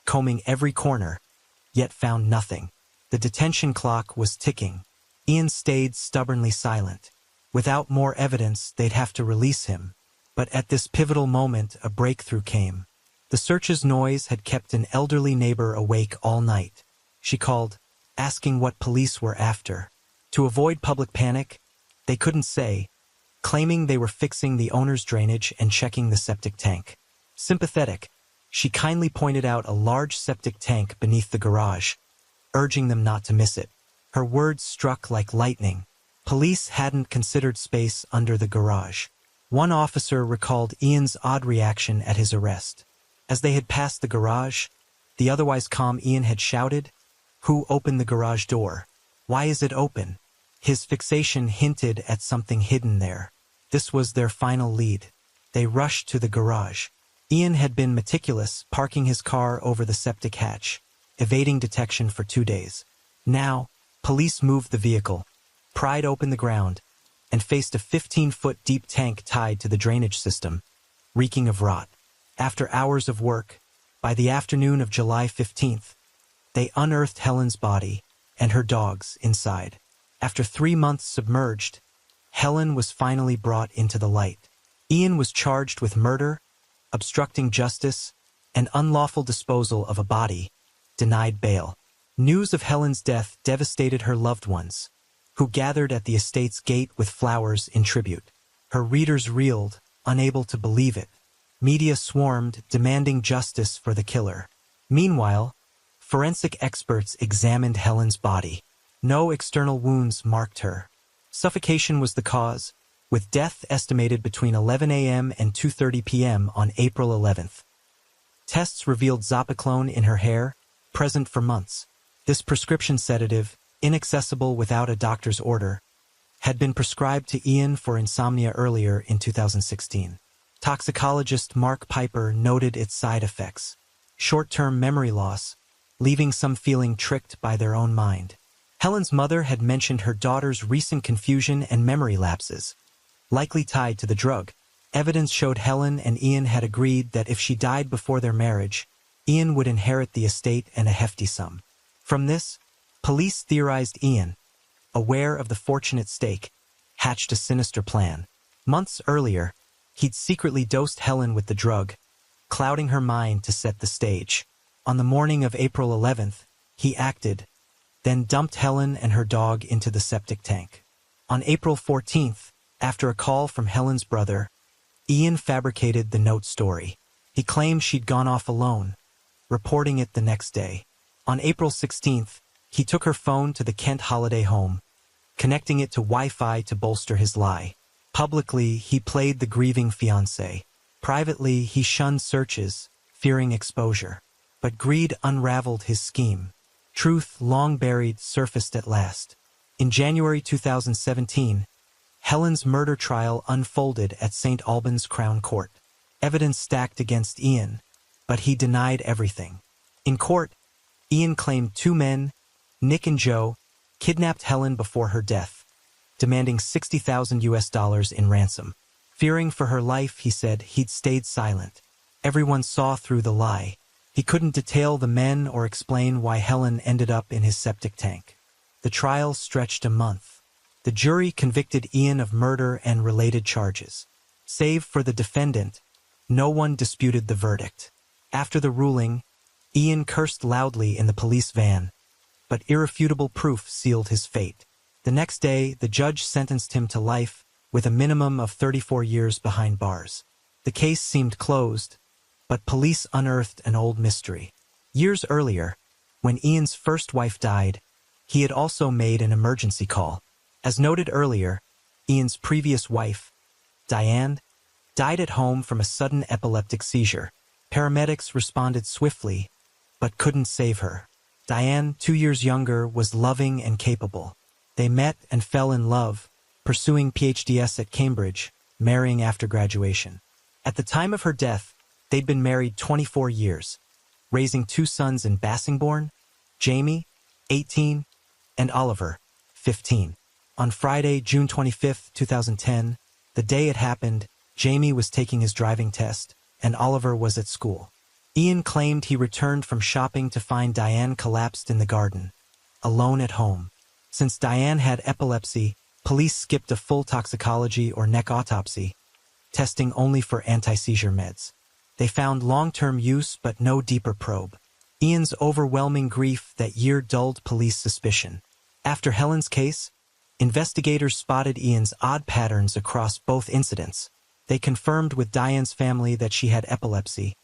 combing every corner, yet found nothing. The detention clock was ticking. Ian stayed stubbornly silent. Without more evidence, they'd have to release him. But at this pivotal moment, a breakthrough came. The search's noise had kept an elderly neighbor awake all night. She called, asking what police were after. To avoid public panic, they couldn't say, claiming they were fixing the owner's drainage and checking the septic tank. Sympathetic, she kindly pointed out a large septic tank beneath the garage, urging them not to miss it. Her words struck like lightning. Police hadn't considered space under the garage. One officer recalled Ian's odd reaction at his arrest. As they had passed the garage, the otherwise calm Ian had shouted, "Who opened the garage door? Why is it open?" His fixation hinted at something hidden there. This was their final lead. They rushed to the garage. Ian had been meticulous, parking his car over the septic hatch, evading detection for 2 days. Now, police moved the vehicle, pried open the ground, and faced a 15-foot deep tank tied to the drainage system, reeking of rot. After hours of work, by the afternoon of July 15th, they unearthed Helen's body and her dogs inside. After 3 months submerged, Helen was finally brought into the light. Ian was charged with murder, obstructing justice, and unlawful disposal of a body, denied bail. News of Helen's death devastated her loved ones, who gathered at the estate's gate with flowers in tribute. Her readers reeled, unable to believe it. Media swarmed, demanding justice for the killer. Meanwhile, forensic experts examined Helen's body. No external wounds marked her. Suffocation was the cause, with death estimated between 11 a.m. and 2:30 p.m. on April 11th. Tests revealed zopiclone in her hair, present for months. This prescription sedative, inaccessible without a doctor's order, had been prescribed to Ian for insomnia earlier in 2016. Toxicologist Mark Piper noted its side effects: short-term memory loss, leaving some feeling tricked by their own mind. Helen's mother had mentioned her daughter's recent confusion and memory lapses, likely tied to the drug. Evidence showed Helen and Ian had agreed that if she died before their marriage, Ian would inherit the estate and a hefty sum. From this, police theorized Ian, aware of the fortunate stake, hatched a sinister plan. Months earlier, he'd secretly dosed Helen with the drug, clouding her mind to set the stage. On the morning of April 11th, he acted, then dumped Helen and her dog into the septic tank. On April 14th, after a call from Helen's brother, Ian fabricated the note story. He claimed she'd gone off alone, reporting it the next day. On April 16th, he took her phone to the Kent holiday home, connecting it to Wi-Fi to bolster his lie. Publicly, he played the grieving fiancé. Privately, he shunned searches, fearing exposure. But greed unraveled his scheme. Truth, long buried, surfaced at last. In January 2017, Helen's murder trial unfolded at St. Albans Crown Court. Evidence stacked against Ian, but he denied everything. In court, Ian claimed two men, Nick and Joe, kidnapped Helen before her death, demanding $60,000 in ransom. Fearing for her life, he said he'd stayed silent. Everyone saw through the lie. He couldn't detail the men or explain why Helen ended up in his septic tank. The trial stretched a month. The jury convicted Ian of murder and related charges. Save for the defendant, no one disputed the verdict. After the ruling, Ian cursed loudly in the police van, but irrefutable proof sealed his fate. The next day, the judge sentenced him to life, with a minimum of 34 years behind bars. The case seemed closed, but police unearthed an old mystery. Years earlier, when Ian's first wife died, he had also made an emergency call. As noted earlier, Ian's previous wife, Diane, died at home from a sudden epileptic seizure. Paramedics responded swiftly, but couldn't save her. Diane, 2 years younger, was loving and capable. They met and fell in love, pursuing PhDs at Cambridge, marrying after graduation. At the time of her death, they'd been married 24 years, raising 2 sons in Bassingbourn, Jamie, 18, and Oliver, 15. On Friday, June 25, 2010, the day it happened, Jamie was taking his driving test, and Oliver was at school. Ian claimed he returned from shopping to find Diane collapsed in the garden, alone at home. Since Diane had epilepsy, police skipped a full toxicology or neck autopsy, testing only for anti-seizure meds. They found long-term use but no deeper probe. Ian's overwhelming grief that year dulled police suspicion. After Helen's case, investigators spotted Ian's odd patterns across both incidents. They confirmed with Diane's family that she had epilepsy,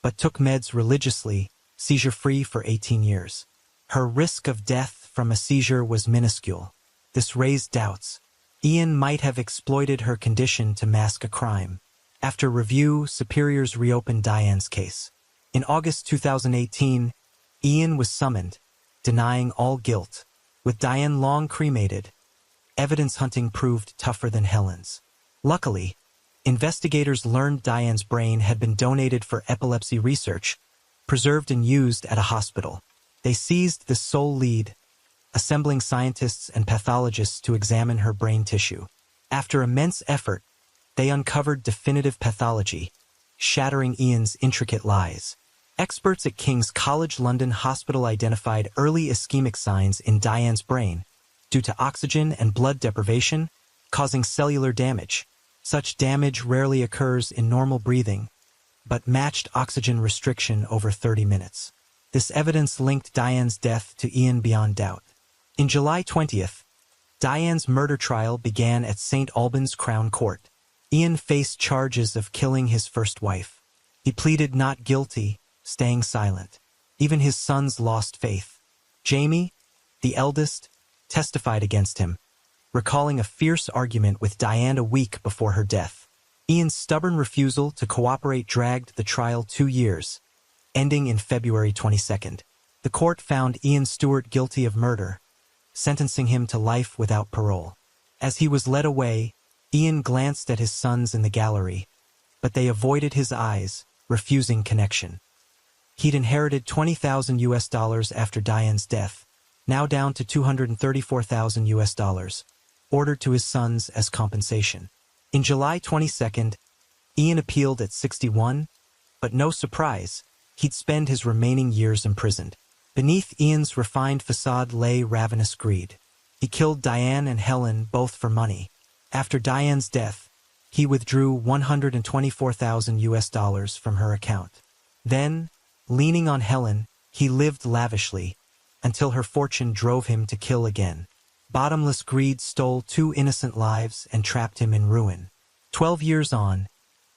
but took meds religiously, seizure-free for 18 years. Her risk of death from a seizure was minuscule. This raised doubts. Ian might have exploited her condition to mask a crime. After review, superiors reopened Diane's case. In August 2018, Ian was summoned, denying all guilt. With Diane long cremated, evidence hunting proved tougher than Helen's. Luckily, investigators learned Diane's brain had been donated for epilepsy research, preserved and used at a hospital. They seized the sole lead, assembling scientists and pathologists to examine her brain tissue. After immense effort, they uncovered definitive pathology, shattering Ian's intricate lies. Experts at King's College London Hospital identified early ischemic signs in Diane's brain due to oxygen and blood deprivation, causing cellular damage. Such damage rarely occurs in normal breathing, but matched oxygen restriction over 30 minutes. This evidence linked Diane's death to Ian beyond doubt. In July 20th, Diane's murder trial began at St. Albans Crown Court. Ian faced charges of killing his first wife. He pleaded not guilty, staying silent. Even his sons lost faith. Jamie, the eldest, testified against him, recalling a fierce argument with Diane a week before her death. Ian's stubborn refusal to cooperate dragged the trial 2 years, ending in February 22nd. The court found Ian Stewart guilty of murder, sentencing him to life without parole. As he was led away, Ian glanced at his sons in the gallery, but they avoided his eyes, refusing connection. He'd inherited $20,000 after Diane's death, now down to $234,000, ordered to his sons as compensation. In July 22nd, Ian appealed at 61, but no surprise, he'd spend his remaining years imprisoned. Beneath Ian's refined facade lay ravenous greed. He killed Diane and Helen both for money. After Diane's death, he withdrew $124,000 from her account. Then, leaning on Helen, he lived lavishly until her fortune drove him to kill again. Bottomless greed stole 2 innocent lives and trapped him in ruin. 12 years on,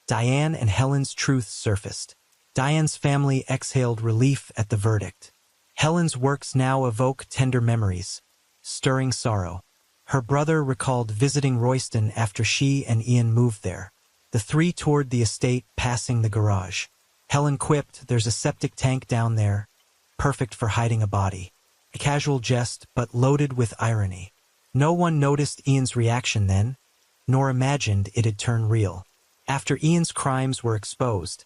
Diane and Helen's truth surfaced. Diane's family exhaled relief at the verdict. Helen's works now evoke tender memories, stirring sorrow. Her brother recalled visiting Royston after she and Ian moved there. The three toured the estate, passing the garage. Helen quipped, "There's a septic tank down there, perfect for hiding a body." A casual jest, but loaded with irony. No one noticed Ian's reaction then, nor imagined it'd turn real. After Ian's crimes were exposed,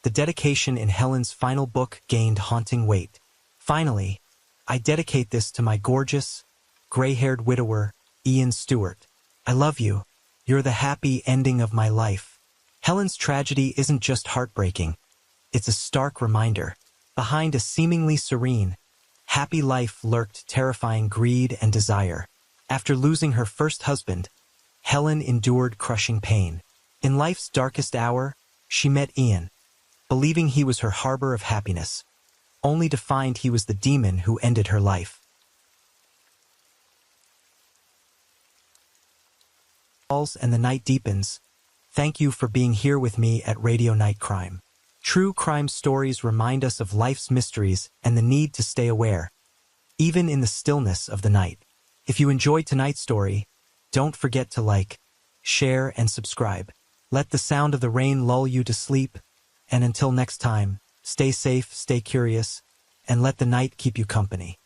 the dedication in Helen's final book gained haunting weight. Finally, I dedicate this to my gorgeous, gray-haired widower, Ian Stewart. I love you. You're the happy ending of my life. Helen's tragedy isn't just heartbreaking. It's a stark reminder. Behind a seemingly serene, happy life lurked terrifying greed and desire. After losing her first husband, Helen endured crushing pain. In life's darkest hour, she met Ian, believing he was her harbor of happiness, only to find he was the demon who ended her life. And the night deepens. Thank you for being here with me at Radio Night Crime. True crime stories remind us of life's mysteries and the need to stay aware, even in the stillness of the night. If you enjoyed tonight's story, don't forget to like, share, and subscribe. Let the sound of the rain lull you to sleep, and until next time, stay safe, stay curious, and let the night keep you company.